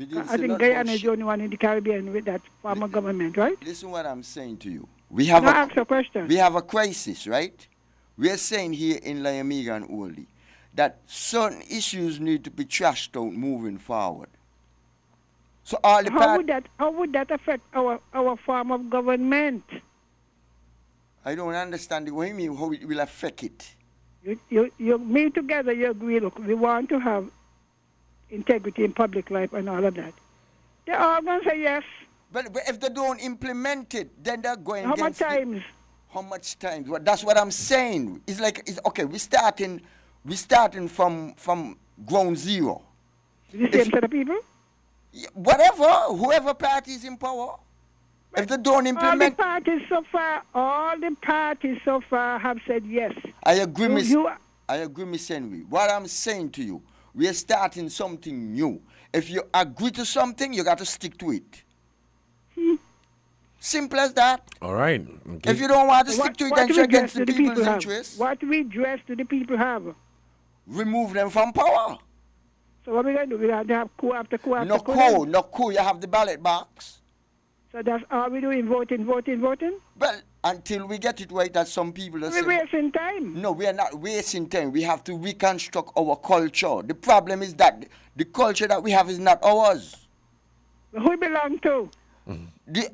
Speaker 5: I think Guyana is the only one in the Caribbean with that form of government, right?
Speaker 12: Listen what I'm saying to you. We have
Speaker 5: ask a question.
Speaker 12: We have a crisis, right? We're saying here in Layamiga and Oldie that certain issues need to be trashed out moving forward. So all the
Speaker 5: how would that affect our form of government?
Speaker 12: I don't understand what you mean, how it will affect it.
Speaker 5: You meet together, you agree, look, we want to have integrity in public life and all of that. They're all going to say yes.
Speaker 12: But if they don't implement it, then they're going
Speaker 5: How much times?
Speaker 12: How much times? Well, that's what I'm saying. It's like, okay, we're starting from ground zero.
Speaker 5: The same set of people?
Speaker 12: Whatever, whoever party is in power. If they don't implement...
Speaker 5: All the parties so far have said yes.
Speaker 12: I agree, Miss Henry. What I'm saying to you, we are starting something new. If you agree to something, you got to stick to it. Simple as that.
Speaker 6: All right. Okay.
Speaker 12: If you don't want to stick to it, then it's against the people's
Speaker 5: have?
Speaker 12: interests.
Speaker 5: What redress do the people have?
Speaker 12: Remove them from power.
Speaker 5: So what we going to do? We have to have coup after coup after
Speaker 12: No
Speaker 5: coup?
Speaker 12: no coup. You have the ballot box.
Speaker 5: So that's all we doing, voting?
Speaker 12: Well, until we get it right, that some people are
Speaker 5: We're wasting time.
Speaker 12: No, we are not wasting time. We have to reconstruct our culture. The problem is that the culture that we have is not ours.
Speaker 5: Who it belong to?
Speaker 12: The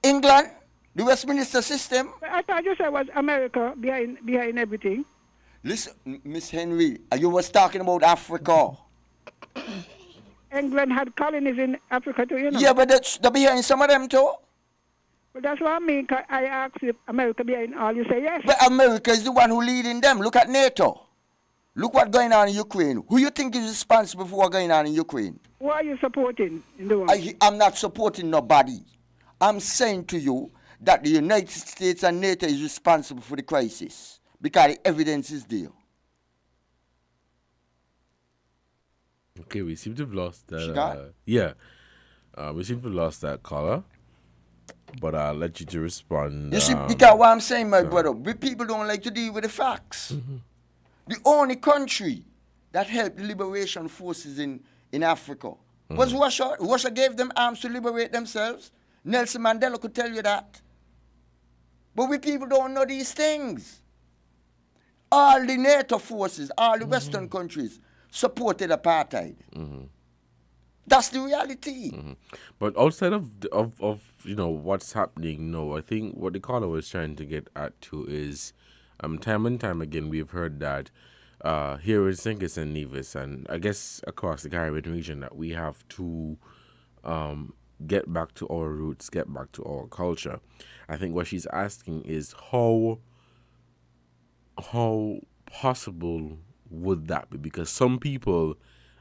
Speaker 12: England, the Westminster system.
Speaker 5: I thought you said it was America behind everything.
Speaker 12: Listen, Miss Henry, you was talking about Africa.
Speaker 5: England had colonies in Africa too, you know.
Speaker 12: Yeah, but they're behind some of them too.
Speaker 5: Well, that's what I mean. I asked if America behind all. You say yes.
Speaker 12: But America is the one who leading them. Look at NATO. Look what's going on in Ukraine. Who you think is responsible for what's going on in Ukraine?
Speaker 5: Who are you supporting in the war?
Speaker 12: I'm not supporting nobody. I'm saying to you that the United States and NATO is responsible for the crisis because the evidence is there.
Speaker 6: Okay, we seem to have lost that.
Speaker 12: She got?
Speaker 6: We seem to have lost that caller. But I'll let you to respond.
Speaker 12: You see, because what I'm saying, my brother, we people don't like to deal with the facts.
Speaker 6: Mm-hmm.
Speaker 12: The only country that helped the liberation forces in Africa was Russia. Russia gave them arms to liberate themselves. Nelson Mandela could tell you that. But we people don't know these things. All the NATO forces, all the Western countries supported apartheid. That's the reality.
Speaker 6: But outside of you know what's happening, no, I think what the caller was trying to get at to is, time and time again we've heard that here in Secession and Nevis, and I guess across the Caribbean region, that we have to get back to our roots, get back to our culture. I think what she's asking is how possible would that be? Because some people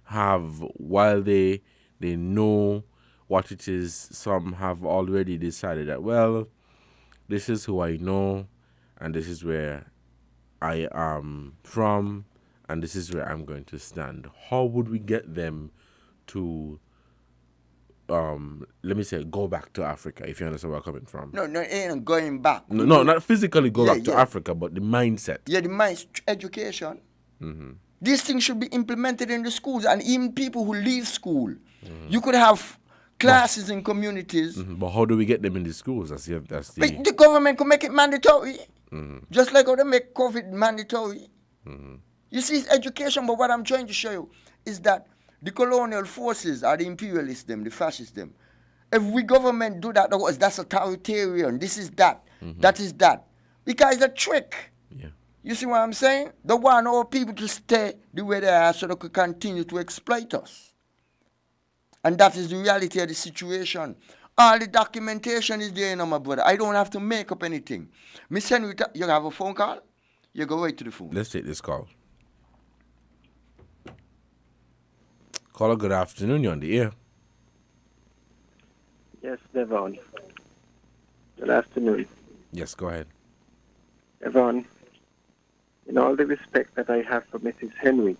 Speaker 6: have, while they know what it is, some have already decided that, well, this is who I know, and this is where I am from, and this is where I'm going to stand. How would we get them to, let me say, go back to Africa, if you understand where I'm coming from?
Speaker 12: No, it ain't going back.
Speaker 6: No, not physically go back to Africa, but the mindset.
Speaker 12: Yeah, the education. These things should be implemented in the schools, and even people who leave school. You could have classes in communities.
Speaker 6: But how do we get them in the schools? But
Speaker 12: the government could make it mandatory. Just like how they make COVID mandatory. You see, it's education, but what I'm trying to show you is that the colonial forces are the imperialists, them, the fascists, them. Every government do that, that's authoritarian. This is that. That is that. Because it's a trick. You see what I'm saying? They want our people to stay the way they are so they could continue to exploit us. And that is the reality of the situation. All the documentation is there, my brother. I don't have to make up anything. Miss Henry, you have a phone call? You go right to the phone.
Speaker 6: Let's take this call. Caller, good afternoon. You're on the air.
Speaker 8: Yes, Devon. Good afternoon.
Speaker 6: Yes, go ahead.
Speaker 8: Devon, in all the respect that I have for Mrs. Henry,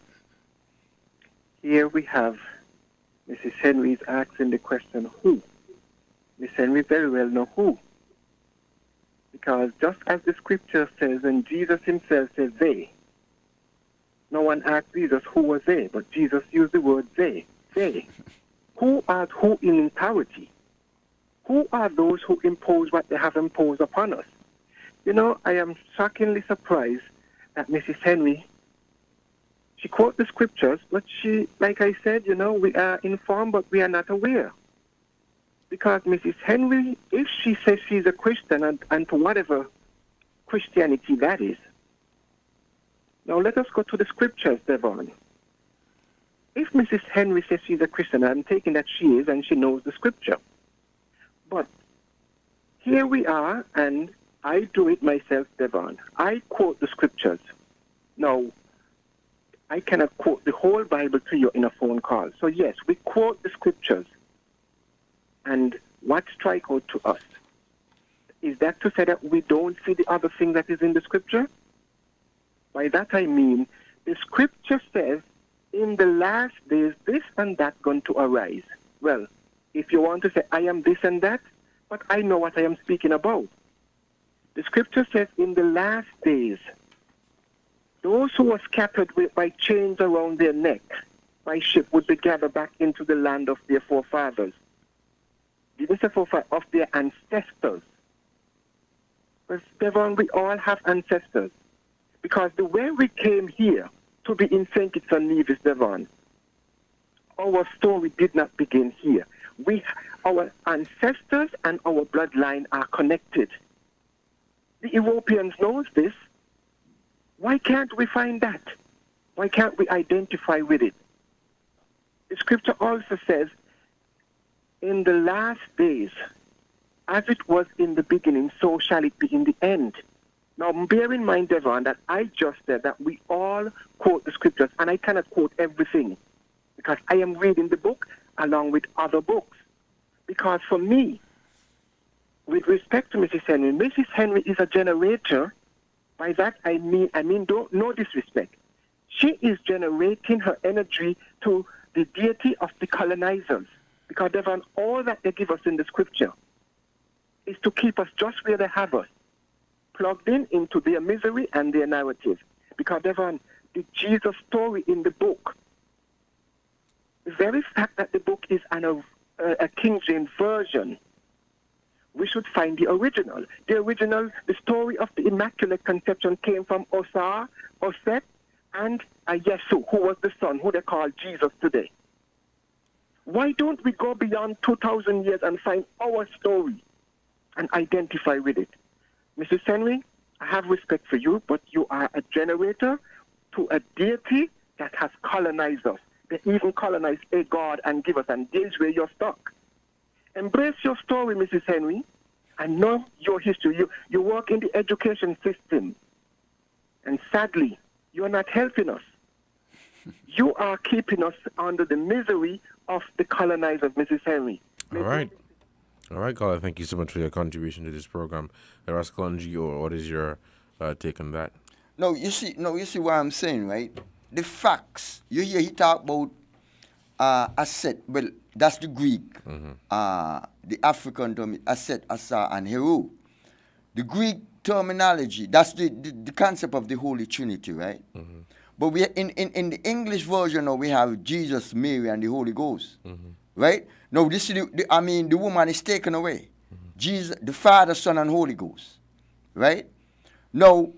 Speaker 8: here we have Mrs. Henry is asking the question, who? Miss Henry very well know who. Because just as the scripture says, and Jesus himself says they, no one asked Jesus who was they, but Jesus used the word they. They. Who are who in entirety? Who are those who impose what they have imposed upon us? You know, I am shockingly surprised that Mrs. Henry, she quotes the scriptures, but she, like I said, you know, we are informed, but we are not aware. Because Mrs. Henry, if she says she's a Christian, and for whatever Christianity that is, now let us go to the scriptures, Devon. If Mrs. Henry says she's a Christian, I'm taking that she is, and she knows the scripture. But here we are, and I do it myself, Devon. I quote the scriptures. Now, I cannot quote the whole Bible to you in a phone call. So yes, we quote the scriptures. And what strikes out to us? Is that to say that we don't see the other thing that is in the scripture? By that I mean, the scripture says, in the last days, this and that going to arise. Well, if you want to say, I am this and that, but I know what I am speaking about. The scripture says in the last days, those who were scattered by chains around their neck by ship would be gathered back into the land of their forefathers. Didn't say forefathers, of their ancestors. But Devon, we all have ancestors. Because the way we came here to be in St. Kitts and Nevis, Devon, our story did not begin here. Our ancestors and our bloodline are connected. The Europeans knows this. Why can't we find that? Why can't we identify with it? The scripture also says, in the last days, as it was in the beginning, so shall it be in the end. Now, bear in mind, Devon, that I just said that we all quote the scriptures, and I cannot quote everything because I am reading the book along with other books. Because for me, with respect to Mrs. Henry is a generator. By that I mean, no disrespect. She is generating her energy to the deity of the colonizers. Because, Devon, all that they give us in the scripture is to keep us just where they have us, plugged into their misery and their narrative. Because, Devon, the Jesus story in the book, the very fact that the book is a King James version, we should find the original. The original, the story of the Immaculate Conception came from Oseth, and Yesu, who was the son, who they call Jesus today. Why don't we go beyond 2,000 years and find our story and identify with it? Mrs. Henry, I have respect for you, but you are a generator to a deity that has colonized us. They even colonized a God and give us, and this where you're stuck. Embrace your story, Mrs. Henry, and know your history. You work in the education system, and sadly, you are not helping us. You are keeping us under the misery of the colonizers, Mrs. Henry.
Speaker 6: All right, caller. Thank you so much for your contribution to this program. Raskalonji, or what is your take on that?
Speaker 12: No, you see what I'm saying, right? The facts. You hear he talk about asset. Well, that's the Greek. The African term, asset, asa, and hero. The Greek terminology, that's the concept of the Holy Trinity, right? But we in the English version now we have Jesus, Mary, and the Holy Ghost, right? Now this is the woman is taken away. Jesus, the Father, Son, and Holy Ghost, right? Now,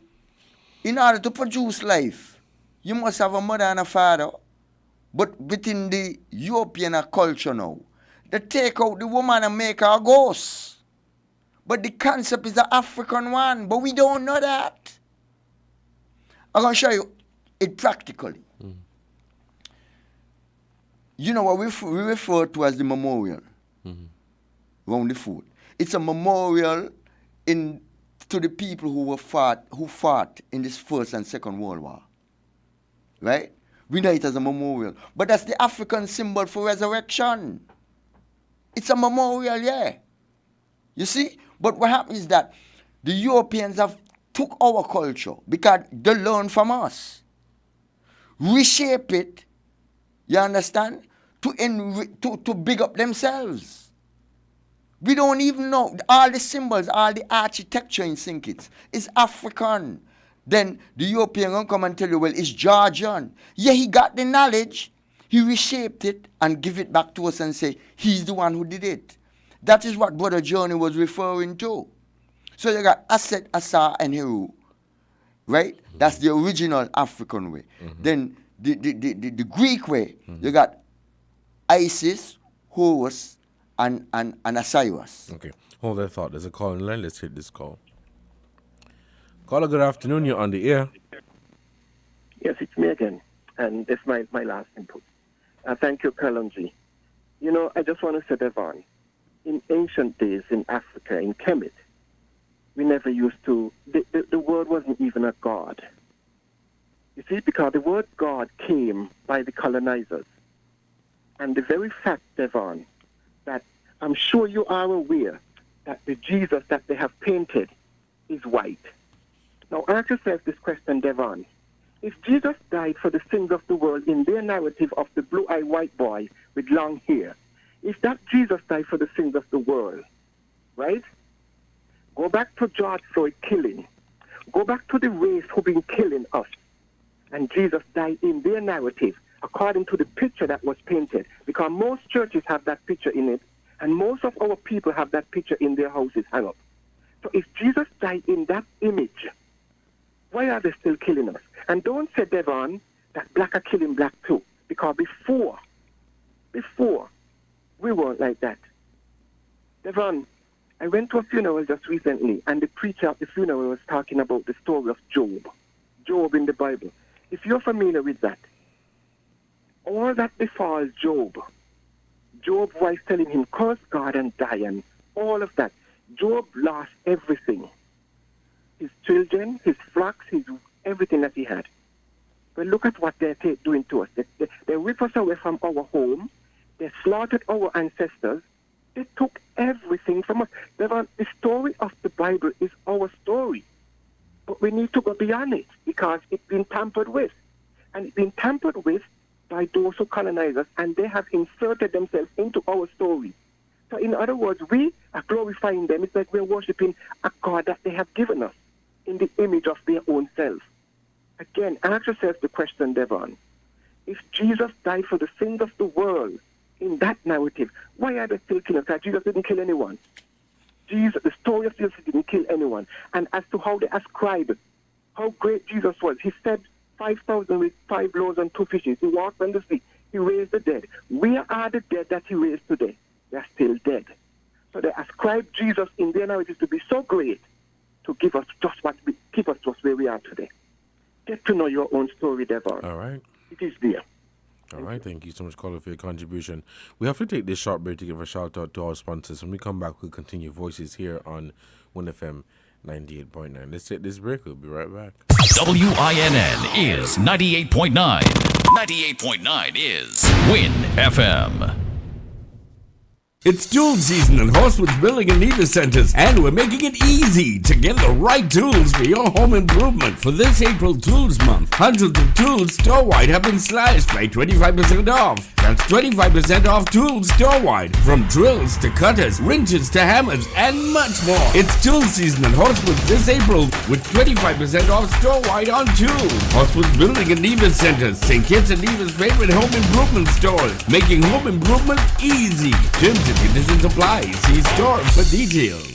Speaker 12: in order to produce life, you must have a mother and a father. But within the European culture now, they take out the woman and make her a ghost. But the concept is the African one, but we don't know that. I'm going to show you it practically. You know what we refer to as the memorial around the food. It's a memorial to the people who fought in this First and Second World War. Right? We know it as a memorial. But that's the African symbol for resurrection. It's a memorial, yeah. You see? But what happens is that the Europeans have took our culture because they learn from us. Reshape it, you understand, to big up themselves. We don't even know. All the symbols, all the architecture in St. Kitts is African. Then the European will come and tell you, well, it's Georgian. Yeah, he got the knowledge. He reshaped it and give it back to us and say, he's the one who did it. That is what Brother Johnny was referring to. So you got Asset, Asa, and Heru. Right? That's the original African way. Then the Greek way, you got Isis, Horus, and Osiris.
Speaker 6: Okay. Hold that thought. There's a call in line. Let's hit this call. Caller, good afternoon. You're on the air.
Speaker 8: Yes, it's me again. And it's my last input. Thank you, Kalonji. You know, I just want to say, Devon, in ancient days in Africa, in Kemet, we never used to, the word wasn't even a god. You see, because the word God came by the colonizers. And the very fact, Devon, that I'm sure you are aware that the Jesus that they have painted is white. Now, ask yourself this question, Devon. If Jesus died for the sins of the world in their narrative of the blue-eyed white boy with long hair, if that Jesus died for the sins of the world, right? Go back to George Floyd killing. Go back to the race who been killing us. And Jesus died in their narrative, according to the picture that was painted. Because most churches have that picture in it, and most of our people have that picture in their houses hung up. So if Jesus died in that image, why are they still killing us? And don't say, Devon, that black are killing black too. Because before, we weren't like that. Devon, I went to a funeral just recently, and the preacher at the funeral was talking about the story of Job. Job in the Bible. If you're familiar with that, all that befalls Job, Job's wife telling him, curse God and die, and all of that. Job lost everything. His children, his flocks, his everything that he had. But look at what they're doing to us. They rip us away from our home. They slaughtered our ancestors. They took everything from us. The story of the Bible is our story. But we need to go beyond it because it's been tampered with. And it's been tampered with by those who colonize us, and they have inserted themselves into our story. So in other words, we are glorifying them. It's like we're worshiping a God that they have given us in the image of their own self. Again, ask yourself the question, Devon. If Jesus died for the sins of the world in that narrative, why are they still killing us? Because Jesus didn't kill anyone. The story of Jesus didn't kill anyone. And as to how they ascribe how great Jesus was, he fed 5,000 with 5 loaves and 2 fishes. He walked on the sea. He raised the dead. Where are the dead that he raised today? They are still dead. So they ascribe Jesus in their narrative to be so great to give us just where we are today. Get to know your own story, Devon.
Speaker 6: All right.
Speaker 8: It is there.
Speaker 6: All right. Thank you so much, caller, for your contribution. We have to take this short break to give a shout out to our sponsors. When we come back, we'll continue Voices here on WINNFM 98.9. Let's take this break. We'll be right back.
Speaker 9: WINN is 98.9. 98.9 is Win FM.
Speaker 13: It's tool season at Horswood's Building and Lever Centers, and we're making it easy to get the right tools for your home improvement. For this April Tools Month, hundreds of tools store-wide have been slashed by 25% off. That's 25% off tools store-wide, from drills to cutters, wrenches to hammers, and much more. It's tool season at Horswood's this April with 25% off store-wide on tools. Horswood's Building and Lever Centers, St. Kitts and Nevis' favorite home improvement stores, making home improvement easy. Terms and conditions apply. See store for details.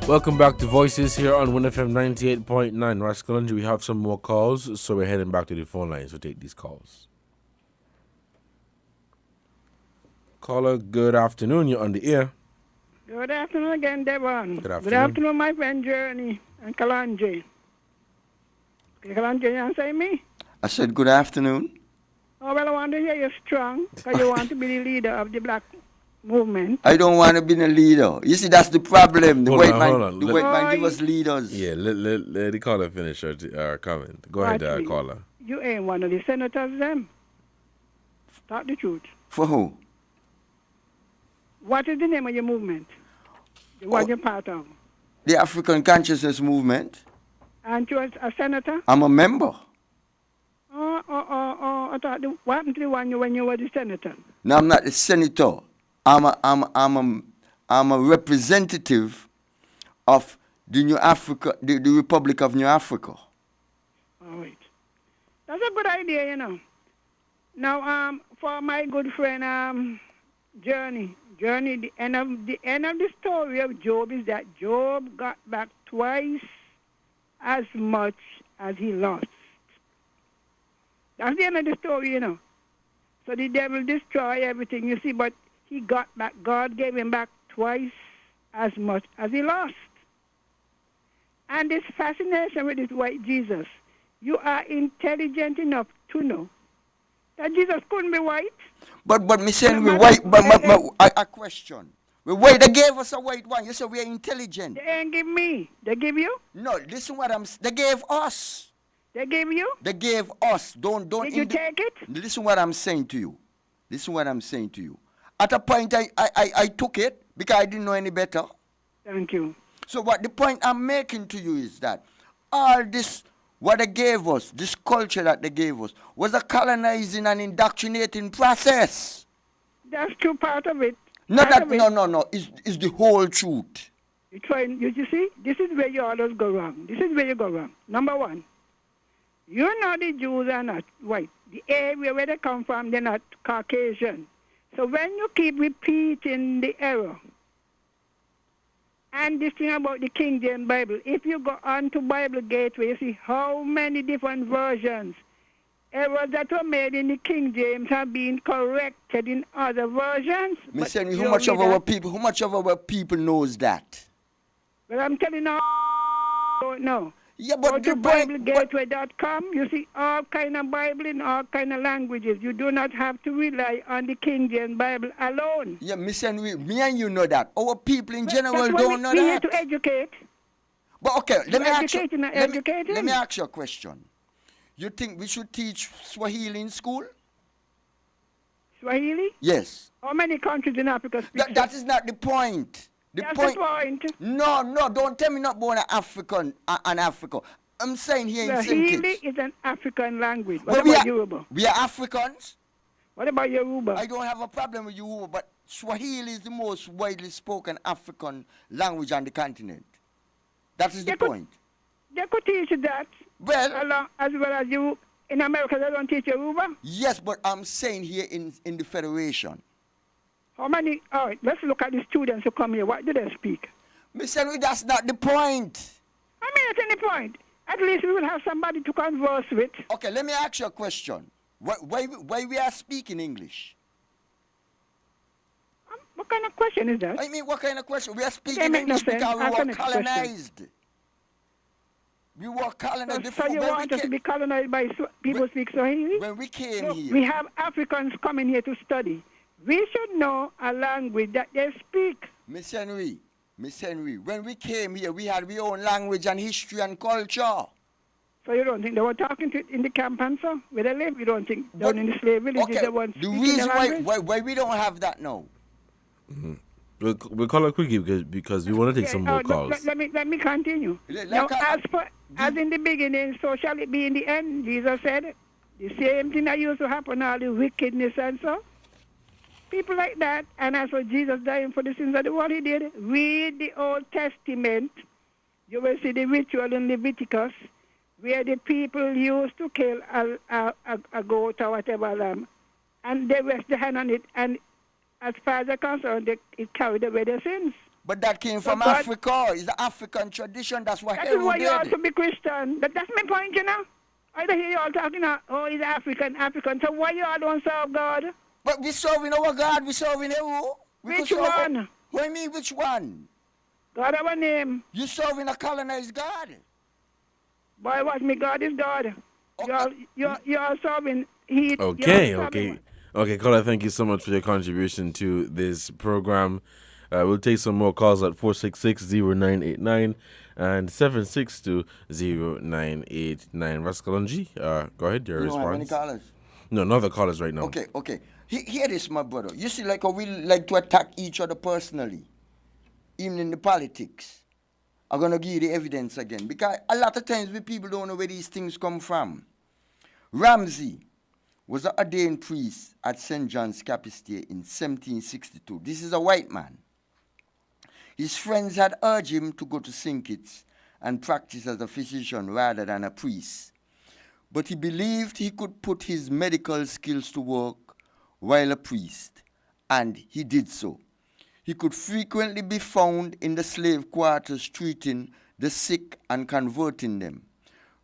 Speaker 6: Welcome back to Voices here on WINNFM 98.9. Rascal, we have some more calls, so we're heading back to the phone lines to take these calls. Caller, good afternoon. You're on the air.
Speaker 5: Good afternoon again, Devon.
Speaker 6: Good afternoon.
Speaker 5: Good afternoon, my friend Journey and Kalanje. Okay, Kalanje, you answer me?
Speaker 12: I said good afternoon.
Speaker 5: Oh, well, I want to hear you strong because you want to be the leader of the black movement.
Speaker 12: I don't want to be the leader. You see, that's the problem. The
Speaker 6: Hold
Speaker 12: white
Speaker 6: on.
Speaker 12: man give us leaders.
Speaker 6: Yeah, let the caller finish her comment. Go ahead, caller.
Speaker 5: You ain't one of the senators, them. Talk the truth.
Speaker 12: For who?
Speaker 5: What is the name of your movement? The one you're part of?
Speaker 12: The African Consciousness Movement.
Speaker 5: Aren't you a senator?
Speaker 12: I'm a member.
Speaker 5: I thought, what happened to the one when you were the senator?
Speaker 12: No, I'm not the senator. I'm a representative of the New Africa, the Republic of New Africa.
Speaker 5: All right. That's a good idea, you know. Now, for my good friend, Journey, the end of the story of Job is that Job got back twice as much as he lost. That's the end of the story, you know. So the devil destroyed everything, you see, but he got back. God gave him back twice as much as he lost. And this fascination with this white Jesus, you are intelligent enough to know that Jesus couldn't be white.
Speaker 12: But me saying we white, but I question. Wait, they gave us a white one. You say we are intelligent.
Speaker 5: They ain't give me. They give you?
Speaker 12: No, listen what they gave us.
Speaker 5: They gave you?
Speaker 12: They gave us. Don't.
Speaker 5: Did you take it?
Speaker 12: Listen what I'm saying to you. At a point, I took it because I didn't know any better.
Speaker 5: Thank you.
Speaker 12: So what the point I'm making to you is that all this, what they gave us, this culture that they gave us, was a colonizing and indoctrinating process.
Speaker 5: That's true part of it.
Speaker 12: No. It's the whole truth.
Speaker 5: You see, this is where you always go wrong. This is where you go wrong. Number one, you know the Jews are not white. The area where they come from, they're not Caucasian. So when you keep repeating the error, and this thing about the King James Bible, if you go on to Bible Gateway, you see how many different versions. Errors that were made in the King James have been corrected in other versions.
Speaker 12: Miss Henry, how much of our people knows that?
Speaker 5: Well, I'm telling you, I don't know.
Speaker 12: Yeah, but
Speaker 5: go to BibleGateway.com, you see all kind of Bible in all kind of languages. You do not have to rely on the King James Bible alone.
Speaker 12: Yeah, Miss Henry, me and you know that. Our people in general don't know that.
Speaker 5: We here to educate.
Speaker 12: But okay, let me ask you a question. You think we should teach Swahili in school?
Speaker 5: Swahili?
Speaker 12: Yes.
Speaker 5: How many countries in Africa speak?
Speaker 12: That is not the point.
Speaker 5: That's the point.
Speaker 12: No, don't tell me not born African and Africa. I'm saying here in
Speaker 5: Swahili
Speaker 12: St.
Speaker 5: is an African language. What about Yoruba?
Speaker 12: We are Africans.
Speaker 5: What about Yoruba?
Speaker 12: I don't have a problem with Yoruba, but Swahili is the most widely spoken African language on the continent. That is the point.
Speaker 5: They could teach that.
Speaker 12: Well,
Speaker 5: as well as you in America, they don't teach Yoruba.
Speaker 12: Yes, but I'm saying here in the Federation.
Speaker 5: How many? All right, let's look at the students who come here. What do they speak?
Speaker 12: Miss Henry, that's not the point.
Speaker 5: I mean, it's any point. At least we will have somebody to converse with.
Speaker 12: Okay, let me ask you a question. Why we are speaking English?
Speaker 5: What kind of question is that?
Speaker 12: I mean, what kind of question? We are speaking English because we were colonized. We were colonized before.
Speaker 5: So you want us to be colonized by people who speak Swahili?
Speaker 12: When we came here.
Speaker 5: We have Africans coming here to study. We should know a language that they speak.
Speaker 12: Miss Henry, when we came here, we had our own language and history and culture.
Speaker 5: So you don't think they were talking to in the camp and so where they live? You don't think down in the slave villages they weren't speaking
Speaker 12: the reason
Speaker 5: language?
Speaker 12: why we don't have that now.
Speaker 6: Mm-hmm. We'll call it quickie because we want to take some more calls.
Speaker 5: Let me continue. Now, as in the beginning, so shall it be in the end. Jesus said the same thing that used to happen, all the wickedness and so. People like that, and as for Jesus dying for the sins of the world, he did. Read the Old Testament. You will see the ritual in Leviticus, where the people used to kill a goat or whatever lamb, and they rest their hand on it, and as far as they're concerned, it carried away their sins.
Speaker 12: But that came from Africa. It's the African tradition. That's what
Speaker 5: That is why you ought to be Christian. That's my point, you know. I don't hear you all talking about, he's African. So why you all don't serve God?
Speaker 12: But we serving our God. We serving who?
Speaker 5: Which one?
Speaker 12: What do you mean, which one?
Speaker 5: God our name.
Speaker 12: You serving a colonized God.
Speaker 5: Boy, watch me. God is God. Okay. You're serving.
Speaker 6: Okay, caller, thank you so much for your contribution to this program. We'll take some more calls at 466-0989 and 762-0989. Raskalonji, go ahead, your response.
Speaker 12: How many callers?
Speaker 6: No, no other callers right now.
Speaker 12: Okay. Hear this, my brother. You see, like we like to attack each other personally, even in the politics. I'm going to give you the evidence again, because a lot of times we people don't know where these things come from. Ramsey was an ordained priest at St. John's Capistay in 1762. This is a white man. His friends had urged him to go to St. Kitts and practice as a physician rather than a priest. But he believed he could put his medical skills to work while a priest, and he did so. He could frequently be found in the slave quarters treating the sick and converting them.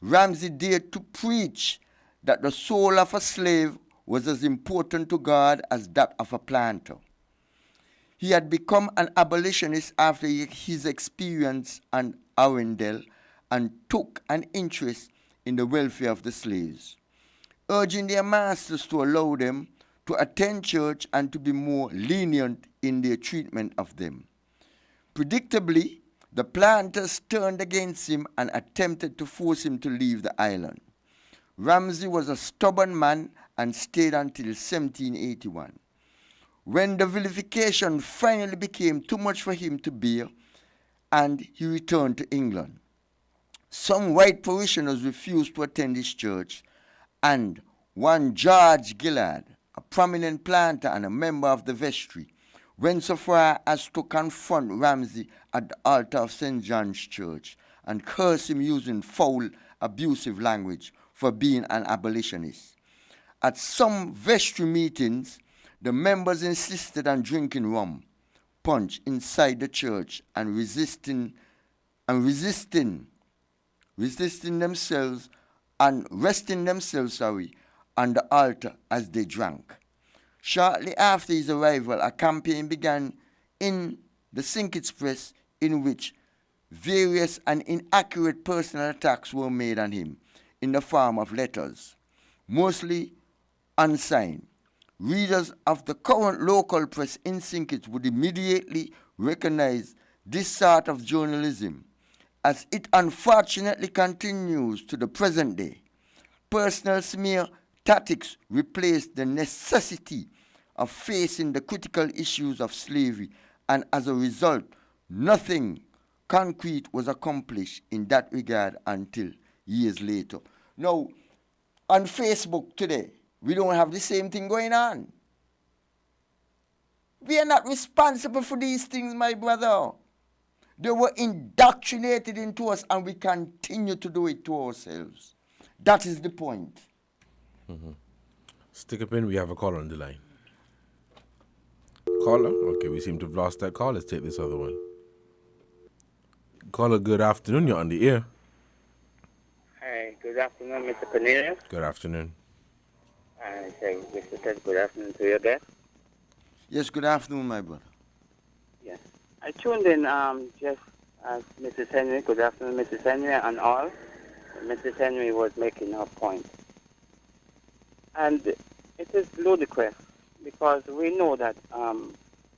Speaker 12: Ramsey dared to preach that the soul of a slave was as important to God as that of a planter. He had become an abolitionist after his experience on Arundel and took an interest in the welfare of the slaves, urging their masters to allow them to attend church and to be more lenient in their treatment of them. Predictably, the planters turned against him and attempted to force him to leave the island. Ramsey was a stubborn man and stayed until 1781. When the vilification finally became too much for him to bear, and he returned to England. Some white parishioners refused to attend his church, and one George Gillard, a prominent planter and a member of the vestry, went so far as to confront Ramsey at the altar of St. John's Church and curse him using foul, abusive language for being an abolitionist. At some vestry meetings, the members insisted on drinking rum punch inside the church and resisting themselves and resting themselves on the altar as they drank. Shortly after his arrival, a campaign began in the Sinkits Press in which various and inaccurate personal attacks were made on him in the form of letters, mostly unsigned. Readers of the current local press in Sinkits would immediately recognize this sort of journalism, as it unfortunately continues to the present day. Personal smear tactics replaced the necessity of facing the critical issues of slavery, and as a result, nothing concrete was accomplished in that regard until years later. Now, on Facebook today, we don't have the same thing going on. We are not responsible for these things, my brother. They were indoctrinated into us, and we continue to do it to ourselves. That is the point.
Speaker 6: Mm-hmm. Stick a pin, we have a caller on the line. Caller? Okay, we seem to have lost that call. Let's take this other one. Caller, good afternoon. You're on the air.
Speaker 11: Hi, good afternoon, Mr. Cornelius.
Speaker 6: Good afternoon.
Speaker 11: I say, Mr. Ted, good afternoon to you again.
Speaker 12: Yes, good afternoon, my brother.
Speaker 11: Yes. I tuned in just as Mrs. Henry, good afternoon, Mrs. Henry, and all. Mrs. Henry was making her point. And it is ludicrous because we know that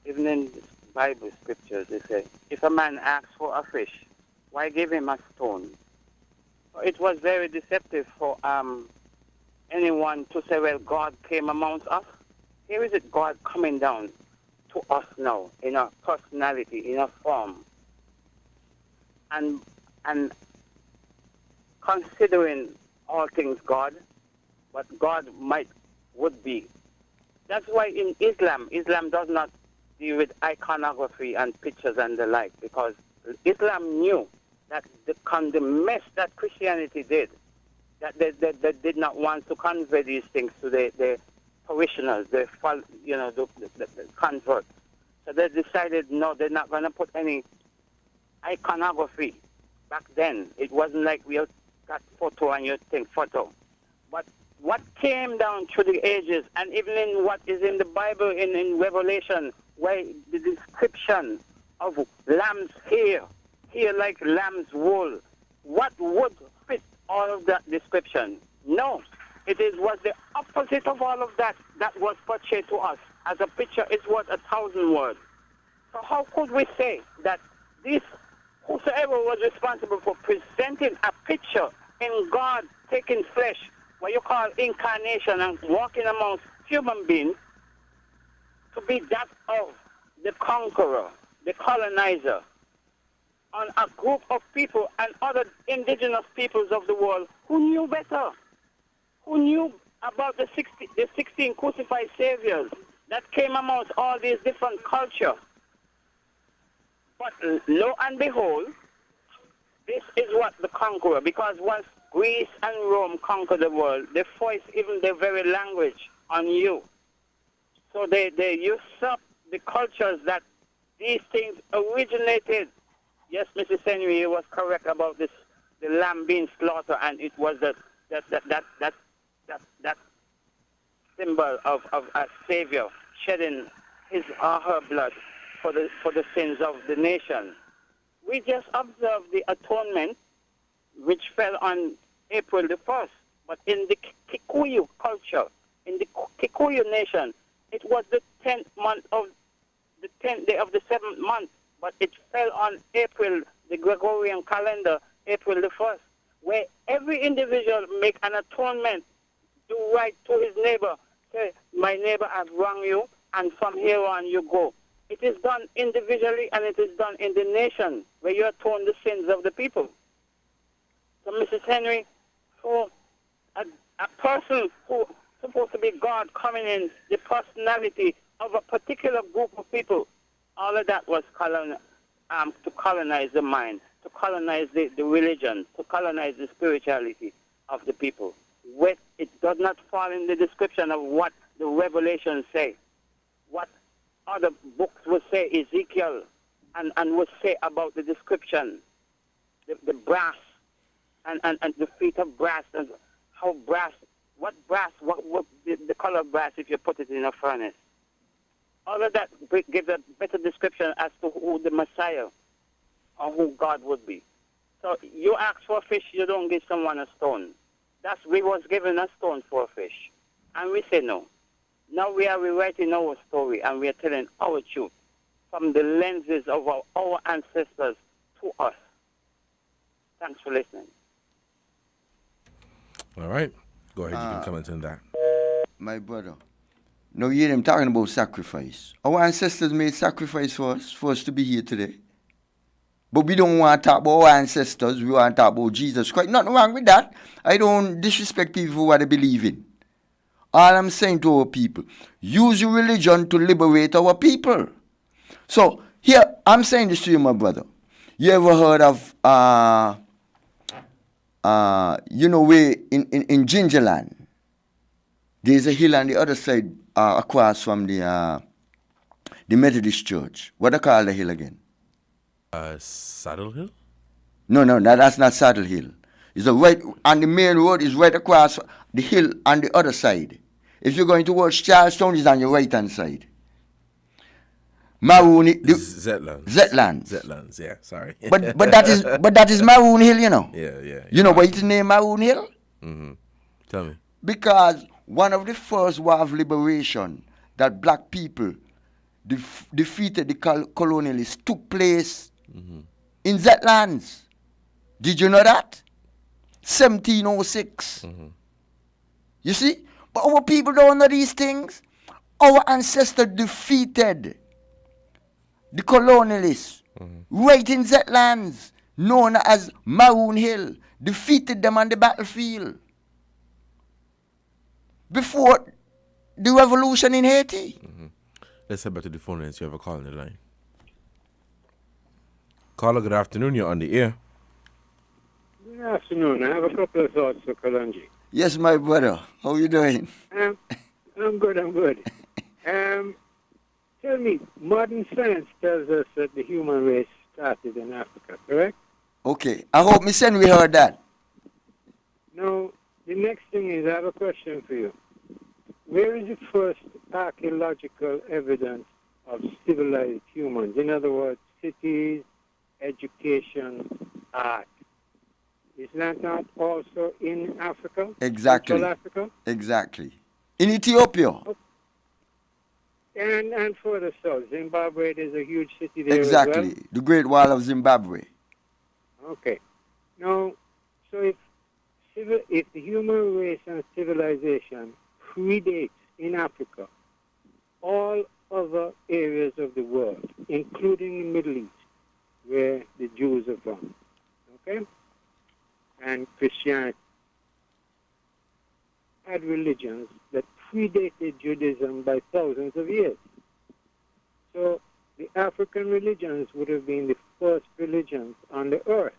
Speaker 11: even in Bible scriptures, they say, if a man asks for a fish, why give him a stone? So it was very deceptive for anyone to say, well, God came amongst us. Here is it, God coming down to us now in a personality, in a form. And considering all things God, what God would be. That's why in Islam does not deal with iconography and pictures and the like, because Islam knew that the mess that Christianity did, that they did not want to convey these things to the parishioners, the converts. So they decided, no, they're not going to put any iconography. Back then, it wasn't like we got photo and you think photo. But what came down through the ages, and even in what is in the Bible, in Revelation, where the description of lamb's hair like lamb's wool, what would fit all of that description? No. Was the opposite of all of that was portrayed to us. As a picture is worth 1,000 words. So how could we say that this, whosoever was responsible for presenting a picture in God taking flesh, what you call incarnation, and walking amongst human beings, to be that of the conqueror, the colonizer, on a group of people and other indigenous peoples of the world who knew better, who knew about the 16 crucified saviors that came amongst all these different cultures. But lo and behold, this is what the conqueror, because once Greece and Rome conquered the world, they forced even their very language on you. So they usurped the cultures that these things originated. Yes, Mrs. Henry was correct about this, the lamb being slaughtered, and it was that symbol of a savior shedding his or her blood for the sins of the nation. We just observed the atonement, which fell on April the 1st. But in the Kikuyu culture, in the Kikuyu nation, it was the 10th month of the 10th day of the 7th month, but it fell on April, the Gregorian calendar, April the 1st, where every individual make an atonement, do right to his neighbor, say, my neighbor has wronged you, and from here on you go. It is done individually and it is done in the nation, where you atone the sins of the people. So, Mrs. Henry, for a person who supposed to be God coming in, the personality of a particular group of people, all of that was to colonize the mind, to colonize the religion, to colonize the spirituality of the people. It does not fall in the description of what the Revelations say, what other books would say, Ezekiel, and would say about the description, the brass, and the feet of brass, and how brass, what the color of brass if you put it in a furnace. All of that gives a better description as to who the Messiah or who God would be. So you ask for a fish, you don't give someone a stone. We was given a stone for a fish. And we say no. Now we are rewriting our story and we are telling our truth from the lenses of our ancestors to us. Thanks for listening.
Speaker 6: All right. Go ahead, you can comment on that.
Speaker 12: My brother. Now you hear them talking about sacrifice. Our ancestors made sacrifice for us to be here today. But we don't want to talk about our ancestors. We want to talk about Jesus Christ. Nothing wrong with that. I don't disrespect people for what they believe in. All I'm saying to our people, use your religion to liberate our people. So here, I'm saying this to you, my brother. You ever heard of, where in Gingerland, there's a hill on the other side across from the Methodist Church. What do they call the hill again?
Speaker 6: Saddle Hill?
Speaker 12: No, that's not Saddle Hill. It's right on the main road. Is right across the hill on the other side. If you're going towards Charlestown, it's on your right hand side. Maroon.
Speaker 6: Zetlands. Yeah, sorry.
Speaker 12: but that is Maroon Hill, you know.
Speaker 6: Yeah.
Speaker 12: You know why it's named Maroon Hill?
Speaker 6: Mm-hmm. Tell me.
Speaker 12: Because one of the first war of liberation that black people defeated the colonialists took place in Zetlands. Did you know that? 1706. You see? But our people don't know these things. Our ancestors defeated the colonialists right in Zetlands, known as Maroon Hill. Defeated them on the battlefield. Before the revolution in Haiti.
Speaker 6: Let's head back to the phone lines. You have a call on the line. Caller, good afternoon. You're on the air.
Speaker 10: Good afternoon. I have a couple of thoughts for Kalonji.
Speaker 12: Yes, my brother. How are you doing?
Speaker 10: I'm good. Tell me, modern science tells us that the human race started in Africa, correct?
Speaker 12: Okay. I hope Miss Henry heard that.
Speaker 10: Now, the next thing is, I have a question for you. Where is the first archaeological evidence of civilized humans? In other words, cities, education, art. Is that not also in Africa?
Speaker 12: Exactly.
Speaker 10: Central Africa?
Speaker 12: Exactly. In Ethiopia.
Speaker 10: Okay. And further south, Zimbabwe, there's a huge city there
Speaker 12: Exactly.
Speaker 10: as well?
Speaker 12: The Great Wall of Zimbabwe.
Speaker 10: Okay. Now, so if the human race and civilization predates in Africa all other areas of the world, including the Middle East, where the Jews are from, okay, and Christianity, had religions that predated Judaism by thousands of years. So the African religions would have been the first religions on the earth.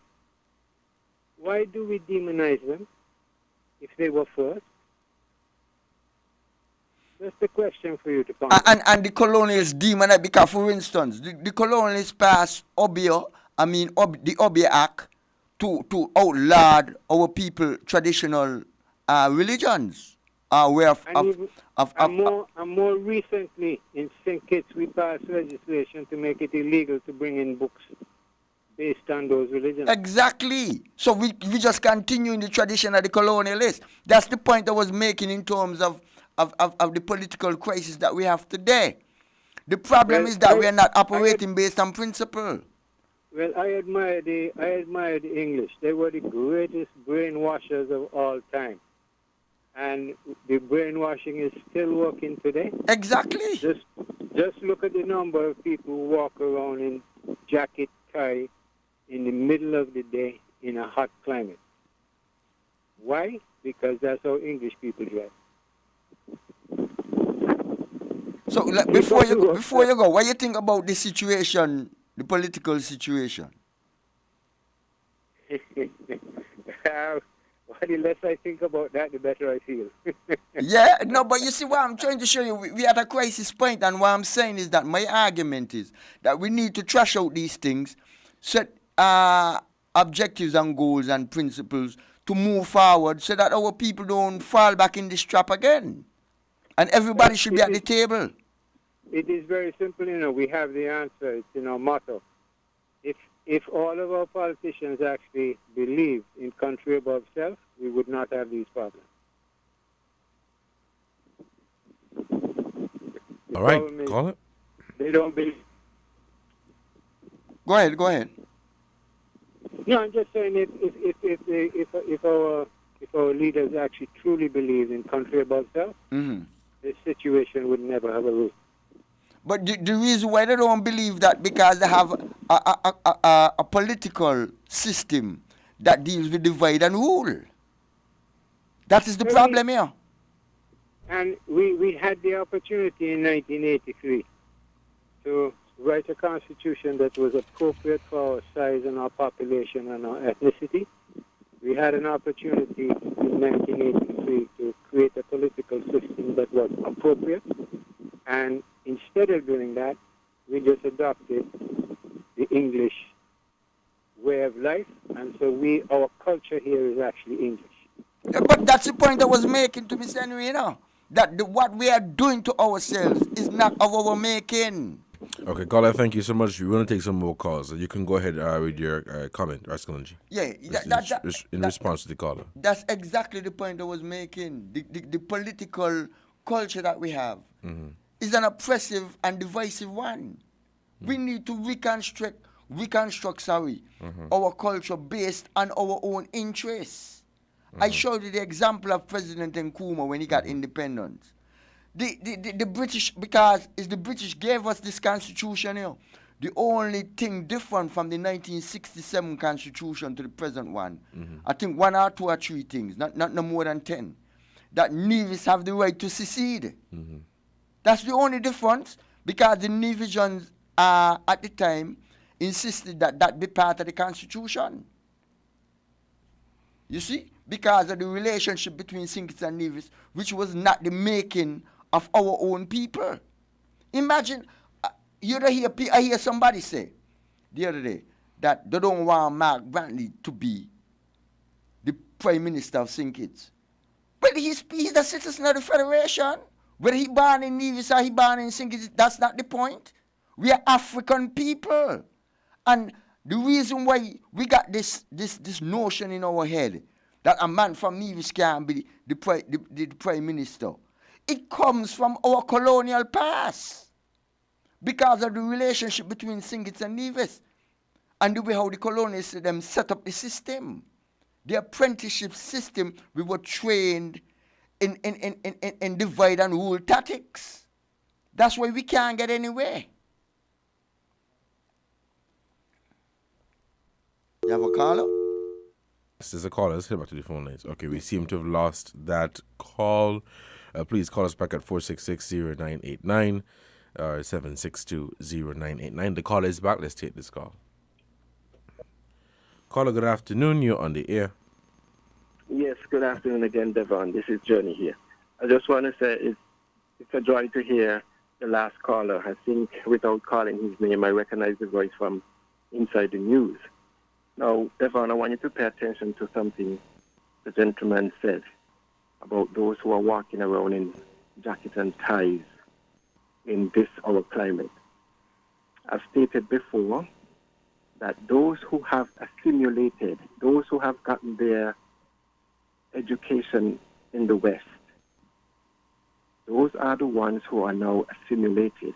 Speaker 10: Why do we demonize them if they were first? That's the question for you to ponder.
Speaker 12: And the colonials demonize, because for instance, the colonials passed the Obia Act to outlaw our people traditional religions.
Speaker 10: More recently, in St. Kitts, we passed legislation to make it illegal to bring in books based on those religions.
Speaker 12: Exactly. So we just continue in the tradition of the colonialists. That's the point I was making in terms of the political crisis that we have today. The problem
Speaker 10: Well,
Speaker 12: is that we are not operating based on principle.
Speaker 10: Well, I admire the English. They were the greatest brainwashers of all time. And the brainwashing is still working today.
Speaker 12: Exactly.
Speaker 10: Just look at the number of people who walk around in jacket, tie, in the middle of the day in a hot climate. Why? Because that's how English people dress.
Speaker 12: So before you go, what do you think about the situation, the political situation?
Speaker 10: The less I think about that, the better I feel.
Speaker 12: Yeah, no, but you see what I'm trying to show you, we are at a crisis point, and what I'm saying is that my argument is that we need to trash out these things, set objectives and goals and principles to move forward so that our people don't fall back in this trap again. And everybody should be at the table.
Speaker 10: It is very simple, we have the answer. It's in our motto. If all of our politicians actually believed in country above self, we would not have these problems.
Speaker 6: All right, call it.
Speaker 10: They don't believe.
Speaker 12: Go ahead.
Speaker 10: No, I'm just saying if our leaders actually truly believe in country above self, this situation would never have a root.
Speaker 12: But the reason why they don't believe that, because they have a political system that deals with divide and rule. That is the problem here.
Speaker 10: And we had the opportunity in 1983 to write a constitution that was appropriate for our size and our population and our ethnicity. We had an opportunity in 1983 to create a political system that was appropriate. And instead of doing that, we just adopted the English way of life. And so our culture here is actually English.
Speaker 12: Yeah, but that's the point I was making to Mr. Henry, that what we are doing to ourselves is not of our making.
Speaker 6: Okay, caller, thank you so much. We're going to take some more calls. You can go ahead with your comment, Rascalanji.
Speaker 12: Yeah,
Speaker 6: in response to the caller.
Speaker 12: That's exactly the point I was making. The political culture that we have is an oppressive and divisive one. We need to reconstruct our culture based on our own interests. I showed you the example of President Nkrumah when he got independence. The British, because it's the British gave us this constitution here. The only thing different from the 1967 constitution to the present one, I think 1 or 2 or 3 things, not no more than 10, that Nevis have the right to secede. That's the only difference, because the Nevisians at the time insisted that that be part of the constitution. You see? Because of the relationship between Sinkits and Nevis, which was not the making of our own people. Imagine, I hear somebody say the other day that they don't want Mark Brantley to be the Prime Minister of Sinkits. But he's a citizen of the Federation. Whether he born in Nevis or he born in Sinkits, that's not the point. We are African people. And the reason why we got this notion in our head that a man from Nevis can be the Prime Minister, it comes from our colonial past, because of the relationship between Sinkits and Nevis and the way how the colonists them set up the system. The apprenticeship system, we were trained in divide and rule tactics. That's why we can't get anywhere. You have a caller?
Speaker 6: This is a caller. Let's head back to the phone lines. Okay, we seem to have lost that call. Please call us back at 466-0989 or 762-0989. The call is back. Let's take this call. Caller, good afternoon. You're on the air.
Speaker 8: Yes, good afternoon again, Devon. This is Johnny here. I just want to say it's a joy to hear the last caller. I think without calling his name, I recognize the voice from inside the news. Now, Devon, I want you to pay attention to something the gentleman said about those who are walking around in jackets and ties in this, our climate. I've stated before that those who have assimilated, those who have gotten their education in the West, those are the ones who are now assimilated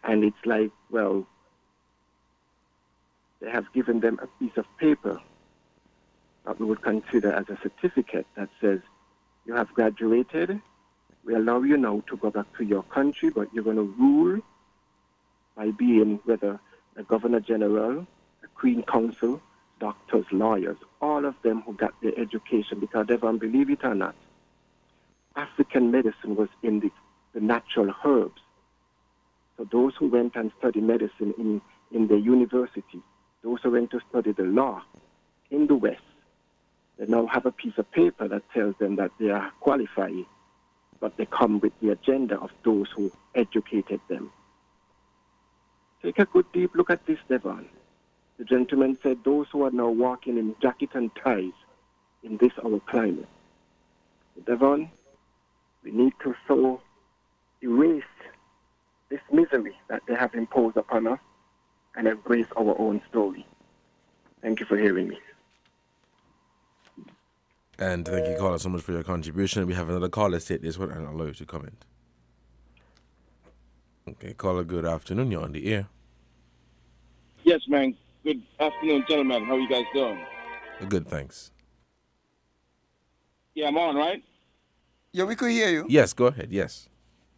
Speaker 8: And it's like, well, they have given them a piece of paper that we would consider as a certificate that says, you have graduated, we allow you now to go back to your country, but you're going to rule by being whether a governor general, a queen council, doctors, lawyers, all of them who got their education, because everyone, believe it or not, African medicine was in the natural herbs. So those who went and studied medicine in the university, those who went to study the law in the West, they now have a piece of paper that tells them that they are qualified, but they come with the agenda of those who educated them. Take a good deep look at this, Devon. The gentleman said those who are now walking in jacket and ties in this our climate. Devon, we need to so erase this misery that they have imposed upon us and embrace our own story. Thank you for hearing me.
Speaker 6: And thank you, caller, so much for your contribution. We have another caller. Take this one and I'll allow you to comment. Okay, caller, good afternoon. You're on the air.
Speaker 14: Yes, man. Good afternoon, gentlemen. How are you guys doing?
Speaker 6: Good, thanks.
Speaker 14: Yeah, I'm on, right?
Speaker 12: Yeah, we could hear you.
Speaker 6: Yes, go ahead. Yes.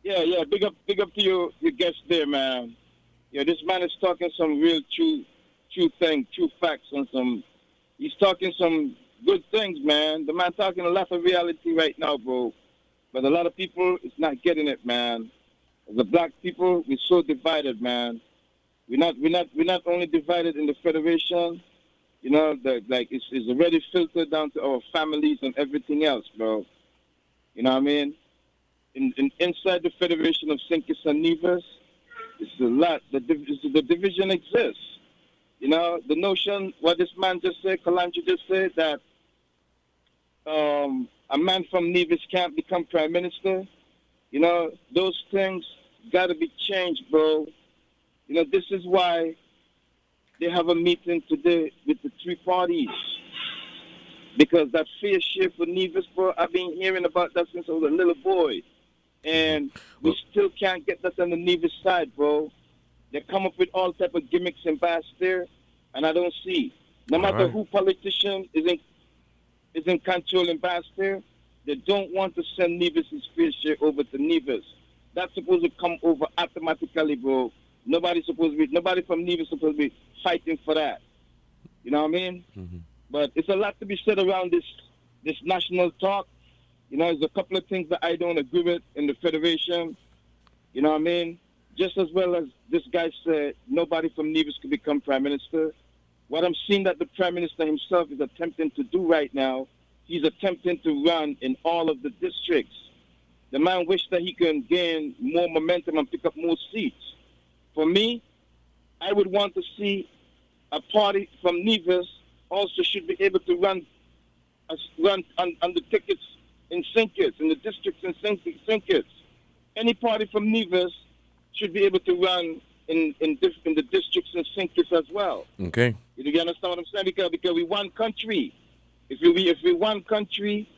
Speaker 14: Yeah. Big up to your guest there, man. Yeah, this man is talking some real true thing, true facts, and he's talking some good things, man. The man talking a lot of reality right now, bro. But a lot of people is not getting it, man. As a black people, we're so divided, man. We're not only divided in the federation, you know, it's already filtered down to our families and everything else, bro. You know what I mean? Inside the Federation of Sinkis and Nevis, it's a lot. The division exists. You know, the notion, what this man just said, Kalanji just said, that a man from Nevis can't become prime minister. You know, those things got to be changed, bro. You know, this is why they have a meeting today with the three parties. Because that fair share for Nevis, bro, I've been hearing about that since I was a little boy. And we still can't get that on the Nevis side, bro. They come up with all type of gimmicks and there, and I don't see. No matter who politician is in control in there, they don't want to send Nevis' fair share over to Nevis. That's supposed to come over automatically, bro. Nobody from Nevis supposed to be fighting for that. You know what I mean? Mm-hmm. But it's a lot to be said around this national talk. You know, there's a couple of things that I don't agree with in the Federation. You know what I mean? Just as well as this guy said, nobody from Nevis could become Prime Minister. What I'm seeing that the Prime Minister himself is attempting to do right now, he's attempting to run in all of the districts. The man wishes that he can gain more momentum and pick up more seats. For me, I would want to see a party from Nevis also should be able to run on the tickets in Sinkits, in the districts in Sinkits. Any party from Nevis should be able to run in the districts in Sinkits as well.
Speaker 6: Okay.
Speaker 14: You understand what I'm saying? Because we one country. If we one country,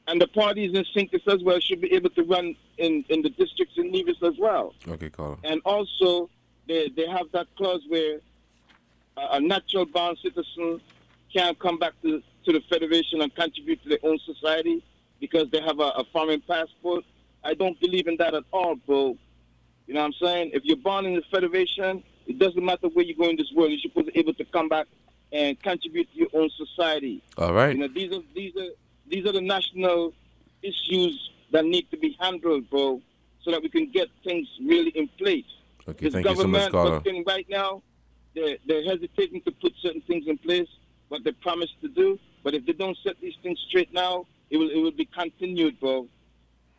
Speaker 14: and the parties in Sinkits as well should be able to run in the districts in Nevis as well.
Speaker 6: Okay, Carl.
Speaker 14: And also, they have that clause where a natural born citizen can't come back to the Federation and contribute to their own society because they have a foreign passport. I don't believe in that at all, bro. You know what I'm saying? If you're born in the Federation, it doesn't matter where you go in this world. You're supposed to be able to come back and contribute to your own society.
Speaker 6: All right.
Speaker 14: You know, these are the national issues that need to be handled, bro, so that we can get things really in place.
Speaker 6: Okay,
Speaker 14: this
Speaker 6: thank you so much, Carla.
Speaker 14: Right now, they're hesitating to put certain things in place, what they promised to do. But if they don't set these things straight now, it will be continued, bro.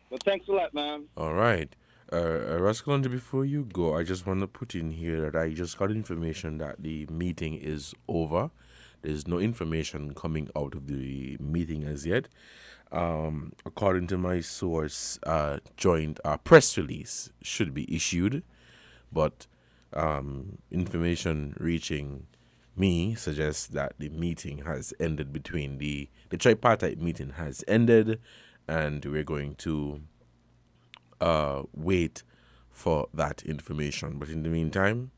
Speaker 14: But thanks a lot, man.
Speaker 6: All right. Rascalonda, before you go, I just want to put in here that I just got information that the meeting is over. There's no information coming out of the meeting as yet. According to my source, joint press release should be issued, but information reaching me suggests that the meeting has ended between the tripartite meeting has ended, and we're going to wait for that information. But in the meantime,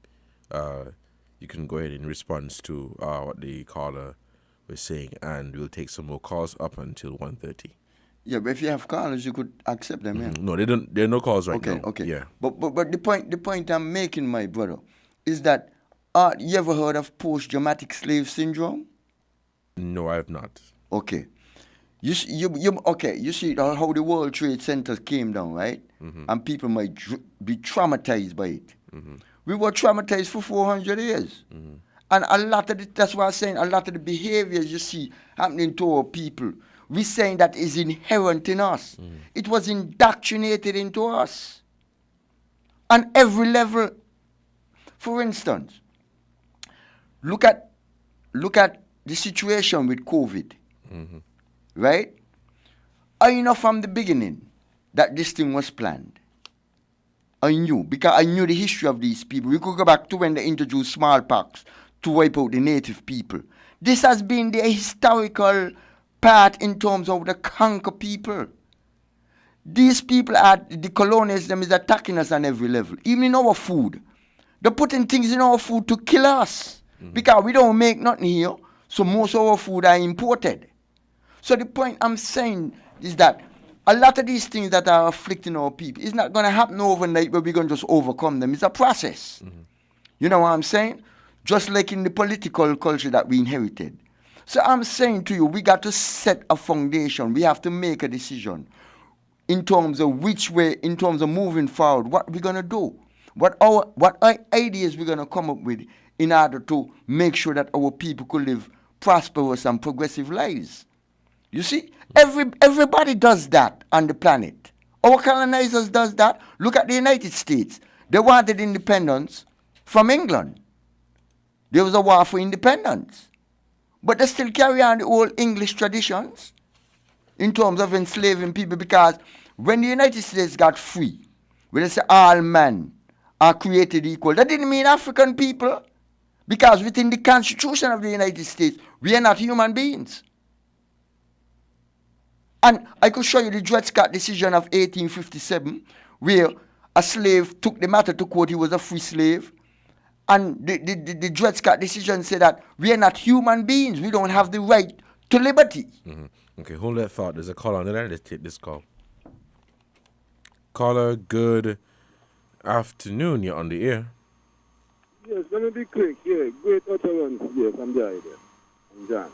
Speaker 6: you can go ahead in response to what the caller was saying, and we'll take some more calls up until 1:30.
Speaker 12: Yeah, but if you have callers, you could accept them. Yeah.
Speaker 6: No, they don't. There are no calls right now.
Speaker 12: Okay.
Speaker 6: Yeah.
Speaker 12: But the point I'm making, my brother, is that you ever heard of post-traumatic slave syndrome?
Speaker 6: No, I have not.
Speaker 12: Okay. You see how the World Trade Center came down, right? And people might be traumatized by it. We were traumatized for 400 years. And a lot of that's why I'm saying a lot of the behaviors you see happening to our people, we're saying that is inherent in us. It was indoctrinated into us. On every level. For instance, look at the situation with COVID. Right? I know from the beginning that this thing was planned. I knew, because I knew the history of these people. We could go back to when they introduced smallpox to wipe out the native people. This has been the historical part in terms of the conquer people. These people the colonialism is attacking us on every level, even in our food. They're putting things in our food to kill us because we don't make nothing here, so most of our food are imported. So the point I'm saying is that a lot of these things that are afflicting our people, it's not going to happen overnight where we're going to just overcome them. It's a process. You know what I'm saying? Just like in the political culture that we inherited. So I'm saying to you, we got to set a foundation. We have to make a decision in terms of which way, in terms of moving forward, what we're going to do. What ideas we're going to come up with in order to make sure that our people could live prosperous and progressive lives. You see, everybody does that on the planet. Our colonizers does that. Look at the United States. They wanted independence from England. There was a war for independence. But they still carry on the old English traditions in terms of enslaving people, because when the United States got free, when they say all men are created equal, that didn't mean African people, because within the Constitution of the United States, we are not human beings. And I could show you the Dred Scott decision of 1857, where a slave took the matter to court. He was a free slave. And the Dred Scott decision said that we are not human beings. We don't have the right to liberty.
Speaker 6: Okay, hold that thought. There's a call on there. Let's take this call. Caller, good afternoon. You're on the air.
Speaker 2: Yes, let me be quick. Yeah, great utterance. Yes, I'm there. I'm John.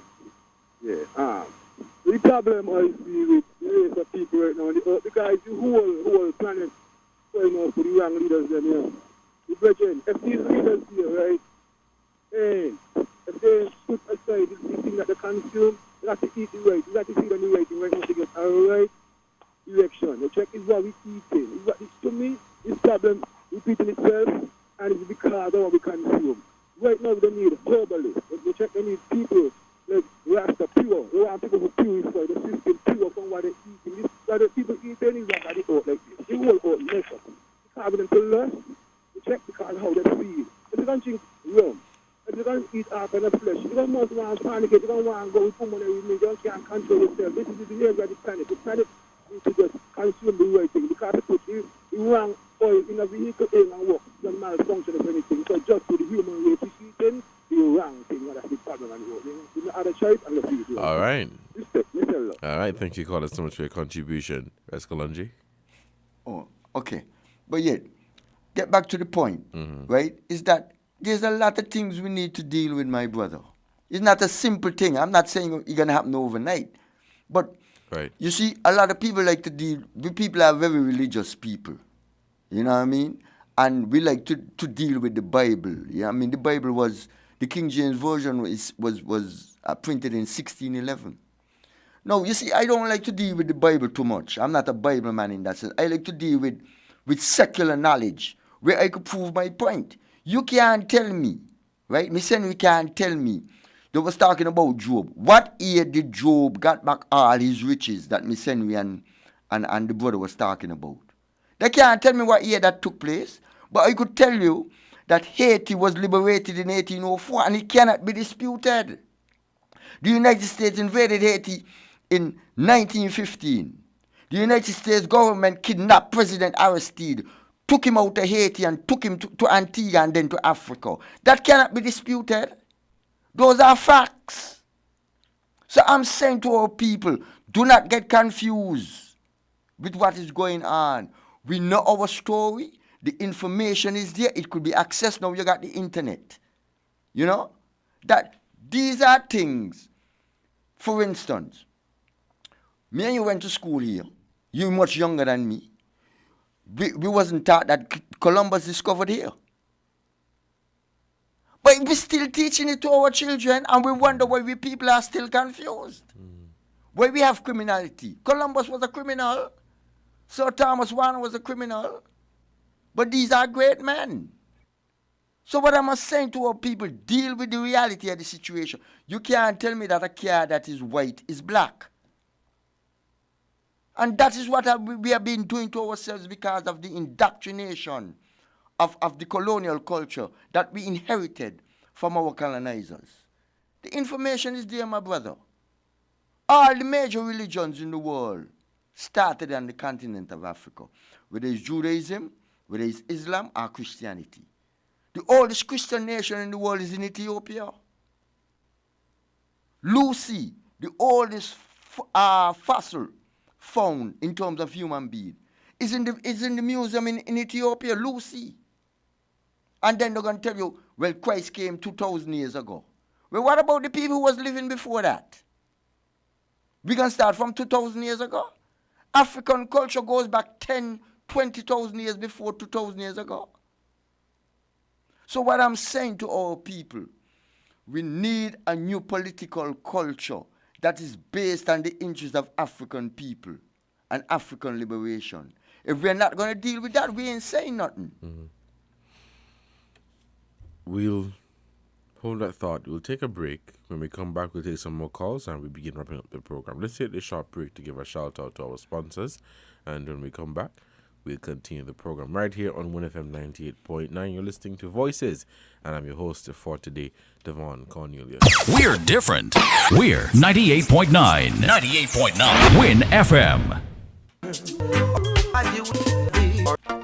Speaker 2: Yeah. The problem I see with the race of people right now, because the whole planet going on for the young leaders then, yeah. The brethren, if these leaders here, right, hey, if they put aside the thing that they consume, they have to eat the right. They have to feed on the right thing right now to get a right direction. The check is what we eating. To me, this problem repeating itself, and it's because of what we consume. Right now, we don't need herbalists. The check, they need people like Rasta pure. We want people who purify the system pure from what they're eating. What the people eat any rock at the oat like this. The whole oat mess up. Because them to lust, the check because how they feel. If you don't drink rum, if you don't eat half of the flesh, you don't want to panic, you don't want to go with women every minute, you can't control yourself. This is the behavior of the planet. The planet needs to just consume the right thing because they put the wrong oil in a vehicle and work. It doesn't malfunction or anything. So just to the human race is eating the wrong thing. That's the problem.
Speaker 6: All right. All right. Thank you, caller, so much for your contribution. Escalonji.
Speaker 12: Oh, okay. But yet, get back to the point, right? Is that there's a lot of things we need to deal with, my brother. It's not a simple thing. I'm not saying it's going to happen overnight. But you see, a lot of people like to deal with people are very religious people. You know what I mean? And we like to deal with the Bible. Yeah, I mean, the Bible was, the King James Version was printed in 1611. Now, you see, I don't like to deal with the Bible too much. I'm not a Bible man in that sense. I like to deal with secular knowledge, where I could prove my point. You can't tell me, right? Miss Henry can't tell me. They was talking about Job. What year did Job got back all his riches that Miss Henry and the brother was talking about? They can't tell me what year that took place, but I could tell you that Haiti was liberated in 1804, and it cannot be disputed. The United States invaded Haiti in 1915. The United States government kidnapped President Aristide took him out to Haiti and took him to Antigua and then to Africa. That cannot be disputed. Those are facts. So I'm saying to our people, do not get confused with what is going on. We know our story. The information is there. It could be accessed. Now you got the internet. You know? That these are things. For instance, me and you went to school here. You're much younger than me. We wasn't taught that Columbus discovered here. But we're still teaching it to our children, and we wonder why we people are still confused. Why we have criminality. Columbus was a criminal. Sir Thomas Warner was a criminal. But these are great men. So what am I saying to our people? Deal with the reality of the situation. You can't tell me that a car that is white is black. And that is what we have been doing to ourselves because of the indoctrination of the colonial culture that we inherited from our colonizers. The information is there, my brother. All the major religions in the world started on the continent of Africa, whether it's Judaism, whether it's Islam or Christianity. The oldest Christian nation in the world is in Ethiopia. Lucy, the oldest fossil found in terms of human being, is in the museum in Ethiopia, Lucy. And then they're going to tell you, well, Christ came 2,000 years ago. Well, what about the people who was living before that? We can start from 2,000 years ago. African culture goes back 10, 20,000 years before 2,000 years ago. So what I'm saying to our people, we need a new political culture that is based on the interests of African people and African liberation. If we're not going to deal with that, we ain't saying nothing.
Speaker 6: Mm-hmm. We'll hold that thought. We'll take a break. When we come back, we'll take some more calls and we begin wrapping up the program. Let's take this short break to give a shout out to our sponsors. And when we come back, we'll continue the program right here on WINNFM 98.9. You're listening to Voices, and I'm your host for today, Devon Cornelius.
Speaker 9: We're different. We're 98.9. 98.9. Win FM.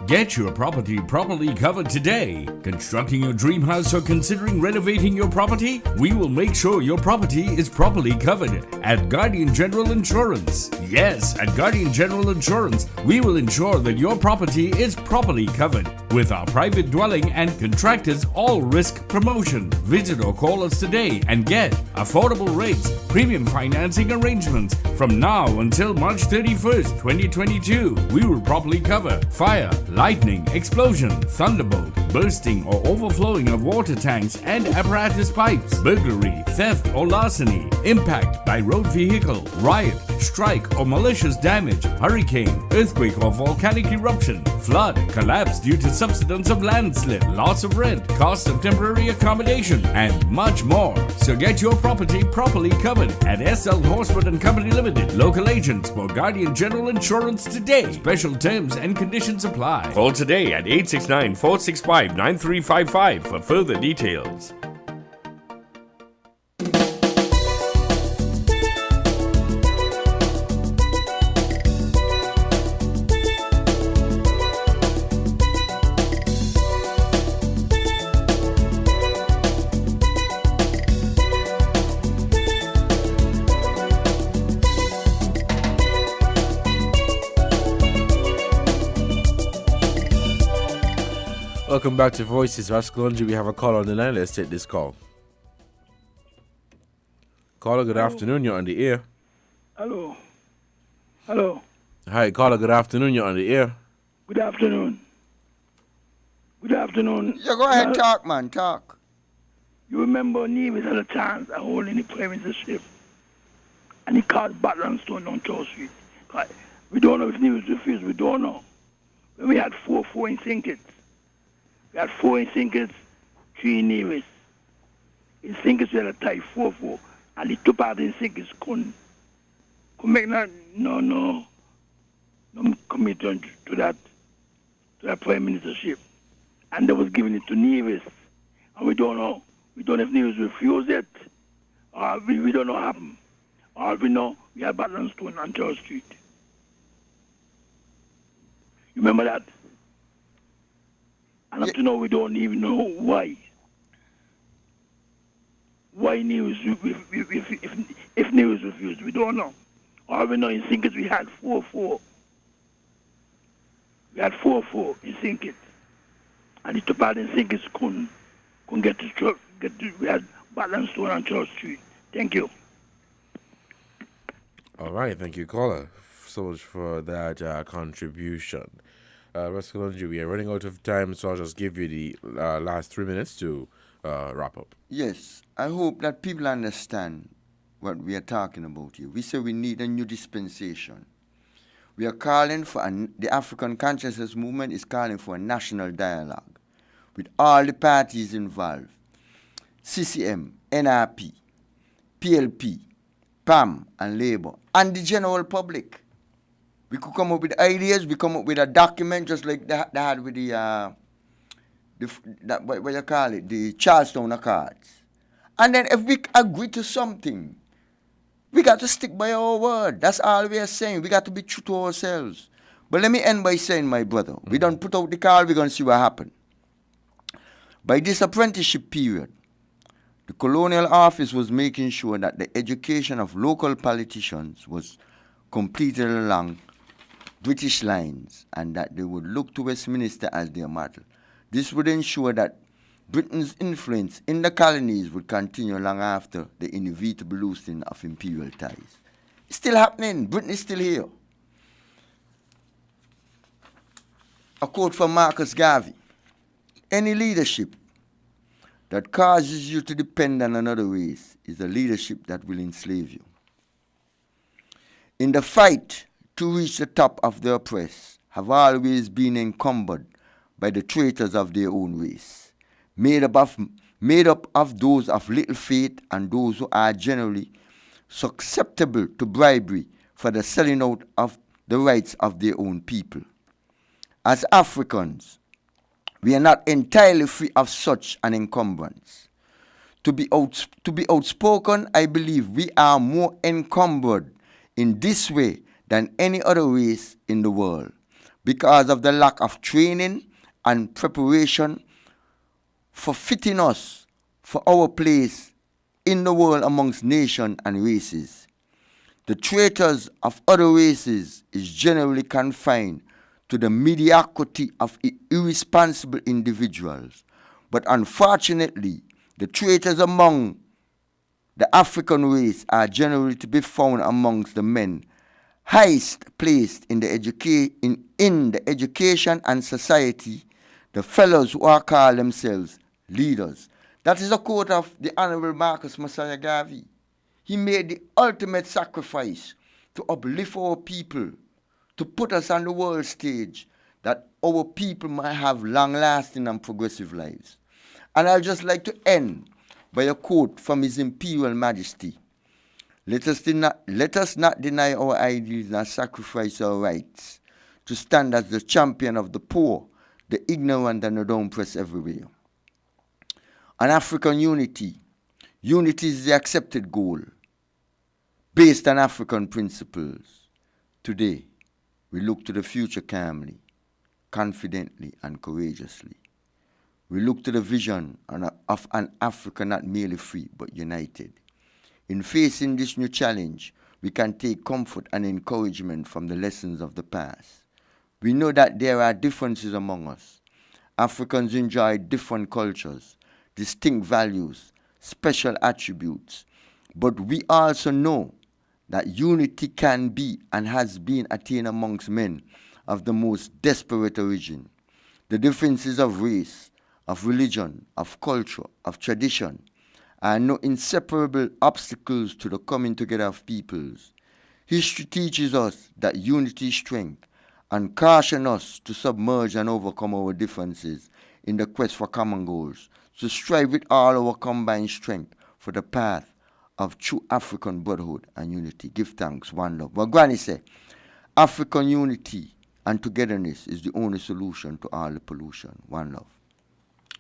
Speaker 13: Get your property properly covered today. Constructing your dream house or considering renovating your property? We will make sure your property is properly covered at Guardian General Insurance. Yes, at Guardian General Insurance, we will ensure that your property is properly covered with our private dwelling and contractors all-risk promotion. Visit or call us today and get affordable rates, premium financing arrangements from now until March 31st, 2022. We will properly cover fire, lightning, explosion, thunderbolt, bursting or overflowing of water tanks and apparatus pipes, burglary, theft or larceny, impact by road vehicle, riot, strike or malicious damage, hurricane, earthquake or volcanic eruption, flood, collapse due to subsidence of landslip, loss of rent, cost of temporary accommodation, and much more. So get your property properly covered at SL Horsford and Company Limited, local agents for Guardian General Insurance today. Special terms and conditions apply. Call today at 869-465-9355 for further details.
Speaker 6: Welcome back to Voices. Rascalonji, we have a call on the line. Let's take this call. Caller, good afternoon. You're on the air.
Speaker 5: Hello. Hello.
Speaker 6: Hi, caller, good afternoon. You're on the air.
Speaker 5: Good afternoon. Good afternoon.
Speaker 12: Yeah, go ahead, talk, man, talk.
Speaker 5: You remember Nevis had a chance at holding the premiership, and he caught Butler and Stone on Charles Street. We don't know if Nevis refused. We don't know. When we had 4-4 in Sinkers. We had 4 in Sinkers, 3 in Nevis. In Sinkers we had a tie 4-4, and the 2 parties in Sinkers couldn't make no commitment to that prime ministership, and they was giving it to Nevis, and we don't know if Nevis refused it, or we don't know what happened. All we know, we had Butler and Stone on Charles Street. You remember that?
Speaker 3: And up to now, we don't even know why. Why news, if news refused, we don't know. All we know in Sinkers we had 4-4. We had 4-4 in Sinkers. And the bad in Sinkers couldn't get to, we had Balance Stone on Church Street. Thank you.
Speaker 6: All right, thank you, caller, so much for that contribution. Rascalonji, we are running out of time, so I'll just give you the last 3 minutes to wrap up.
Speaker 12: Yes, I hope that people understand what we are talking about here. We say we need a new dispensation. We are calling for, the African Consciousness Movement is calling for a national dialogue with all the parties involved. CCM, NRP, PLP, PAM, and Labour, and the general public. We could come up with ideas, we come up with a document just like they had with what you call it, the Charlestown Accords. And then if we agree to something, we got to stick by our word. That's all we are saying. We got to be true to ourselves. But let me end by saying, my brother, we don't put out the call, we're going to see what happens. By this apprenticeship period, the colonial office was making sure that the education of local politicians was completed along British lines and that they would look to Westminster as their model. This would ensure that Britain's influence in the colonies would continue long after the inevitable loosening of imperial ties. It's still happening. Britain is still here. A quote from Marcus Garvey: any leadership that causes you to depend on another race is a leadership that will enslave you. In the fight to reach the top of the oppressed have always been encumbered by the traitors of their own race, made up of those of little faith and those who are generally susceptible to bribery for the selling out of the rights of their own people. As Africans, we are not entirely free of such an encumbrance. To be outspoken, I believe we are more encumbered in this way than any other race in the world because of the lack of training and preparation for fitting us for our place in the world amongst nations and races. The traitors of other races is generally confined to the mediocrity of irresponsible individuals. But unfortunately, the traitors among the African race are generally to be found amongst the men highest placed in the education and society, the fellows who are called themselves leaders. That is a quote of the Honorable Marcus Messiah Garvey. He made the ultimate sacrifice to uplift our people, to put us on the world stage, that our people might have long-lasting and progressive lives. And I'd just like to end by a quote from His Imperial Majesty. Let us not deny our ideals nor sacrifice our rights to stand as the champion of the poor, the ignorant, and the oppressed everywhere. On African unity, unity is the accepted goal based on African principles. Today, we look to the future calmly, confidently, and courageously. We look to the vision of an Africa not merely free, but united. In facing this new challenge, we can take comfort and encouragement from the lessons of the past. We know that there are differences among us. Africans enjoy different cultures, distinct values, special attributes. But we also know that unity can be and has been attained amongst men of the most desperate origin. The differences of race, of religion, of culture, of tradition are no inseparable obstacles to the coming together of peoples. History teaches us that unity is strength and cautions us to submerge and overcome our differences in the quest for common goals, to strive with all our combined strength for the path of true African brotherhood and unity. Give thanks, one love. What Granny say, African unity and togetherness is the only solution to all the pollution. One love.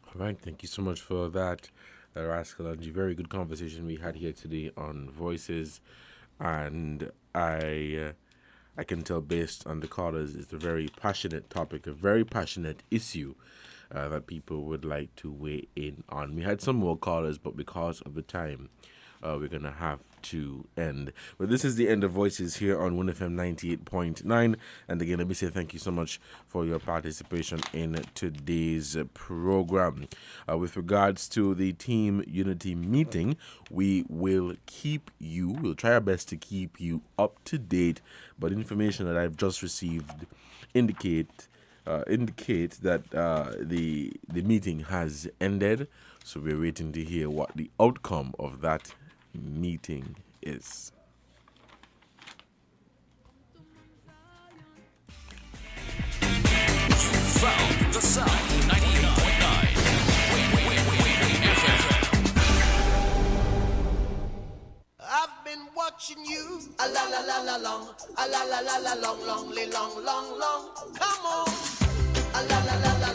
Speaker 6: All right, thank you so much for that, Rascalanji. Very good conversation we had here today on Voices, and I can tell based on the callers, it's a very passionate topic, a very passionate issue that people would like to weigh in on. We had some more callers, but because of the time, we're going to have to end. But this is the end of Voices here on WINNFM 98.9. And again, let me say thank you so much for your participation in today's program. With regards to the Team Unity meeting, we'll try our best to keep you up to date. But information that I've just received indicate that the meeting has ended. So we're waiting to hear what the outcome of that meeting is.
Speaker 9: Found the sound 98.9
Speaker 15: I've been watching you a la la la la long, a la la la la long, long, long, long, long.